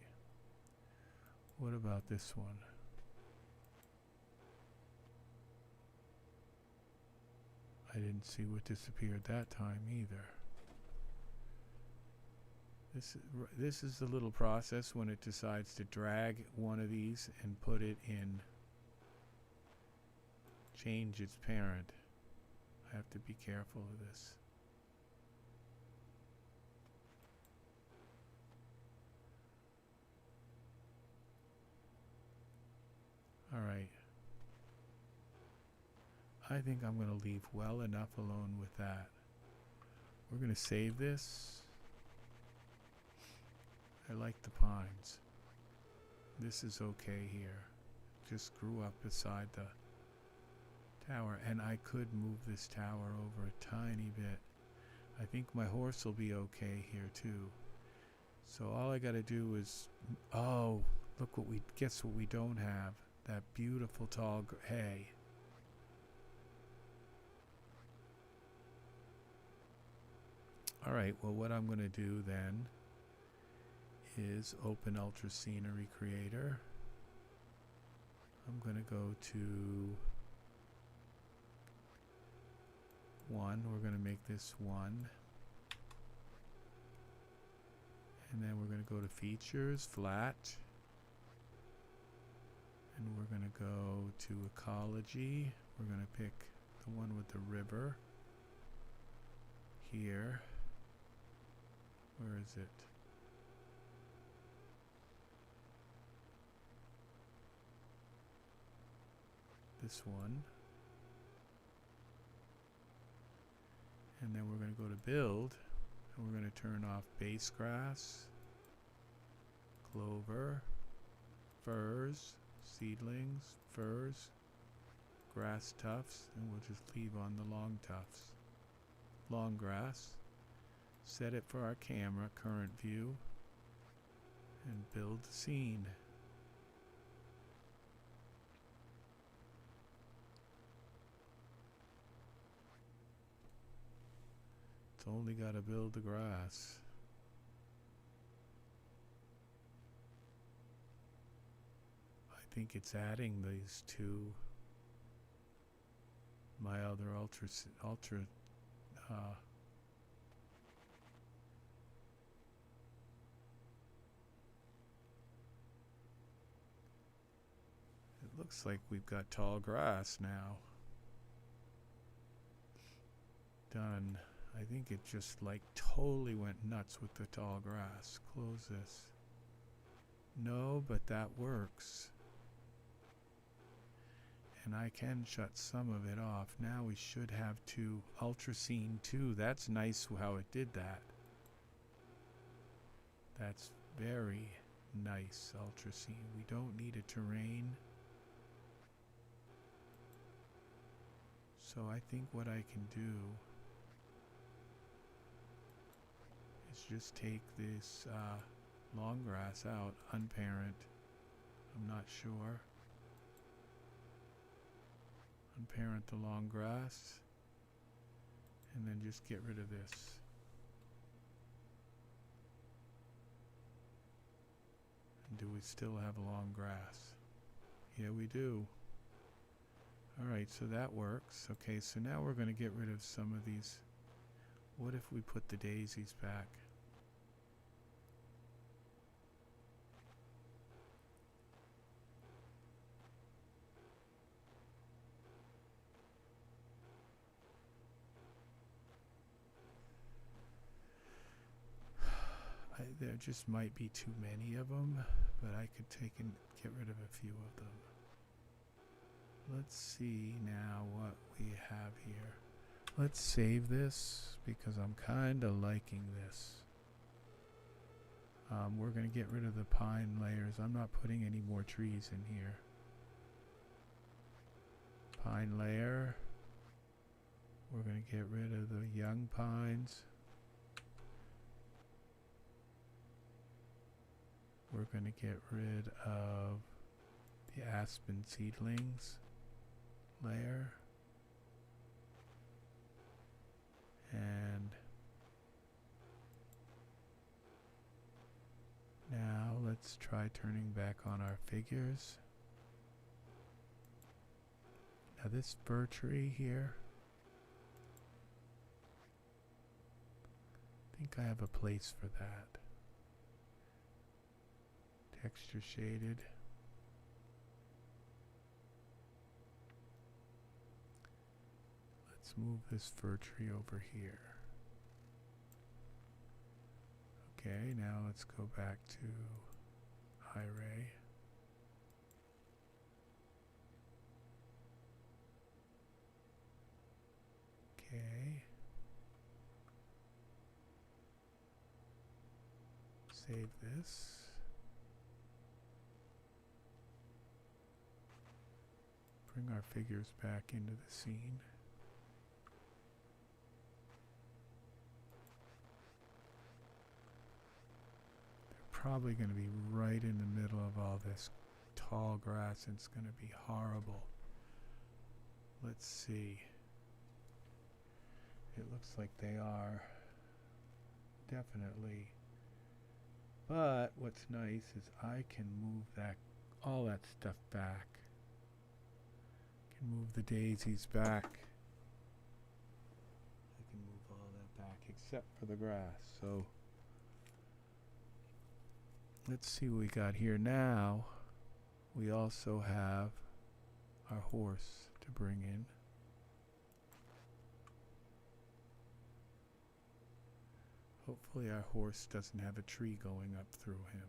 What about this one? I didn't see what disappeared that time either. This is the little process when it decides to drag one of these and put it in, change its parent. I have to be careful of this. Alright. I think I'm going to leave well enough alone with that. We're going to save this. I like the pines. This is okay here. Just grew up beside the tower, and I could move this tower over a tiny bit. I think my horse will be okay here too. So all I got to do is, oh, look what guess what we don't have. That beautiful tall hay. All right, well, what I'm going to do then is open Ultra Scenery Creator. I'm going to go to 1. We're going to make this 1. And then we're going to go to Features, Flat. And we're going to go to Ecology. We're going to pick the one with the river. here. Where is it? This one. And then we're going to go to build, and we're going to turn off base grass, clover, firs, seedlings, firs, grass tufts, and we'll just leave on the long tufts. Long grass. Set it for our camera, current view, and build the scene. It's only got to build the grass. I think it's adding these to my other ultra it looks like we've got tall grass now. Done. I think it just like totally went nuts with the tall grass. Close this. No, but that works. And I can shut some of it off. Now we should have to ultra scene 2. That's nice how it did that. That's very nice, ultra scene. We don't need a terrain. So I think what I can do is just take this long grass out, unparent. I'm not sure. Unparent the long grass, and then just get rid of this. And do we still have long grass? Yeah, we do. Alright, so that works. Okay, so now we're going to get rid of some of these. What if we put the daisies back? There just might be too many of them, but I could take and get rid of a few of them. Let's see now what we have here. Let's save this because I'm kind of liking this. We're going to get rid of the pine layers. I'm not putting any more trees in here. Pine layer. We're going to get rid of the young pines. We're going to get rid of the aspen seedlings layer. And now let's try turning back on our figures. Now this fir tree here, I think I have a place for that. Texture shaded. Let's move this fir tree over here. Okay, now let's go back to Iray. Okay. Save this. Bring our figures back into the scene. They're probably going to be right in the middle of all this tall grass, and it's going to be horrible. Let's see. It looks like they are. Definitely. But what's nice is I can move that, all that stuff back. Move the daisies back. I can move all that back except for the grass. So let's see what we got here now. We also have our horse to bring in. Hopefully our horse doesn't have a tree going up through him.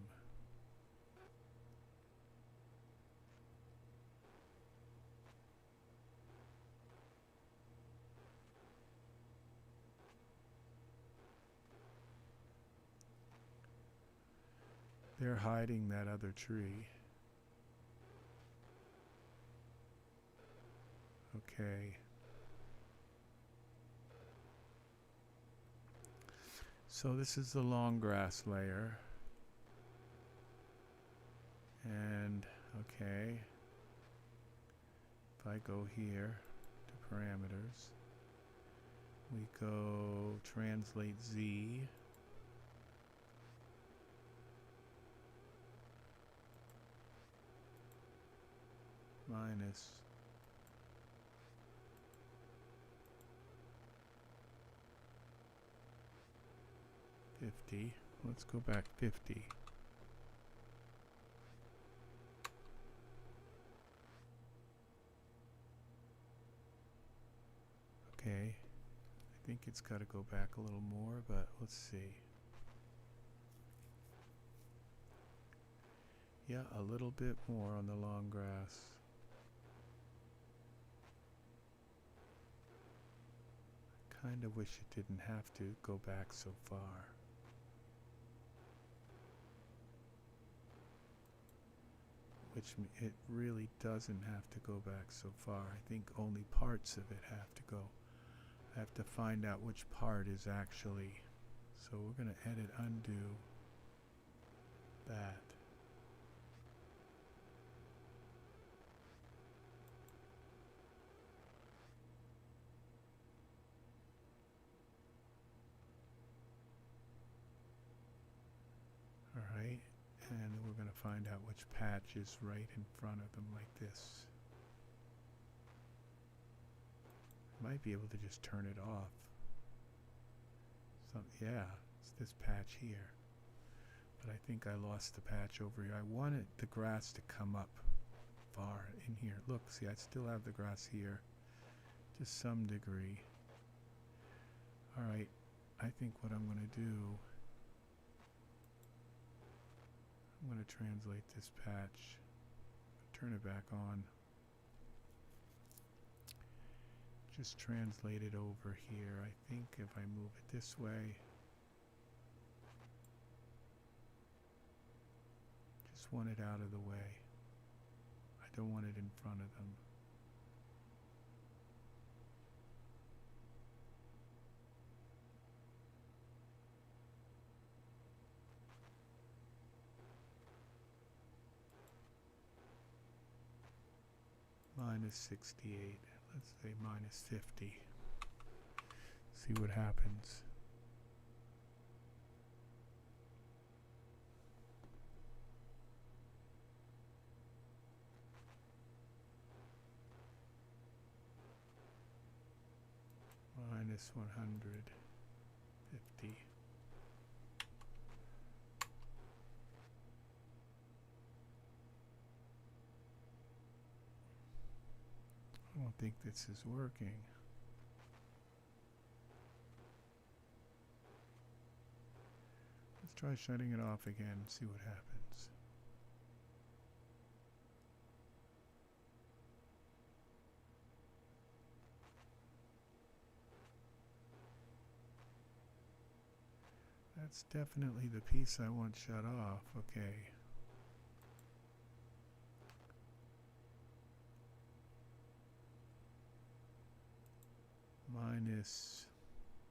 They're hiding that other tree. Okay. So this is the long grass layer. And, okay. If I go here to parameters, we go translate Z. Minus 50. Let's go back 50. Okay. I think it's got to go back a little more, but let's see. Yeah, a little bit more on the long grass. Kind of wish it didn't have to go back so far. Which it really doesn't have to go back so far. I think only parts of it have to go. I have to find out which part is actually. So we're going to edit undo that. Alright, and we're going to find out which patch is right in front of them like this. Might be able to just turn it off. Yeah, it's this patch here. But I think I lost the patch over here. I wanted the grass to come up far in here. Look, see, I still have the grass here to some degree. Alright, I think what I'm going to do, I'm going to translate this patch, turn it back on, just translate it over here. I think if I move it this way, just want it out of the way. I don't want it in front of them. Minus 68. Let's say minus 50. See what happens. Minus 150. I don't think this is working. Let's try shutting it off again and see what happens. That's definitely the piece I want shut off. Okay. Minus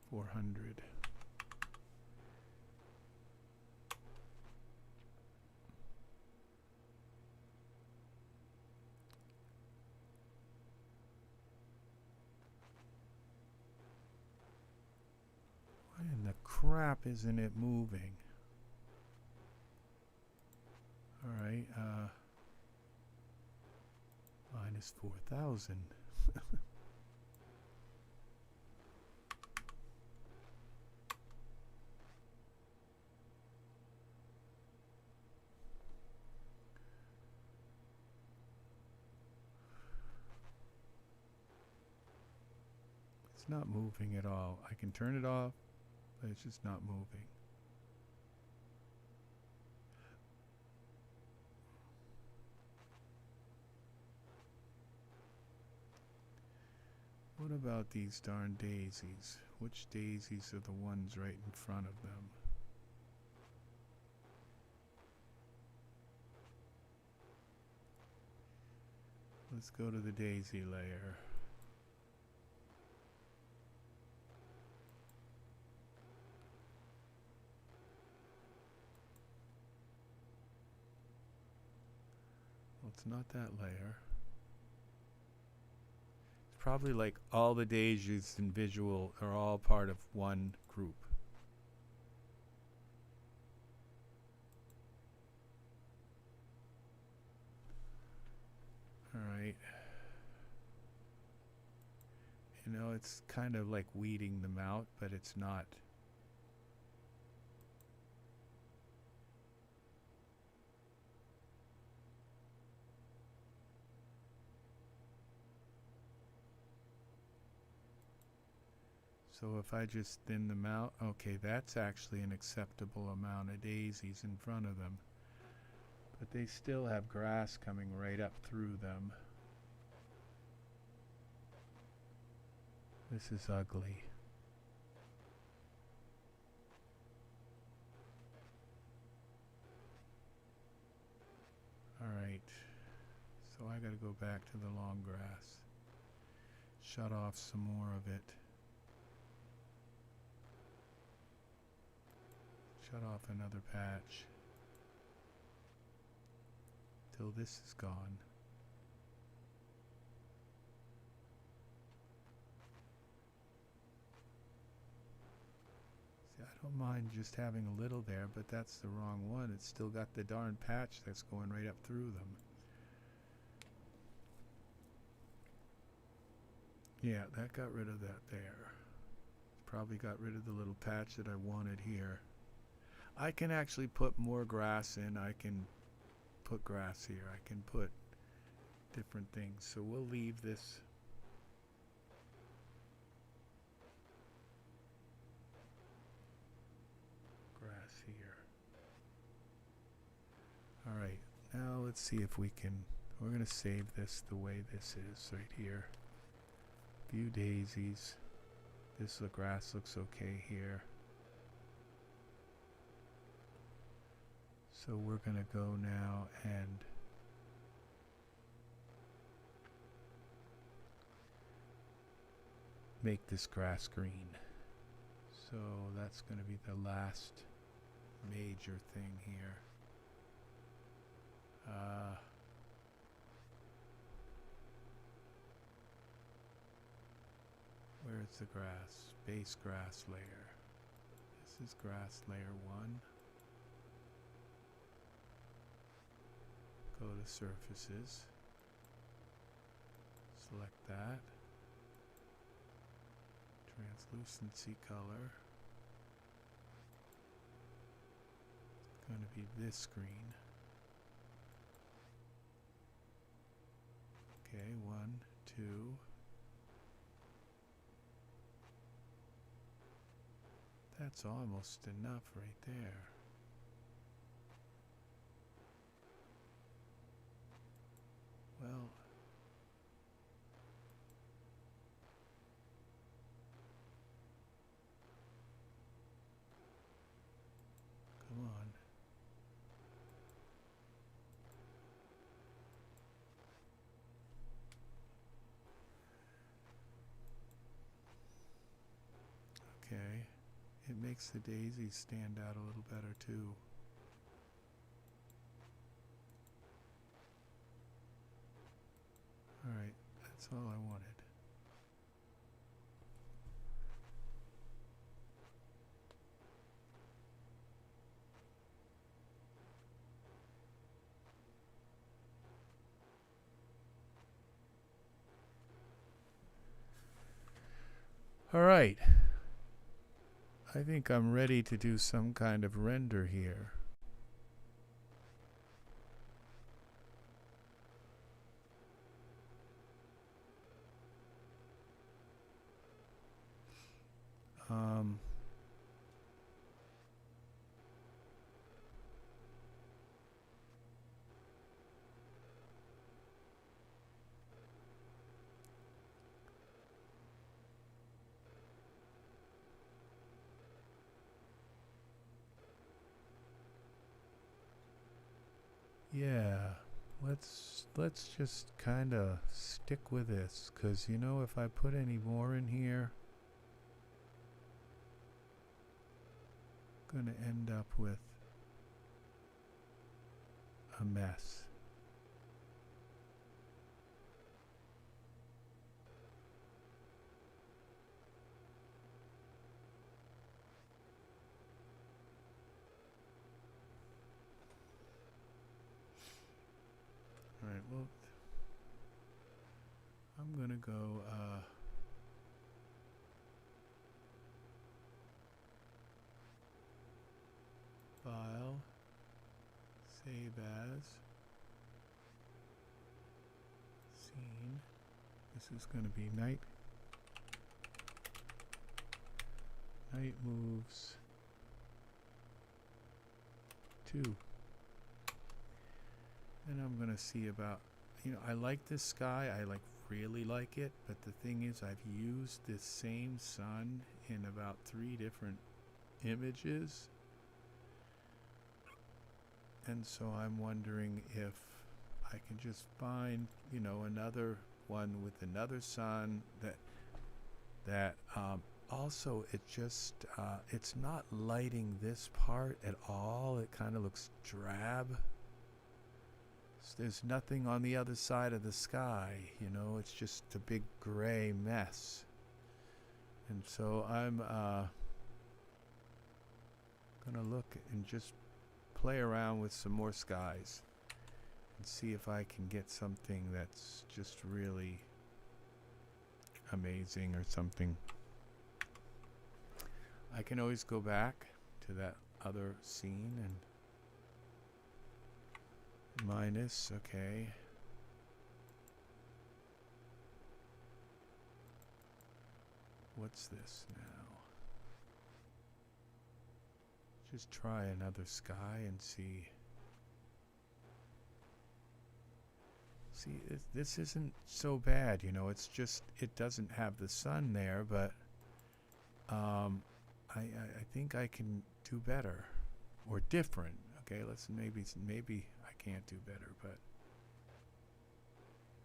400. Why in the crap isn't it moving? Alright, minus 4,000. It's not moving at all. I can turn it off, but it's just not moving. What about these darn daisies? Which daisies are the ones right in front of them? Let's go to the daisy layer. Well, it's not that layer. It's probably like all the daisies in visual are all part of one group. Alright. You know, it's kind of like weeding them out, but it's not. So if I just thin them out, okay, that's actually an acceptable amount of daisies in front of them. But they still have grass coming right up through them. This is ugly. Alright, so I gotta go back to the long grass. Shut off some more of it. Shut off another patch. Till this is gone. See, I don't mind just having a little there, but that's the wrong one. It's still got the darn patch that's going right up through them. Yeah, that got rid of that there. Probably got rid of the little patch that I wanted here. I can actually put more grass in. I can put grass here. I can put different things. So we'll leave this. Grass here. Alright, now let's see if we can. We're going to save this the way this is right here. View daisies. This grass looks okay here. So we're going to go now and make this grass green. So that's going to be the last major thing here. Where's the grass? Base grass layer. This is grass layer 1. Go to surfaces, select that, translucency color, it's going to be this screen. Okay, 1, 2. That's almost enough right there. Well, come on. Okay, it makes the daisies stand out a little better too. Alright, that's all I wanted. Alright, I think I'm ready to do some kind of render here. let's just kind of stick with this, because you know, if I put any more in here, I'm gonna end up with a mess. All right, well, I'm gonna go file, save as, scene. This is gonna be night moves 2. And I'm gonna see about, you know, I like this sky, I really like it, but the thing is, I've used this same sun in about 3 different images, and so I'm wondering if I can just find, you know, another one with another sun that also, it just it's not lighting this part at all. It kind of looks drab. There's nothing on the other side of the sky, you know, it's just a big gray mess. And so I'm gonna look and just play around with some more skies and see if I can get something that's just really amazing or something. I can always go back to that other scene and minus, okay. What's this now? Just try another sky and see. See, this isn't so bad, you know, it's just, it doesn't have the sun there, but I think I can do better or different. Okay, let's maybe I can't do better, but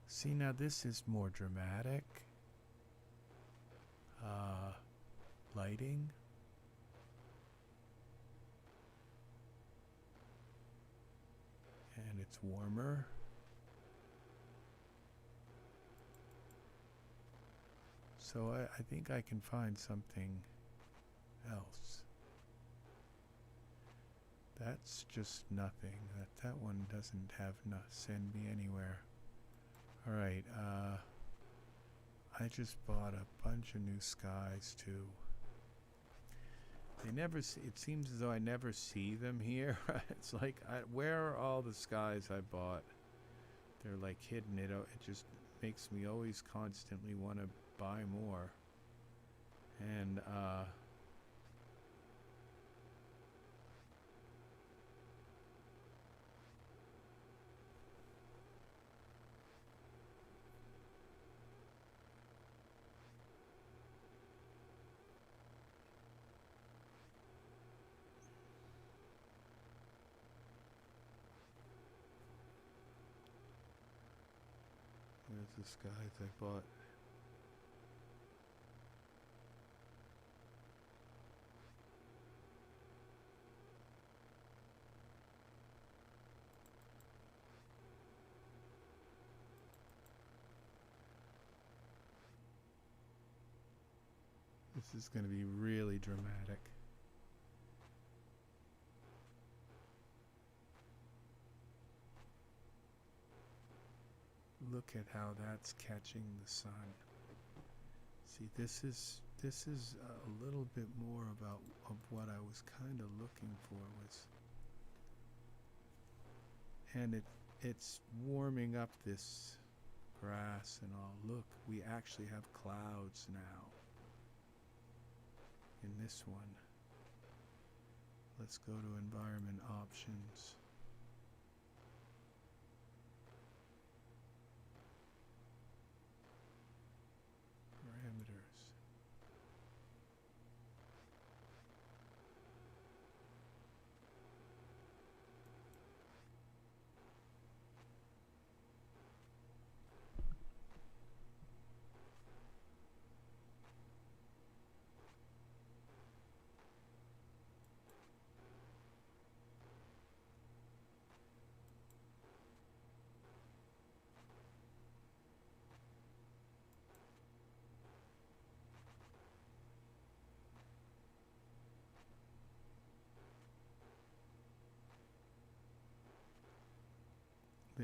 see, now this is more dramatic. Lighting. And it's warmer. So I think I can find something else. That's just nothing. That one doesn't have send me anywhere. All right. I just bought a bunch of new skies too. They never. It seems as though I never see them here. It's like, where are all the skies I bought? They're like hidden. It just makes me always constantly want to buy more. And there's the skies I bought. This is going to be really dramatic. Look at how that's catching the sun. See, this is a little bit more of what I was kind of looking for and it's warming up this grass and all. Look, we actually have clouds now in this one. Let's go to environment options. Parameters.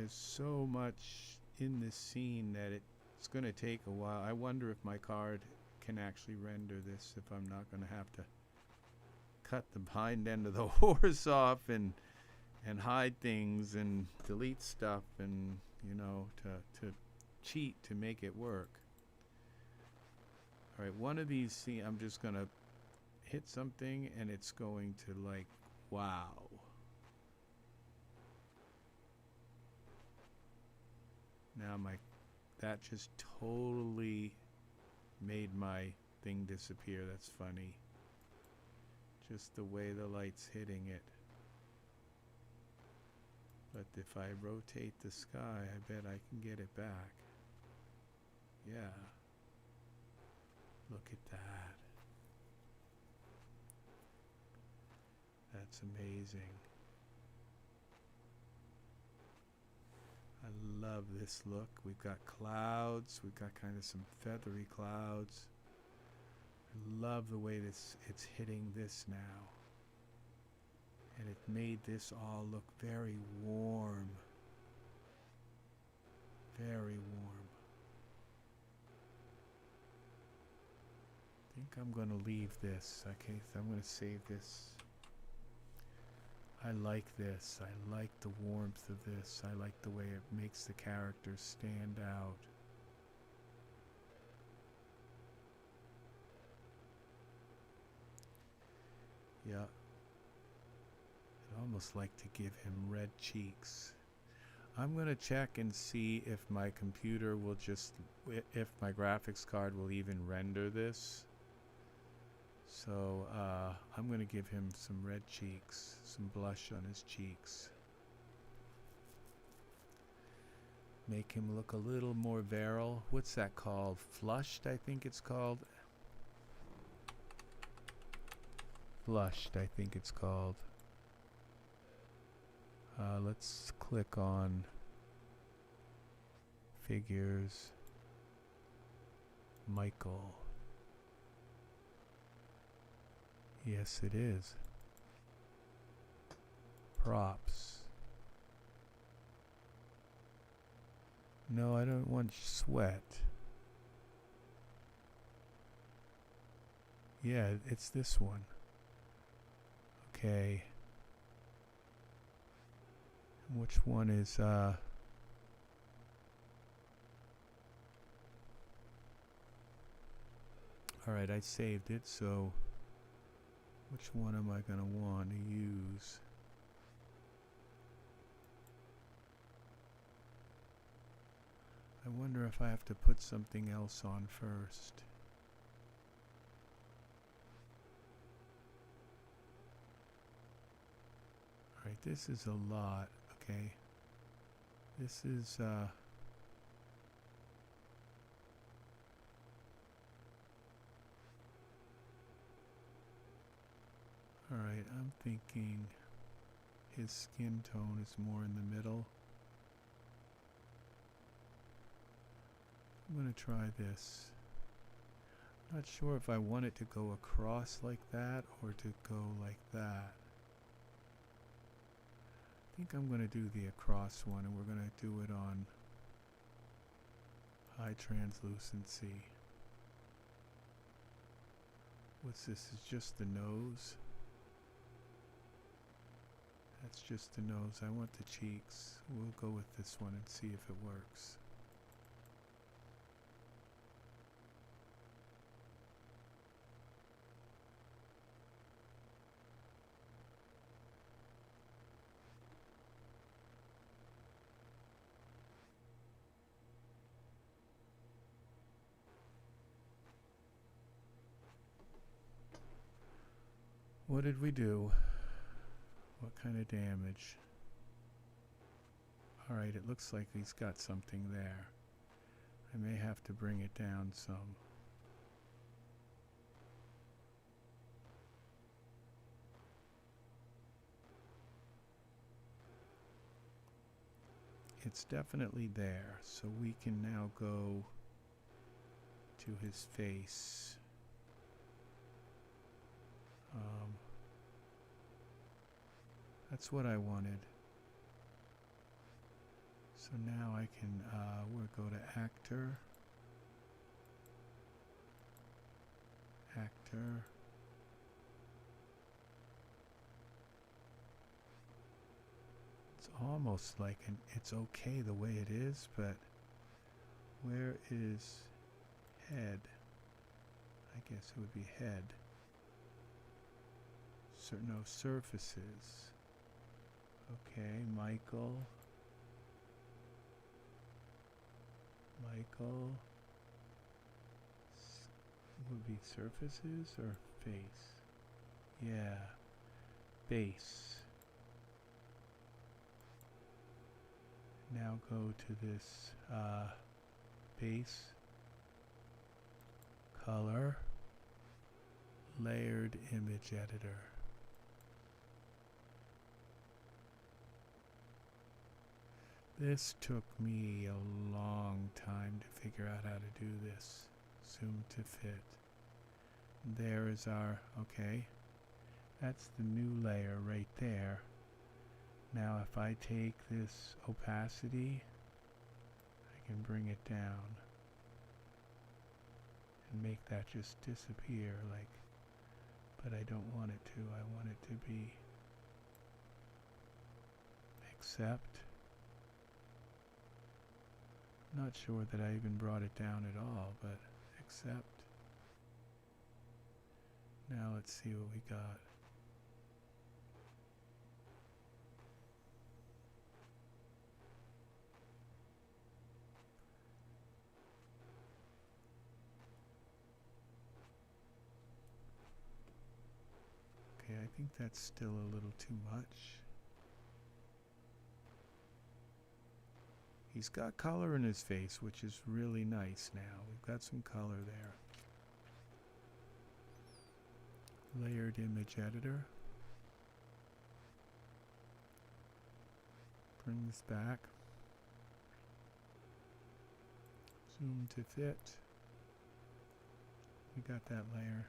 there's so much in this scene that it's going to take a while. I wonder if my card can actually render this, if I'm not going to have to cut the hind end of the horse off and hide things and delete stuff and, you know, to cheat to make it work. All right, one of these, see, I'm just going to hit something and it's going to, like, wow. Now that just totally made my thing disappear. That's funny. Just the way the light's hitting it. But if I rotate the sky, I bet I can get it back. Yeah. Look at that. That's amazing. I love this look. We've got clouds. We've got kind of some feathery clouds. I love the way it's hitting this now. And it made this all look very warm. Very warm. I think I'm going to leave this. Okay, so I'm going to save this. I like this. I like the warmth of this. I like the way it makes the characters stand out. Yeah. I'd almost like to give him red cheeks. I'm going to check and see if my computer will just, if my graphics card will even render this. So I'm going to give him some red cheeks, some blush on his cheeks. Make him look a little more virile. What's that called? Flushed, I think it's called. Flushed, I think it's called. Let's click on figures. Michael. Yes, it is. Props. No, I don't want sweat. Yeah, it's this one. Okay. Which one is, alright, I saved it, so which one am I going to want to use? I wonder if I have to put something else on first. Alright, this is a lot, okay. This is, alright, I'm thinking his skin tone is more in the middle. I'm going to try this. Not sure if I want it to go across like that or to go like that. I think I'm going to do the across one, and we're going to do it on high translucency. What's this? Is just the nose? That's just the nose. I want the cheeks. We'll go with this one and see if it works. What did we do? What kind of damage? Alright, it looks like he's got something there. I may have to bring it down some. It's definitely there, so we can now go to his face. That's what I wanted. So now I can we'll go to actor. Actor. It's almost like it's okay the way it is, but where is head? I guess it would be head. No surfaces. Okay, Michael. Would be surfaces or face? Yeah, base. Now go to this base, color, layered image editor. This took me a long time to figure out how to do this. Zoom to fit. There is our, okay, that's the new layer right there. Now if I take this opacity, I can bring it down and make that just disappear, like, but I don't want it to. I want it to be accept. Not sure that I even brought it down at all, but accept. Now let's see what we got. Okay, I think that's still a little too much. He's got color in his face, which is really nice now. We've got some color there. Layered image editor. Bring this back. Zoom to fit. We got that layer.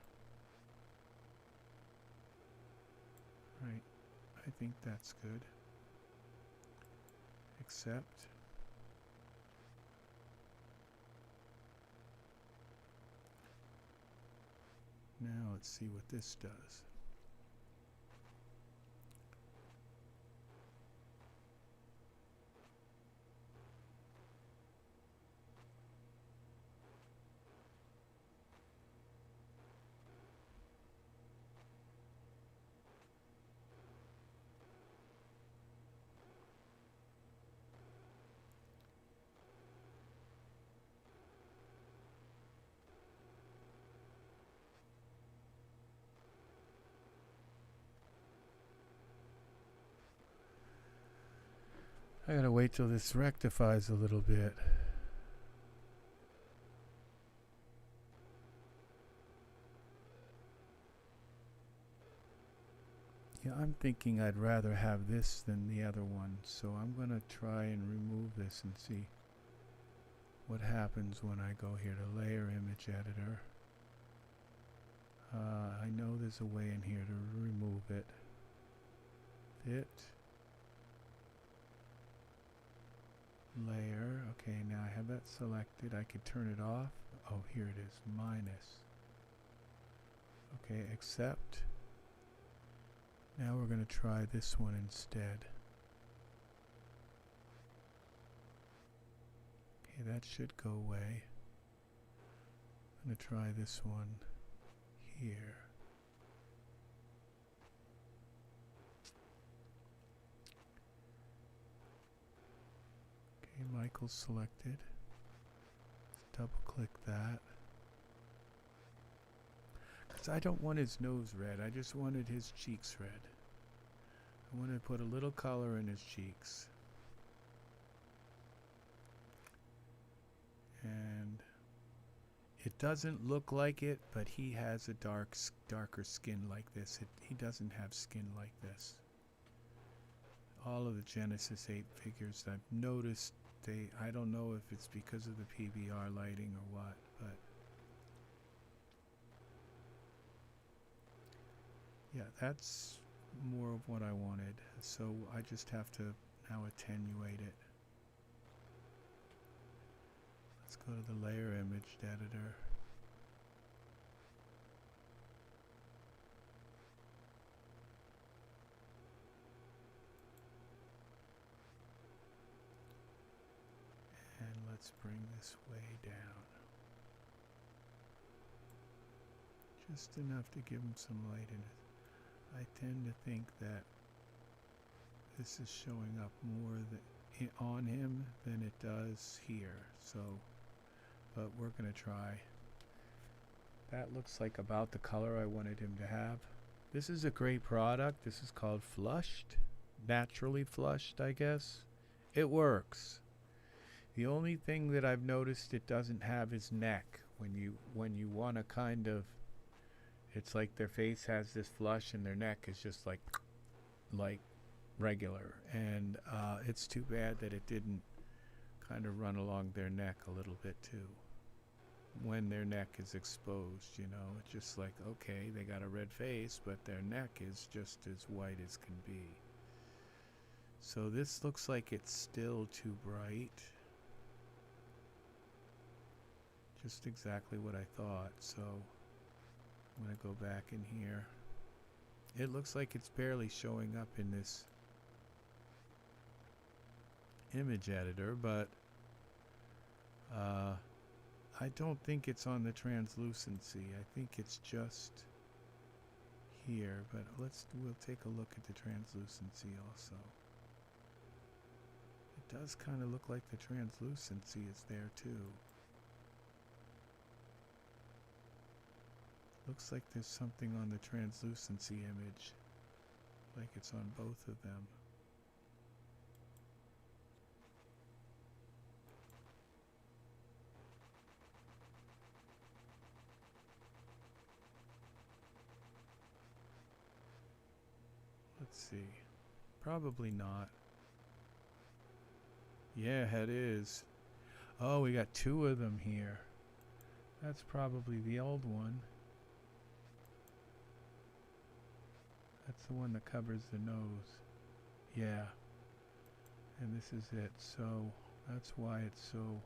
Right. I think that's good. Accept. Now let's see what this does. I gotta wait till this rectifies a little bit. Yeah, I'm thinking I'd rather have this than the other one, so I'm gonna try and remove this and see what happens when I go here to layer image editor. I know there's a way in here to remove it. Fit. Layer. Okay, now I have that selected. I could turn it off. Oh, here it is. Minus. Okay, accept. Now we're going to try this one instead. Okay, that should go away. I'm going to try this one here. Michael's selected. Let's double click that. Because I don't want his nose red, I just wanted his cheeks red. I want to put a little color in his cheeks. And it doesn't look like it, but he has a darker skin like this. He doesn't have skin like this. All of the Genesis 8 figures I've noticed, I don't know if it's because of the PBR lighting or what, but yeah, that's more of what I wanted. So I just have to now attenuate it. Let's go to the layer image editor. And let's bring this way down. Just enough to give him some light in it. I tend to think that this is showing up more on him than it does here. So, but we're going to try. That looks like about the color I wanted him to have. This is a great product. This is called Flushed. Naturally flushed, I guess. It works. The only thing that I've noticed it doesn't have is neck. When you want to kind of, it's like their face has this flush and their neck is just like regular. And it's too bad that it didn't kind of run along their neck a little bit too. When their neck is exposed, you know, it's just like, okay, they got a red face, but their neck is just as white as can be. So this looks like it's still too bright. Just exactly what I thought. So I'm going to go back in here. It looks like it's barely showing up in this image editor, but I don't think it's on the translucency. I think it's just here, but we'll take a look at the translucency also. It does kind of look like the translucency is there too. Looks like there's something on the translucency image, like it's on both of them. Let's see. Probably not. Yeah, it is. Oh, we got two of them here. That's probably the old one. That's the one that covers the nose. Yeah. And this is it. So that's why it's so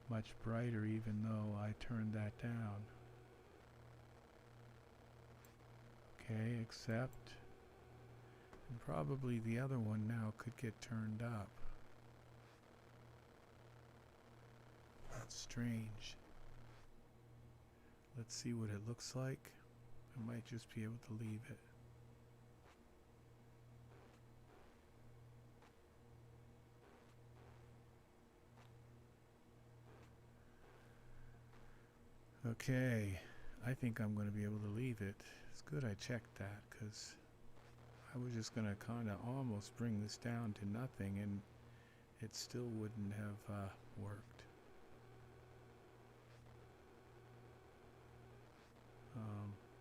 much brighter, even though I turned that down. Okay, accept. And probably the other one now could get turned up. That's strange. Let's see what it looks like. I might just be able to leave it. Okay, I think I'm going to be able to leave it. It's good I checked that, because I was just going to kind of almost bring this down to nothing and it still wouldn't have worked.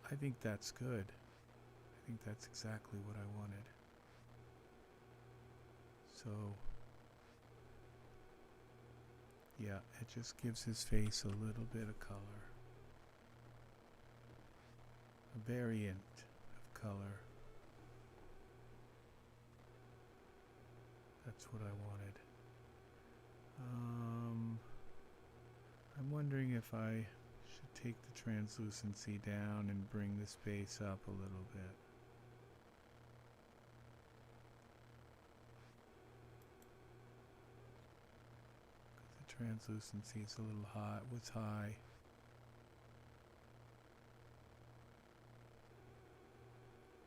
I think that's good. I think that's exactly what I wanted. So, yeah, it just gives his face a little bit of color. A variant of color. That's what I wanted. I'm wondering if I should take the translucency down and bring the space up a little bit. The translucency is a little high. What's high?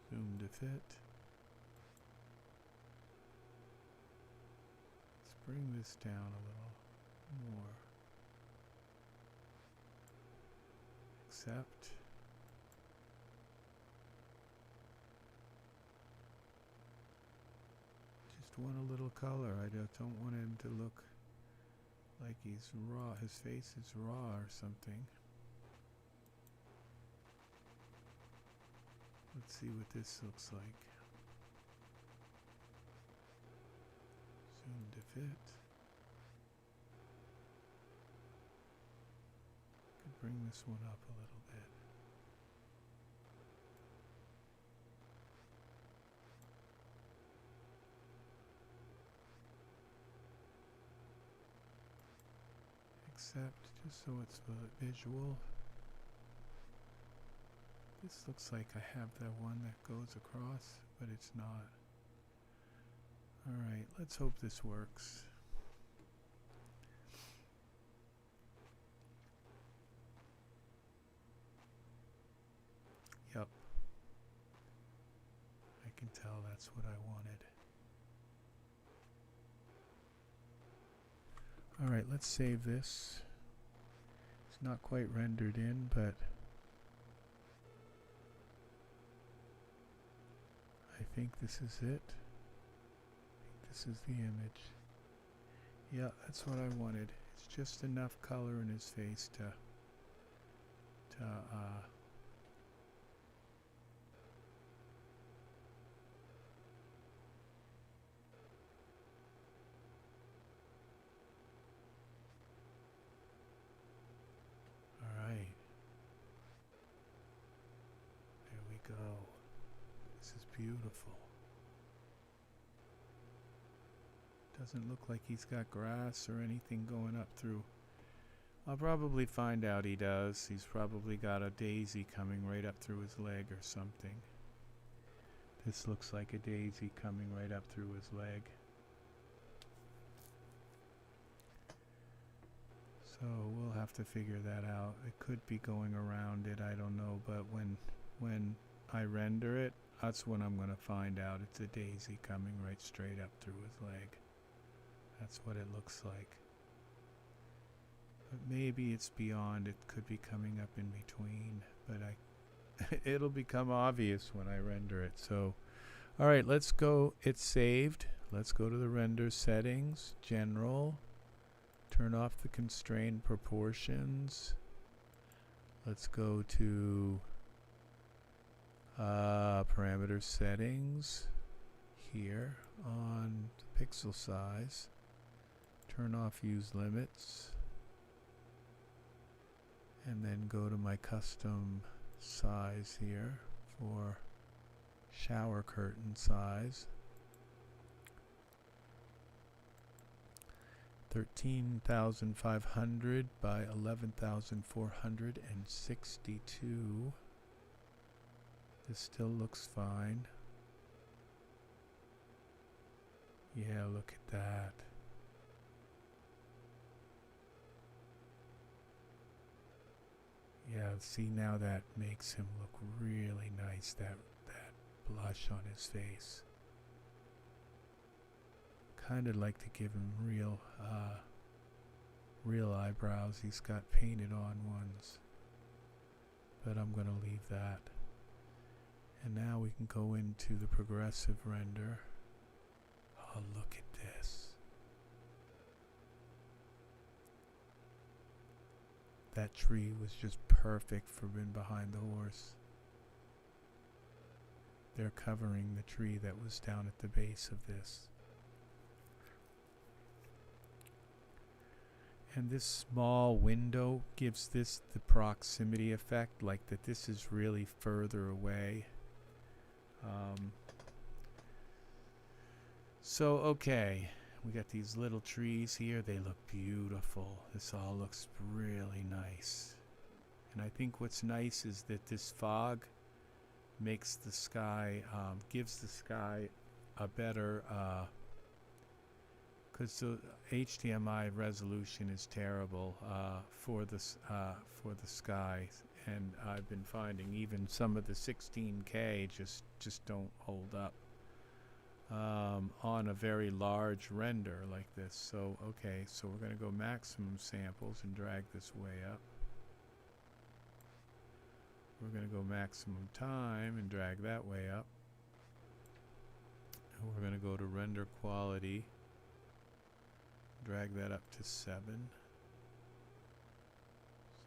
Zoom to fit. Let's bring this down a little more. Accept. Just want a little color. I don't want him to look like he's raw. His face is raw or something. Let's see what this looks like. Zoom to fit. Could bring this one up a little bit. except just so it's visual. This looks like I have the one that goes across, but it's not. Alright, let's hope this works. Yep. I can tell that's what I wanted. Alright, let's save this. It's not quite rendered in, but I think this is it. I think this is the image. Yeah, that's what I wanted. It's just enough color in his face to go. This is beautiful. Doesn't look like he's got grass or anything going up through. I'll probably find out he does. He's probably got a daisy coming right up through his leg or something. This looks like a daisy coming right up through his leg. So we'll have to figure that out. It could be going around it, I don't know, but when I render it, that's when I'm going to find out it's a daisy coming right straight up through his leg. That's what it looks like. But maybe it's beyond, it could be coming up in between, but it'll become obvious when I render it. So, alright, let's go, it's saved. Let's go to the render settings, general, turn off the constrained proportions. Let's go to parameter settings here on the pixel size. Turn off use limits and then go to my custom size here for shower curtain size. 13,500 by 11,462. This still looks fine. Yeah, look at that. Yeah, see, now that makes him look really nice, that blush on his face. Kind of like to give him real eyebrows. He's got painted on ones, but I'm going to leave that. And now we can go into the progressive render. Oh, look at this. That tree was just perfect for being behind the horse. They're covering the tree that was down at the base of this. And this small window gives this the proximity effect, like that this is really further away. So okay, we got these little trees here. They look beautiful. This all looks really nice. And I think what's nice is that this fog makes the sky, gives the sky a better, because the HDMI resolution is terrible for the sky, and I've been finding even some of the 16K just don't hold up on a very large render like this. So okay, so we're going to go maximum samples and drag this way up. We're going to go maximum time and drag that way up. And we're going to go to render quality, drag that up to 7,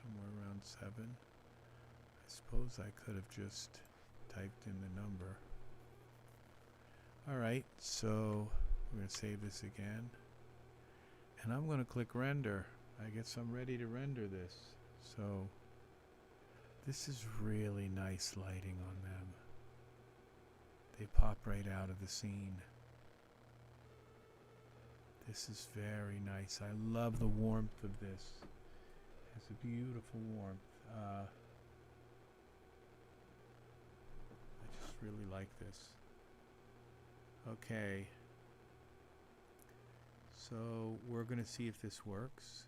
somewhere around 7. I suppose I could have just typed in the number. Alright, so we're going to save this again. And I'm going to click render. I guess I'm ready to render this. So this is really nice lighting on them. They pop right out of the scene. This is very nice. I love the warmth of this. Has a beautiful warmth. I just really like this. Okay. So we're going to see if this works.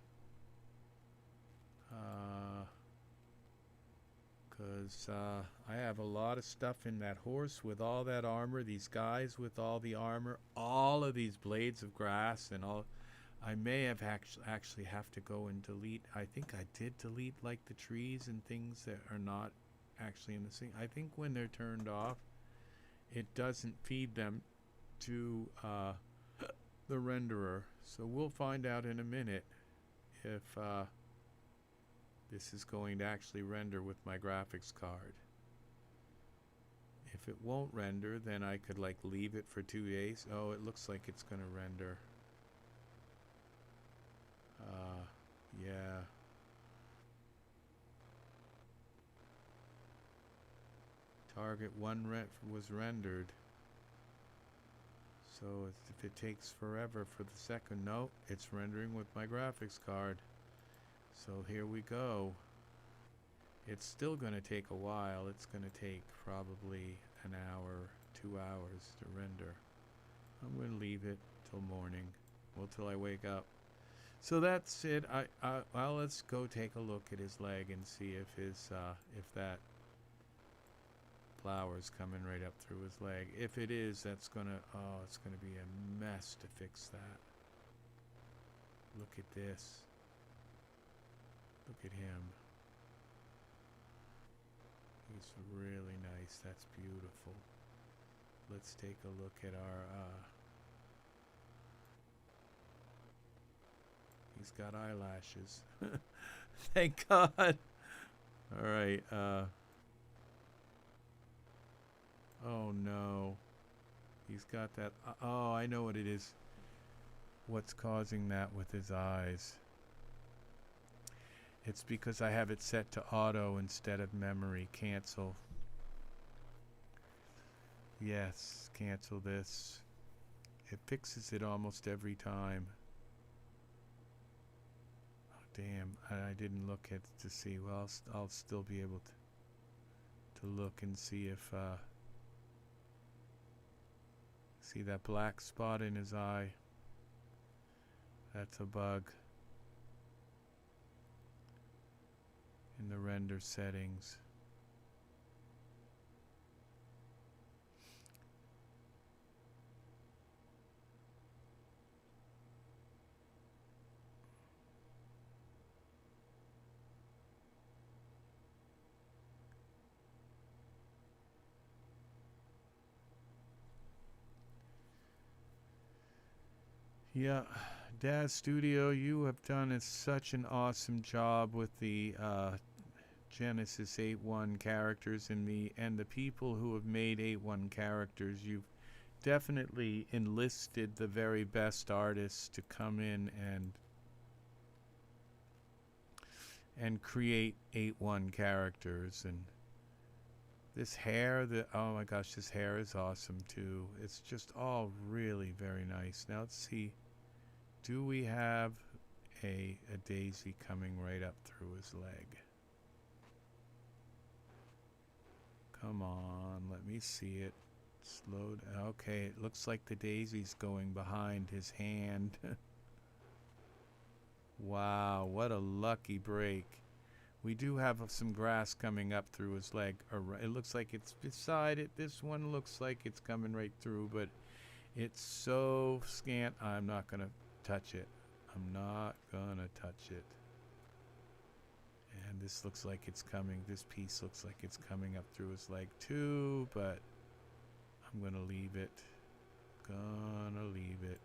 Because I have a lot of stuff in that horse with all that armor, these guys with all the armor, all of these blades of grass and all. I may have actually have to go and delete. I think I did delete like the trees and things that are not actually in the scene. I think when they're turned off, it doesn't feed them to the renderer. So we'll find out in a minute if this is going to actually render with my graphics card. If it won't render, then I could like leave it for 2 days. Oh, it looks like it's going to render. Yeah. Target 1 was rendered. So if it takes forever for the second, no, it's rendering with my graphics card. So here we go. It's still going to take a while. It's going to take probably an hour, 2 hours to render. I'm going to leave it till morning, well, till I wake up. So that's it. Well, let's go take a look at his leg and see if his if that flower's coming right up through his leg. If it is, that's gonna it's gonna be a mess to fix that. Look at this. Look at him. He's really nice. That's beautiful. Let's take a look at our he's got eyelashes. Thank God. All right. Oh no. He's got that. Oh, I know what it is. What's causing that with his eyes? It's because I have it set to auto instead of memory. Cancel. Yes, cancel this. It fixes it almost every time. Damn, I didn't look at to see. Well, I'll still be able to look and see if see that black spot in his eye. That's a bug in the render settings. Yeah, Daz Studio, you have done such an awesome job with the Genesis 8.1 characters and the people who have made 8.1 characters. You've definitely enlisted the very best artists to come in and create 8.1 characters. And this hair, oh my gosh, this hair is awesome too. It's just all really very nice. Now let's see, do we have a daisy coming right up through his leg? Come on, let me see it. Slow down. Okay, it looks like the daisy's going behind his hand. Wow, what a lucky break. We do have some grass coming up through his leg. It looks like it's beside it. This one looks like it's coming right through, but it's so scant. I'm not going to touch it. I'm not going to touch it. And this looks like it's coming. This piece looks like it's coming up through his leg too, but I'm going to leave it. Gonna leave it.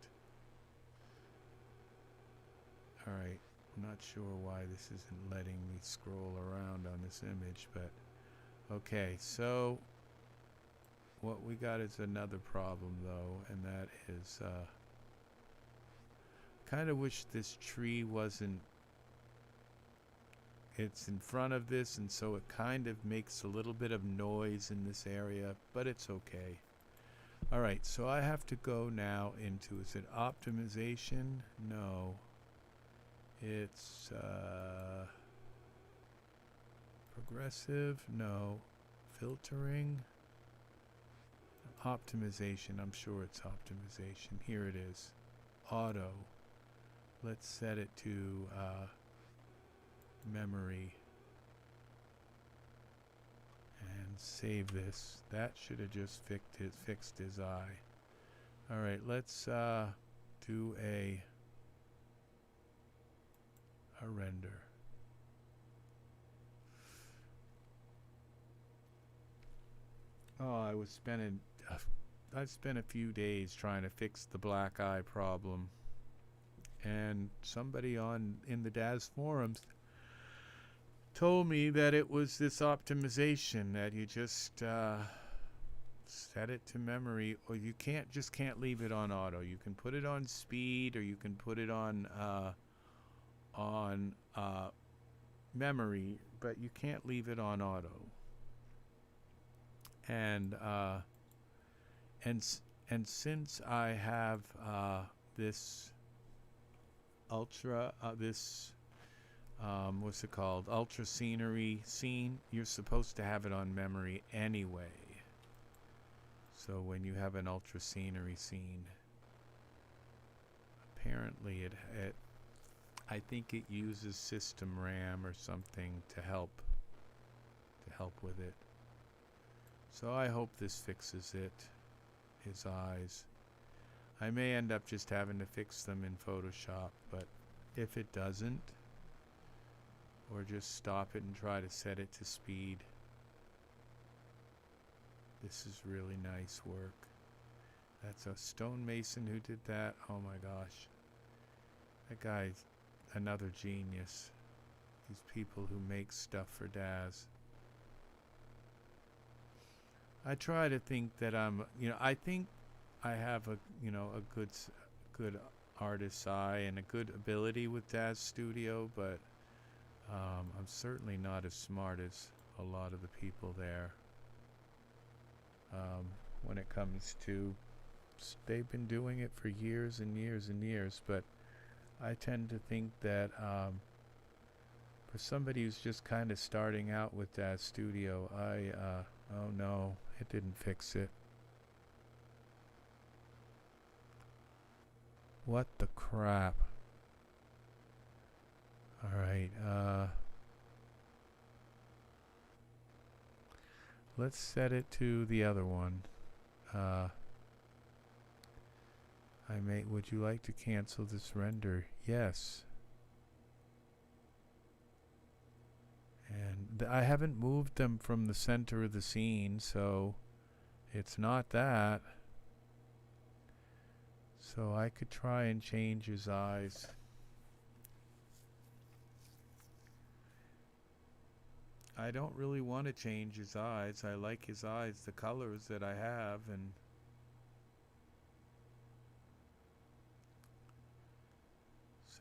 All right. I'm not sure why this isn't letting me scroll around on this image, but okay, so what we got is another problem though, and that is kind of wish this tree wasn't, it's in front of this, and so it kind of makes a little bit of noise in this area, but it's okay. All right, so I have to go now into, is it optimization? No. It's Progressive, no. Filtering. Optimization, I'm sure it's optimization. Here it is. Auto. Let's set it to memory. And save this. That should have just fixed his eye. Alright, let's do a render. Oh, I spent a few days trying to fix the black eye problem, and somebody in the Daz forums told me that it was this optimization, that you just set it to memory, or you can't leave it on auto. You can put it on speed, or you can put it on memory, but you can't leave it on auto. And since I have this ultra what's it called, ultra scenery scene, you're supposed to have it on memory anyway. So when you have an ultra scenery scene, apparently I think it uses system RAM or something to help with it. So I hope this fixes it. His eyes. I may end up just having to fix them in Photoshop, but if it doesn't, or just stop it and try to set it to speed, this is really nice work. That's a stonemason who did that. Oh my gosh. That guy's another genius. These people who make stuff for Daz. I try to think that I think I have a good artist's eye and a good ability with Daz Studio, but I'm certainly not as smart as a lot of the people there. When it comes to, they've been doing it for years and years and years, but I tend to think that for somebody who's just kind of starting out with Daz Studio, oh no, it didn't fix it. What the crap? Alright, let's set it to the other one. Would you like to cancel this render? Yes. And I haven't moved them from the center of the scene, so it's not that. So I could try and change his eyes. I don't really want to change his eyes. I like his eyes, the colors that I have, and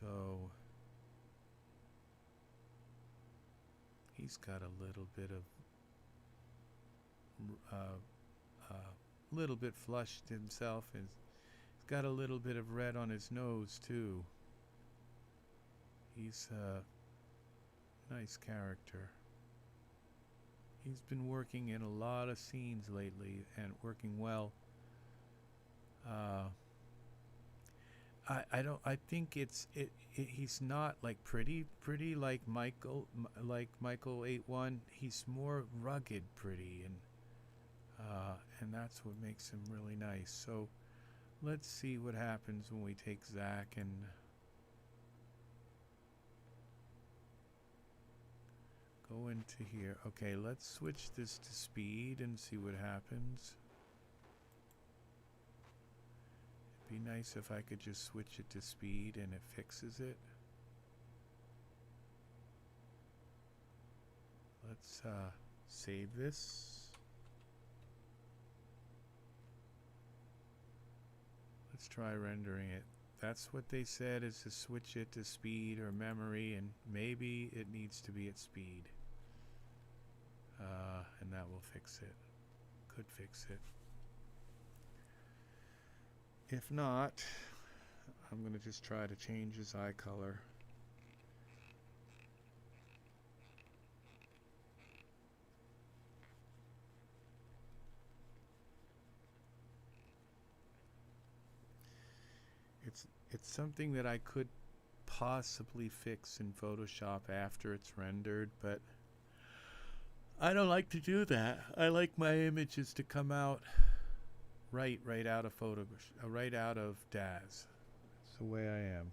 so he's got a little bit flushed himself, and he's got a little bit of red on his nose too. He's a nice character. He's been working in a lot of scenes lately and working well. I think he's not like pretty like Michael 81. He's more rugged pretty, and that's what makes him really nice. So let's see what happens when we take Zach and go into here. Okay, let's switch this to speed and see what happens. It'd be nice if I could just switch it to speed and it fixes it. Let's save this. Let's try rendering it. That's what they said, is to switch it to speed or memory, and maybe it needs to be at speed. And that will fix it. Could fix it. If not, I'm going to just try to change his eye color. It's something that I could possibly fix in Photoshop after it's rendered, but I don't like to do that. I like my images to come out right out of right out of Daz. That's the way I am.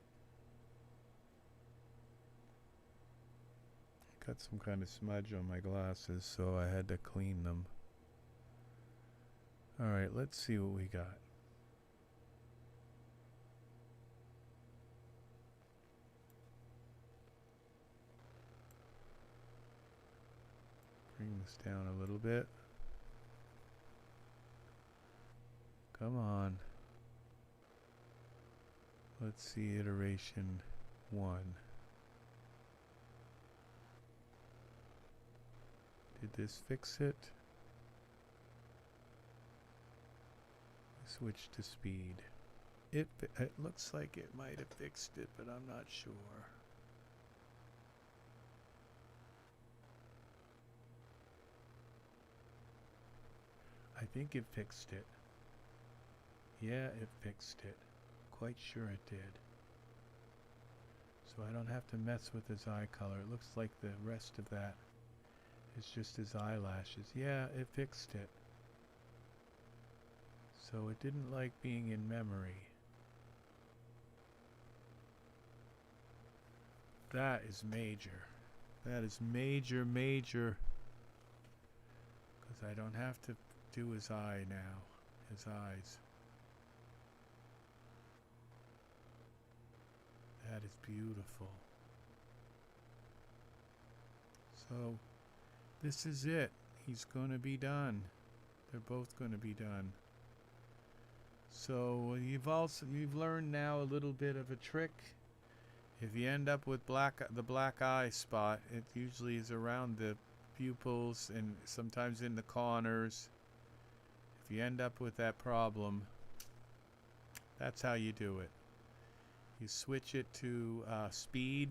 Got some kind of smudge on my glasses, so I had to clean them. Alright, let's see what we got. Bring this down a little bit. Come on. Let's see iteration 1. Did this fix it? Switch to speed. It looks like it might have fixed it, but I'm not sure. I think it fixed it. Yeah, it fixed it. Quite sure it did. So I don't have to mess with his eye color. It looks like the rest of that is just his eyelashes. Yeah, it fixed it. So it didn't like being in memory. That is major. That is major, major. Because I don't have to do his eye now. His eyes. That is beautiful. So this is it. He's going to be done. They're both going to be done. So you've learned now a little bit of a trick. If you end up with the black eye spot, it usually is around the pupils and sometimes in the corners. If you end up with that problem, that's how you do it. You switch it to speed,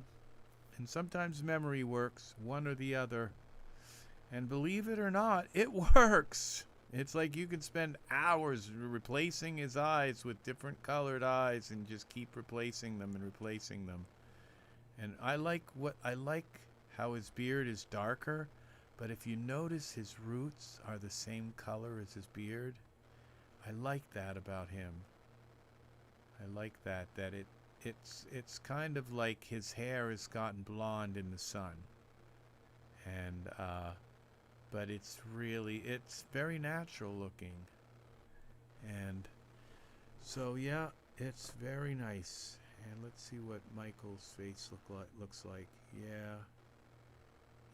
and sometimes memory works, one or the other. And believe it or not, it works. It's like you can spend hours replacing his eyes with different colored eyes and just keep replacing them and replacing them. And I like how his beard is darker, but if you notice his roots are the same color as his beard, I like that about him. I like that it's kind of like his hair has gotten blonde in the sun. And but it's very natural looking. And so yeah, it's very nice. And let's see what Michael's face looks like. Yeah,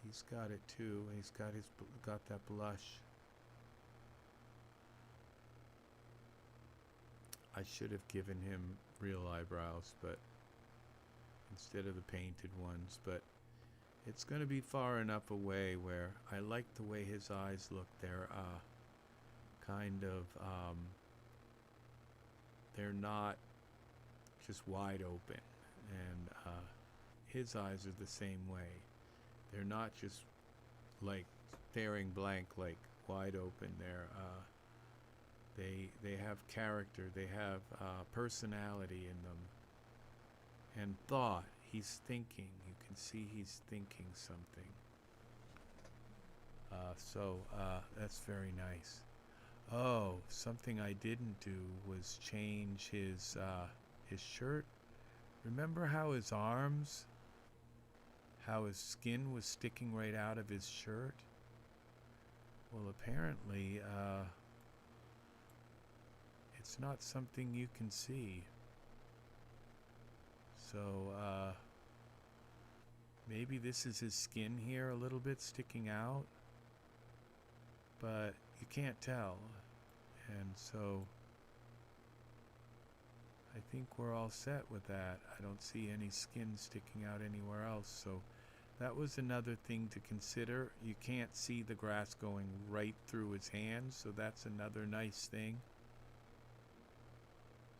he's got it too. He's got that blush. I should have given him real eyebrows, but instead of the painted ones. But it's going to be far enough away where I like the way his eyes look. They're kind of they're not just wide open, and his eyes are the same way. They're not just like staring blank, like wide open. They have character. They have personality in them, and thought. He's thinking. You can see he's thinking something. So that's very nice. Oh, something I didn't do was change his shirt. Remember how his arms, how his skin was sticking right out of his shirt? Well, apparently, it's not something you can see. So, maybe this is his skin here a little bit sticking out, but you can't tell. And so I think we're all set with that. I don't see any skin sticking out anywhere else. So that was another thing to consider. You can't see the grass going right through his hands, so that's another nice thing.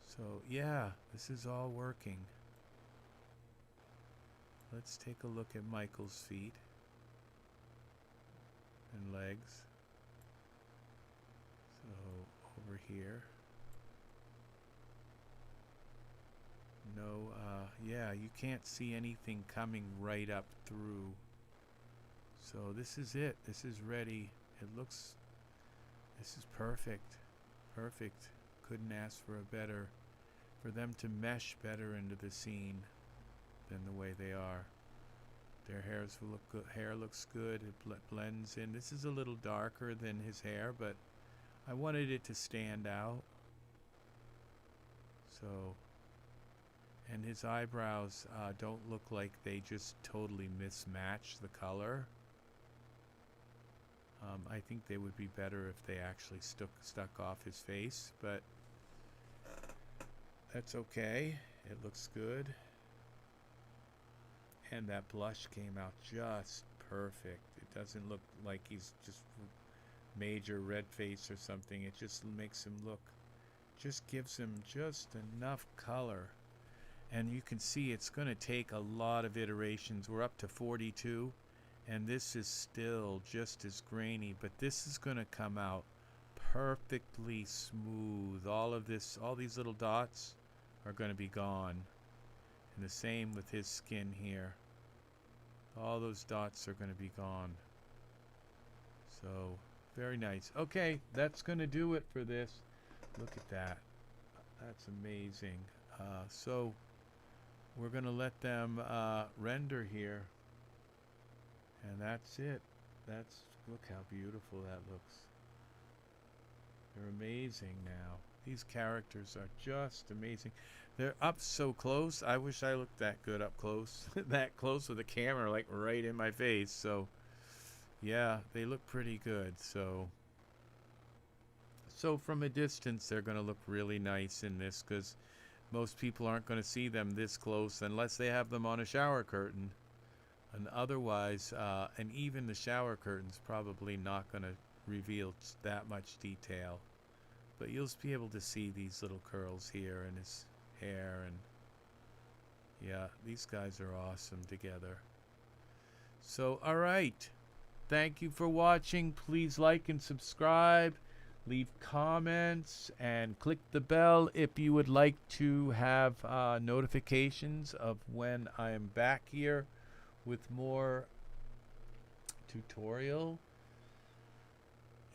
So yeah, this is all working. Let's take a look at Michael's feet and legs. So over here. No, yeah, you can't see anything coming right up through. So this is it. This is ready. This is perfect. Perfect. Couldn't ask for a better, for them to mesh better into the scene than the way they are. Their hairs will look good. Hair looks good. It blends in. This is a little darker than his hair, but I wanted it to stand out. So, and his eyebrows don't look like they just totally mismatch the color. I think they would be better if they actually stuck off his face, but that's okay. It looks good. And that blush came out just perfect. It doesn't look like he's just major red face or something. It just makes him look, just gives him just enough color. And you can see it's going to take a lot of iterations. We're up to 42, and this is still just as grainy, but this is going to come out perfectly smooth. All these little dots are going to be gone. And the same with his skin here. All those dots are going to be gone. So, very nice. Okay, that's going to do it for this. Look at that. That's amazing. So, we're going to let them render here. And that's it. Look how beautiful that looks. They're amazing now. These characters are just amazing. They're up so close. I wish I looked that good up close. That close with the camera like right in my face. So yeah, they look pretty good. So from a distance they're going to look really nice in this, because most people aren't going to see them this close unless they have them on a shower curtain. And otherwise, and even the shower curtain's probably not going to reveal that much detail. But you'll be able to see these little curls here and his hair, and yeah, these guys are awesome together. So, alright. Thank you for watching. Please like and subscribe. Leave comments and click the bell if you would like to have notifications of when I am back here with more tutorial.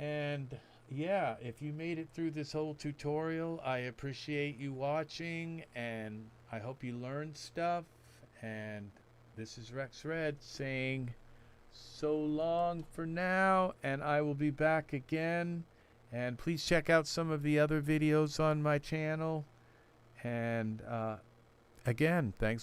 And yeah, if you made it through this whole tutorial, I appreciate you watching, and I hope you learned stuff. And this is Rex Red saying so long for now, and I will be back again. And please check out some of the other videos on my channel. And again, thanks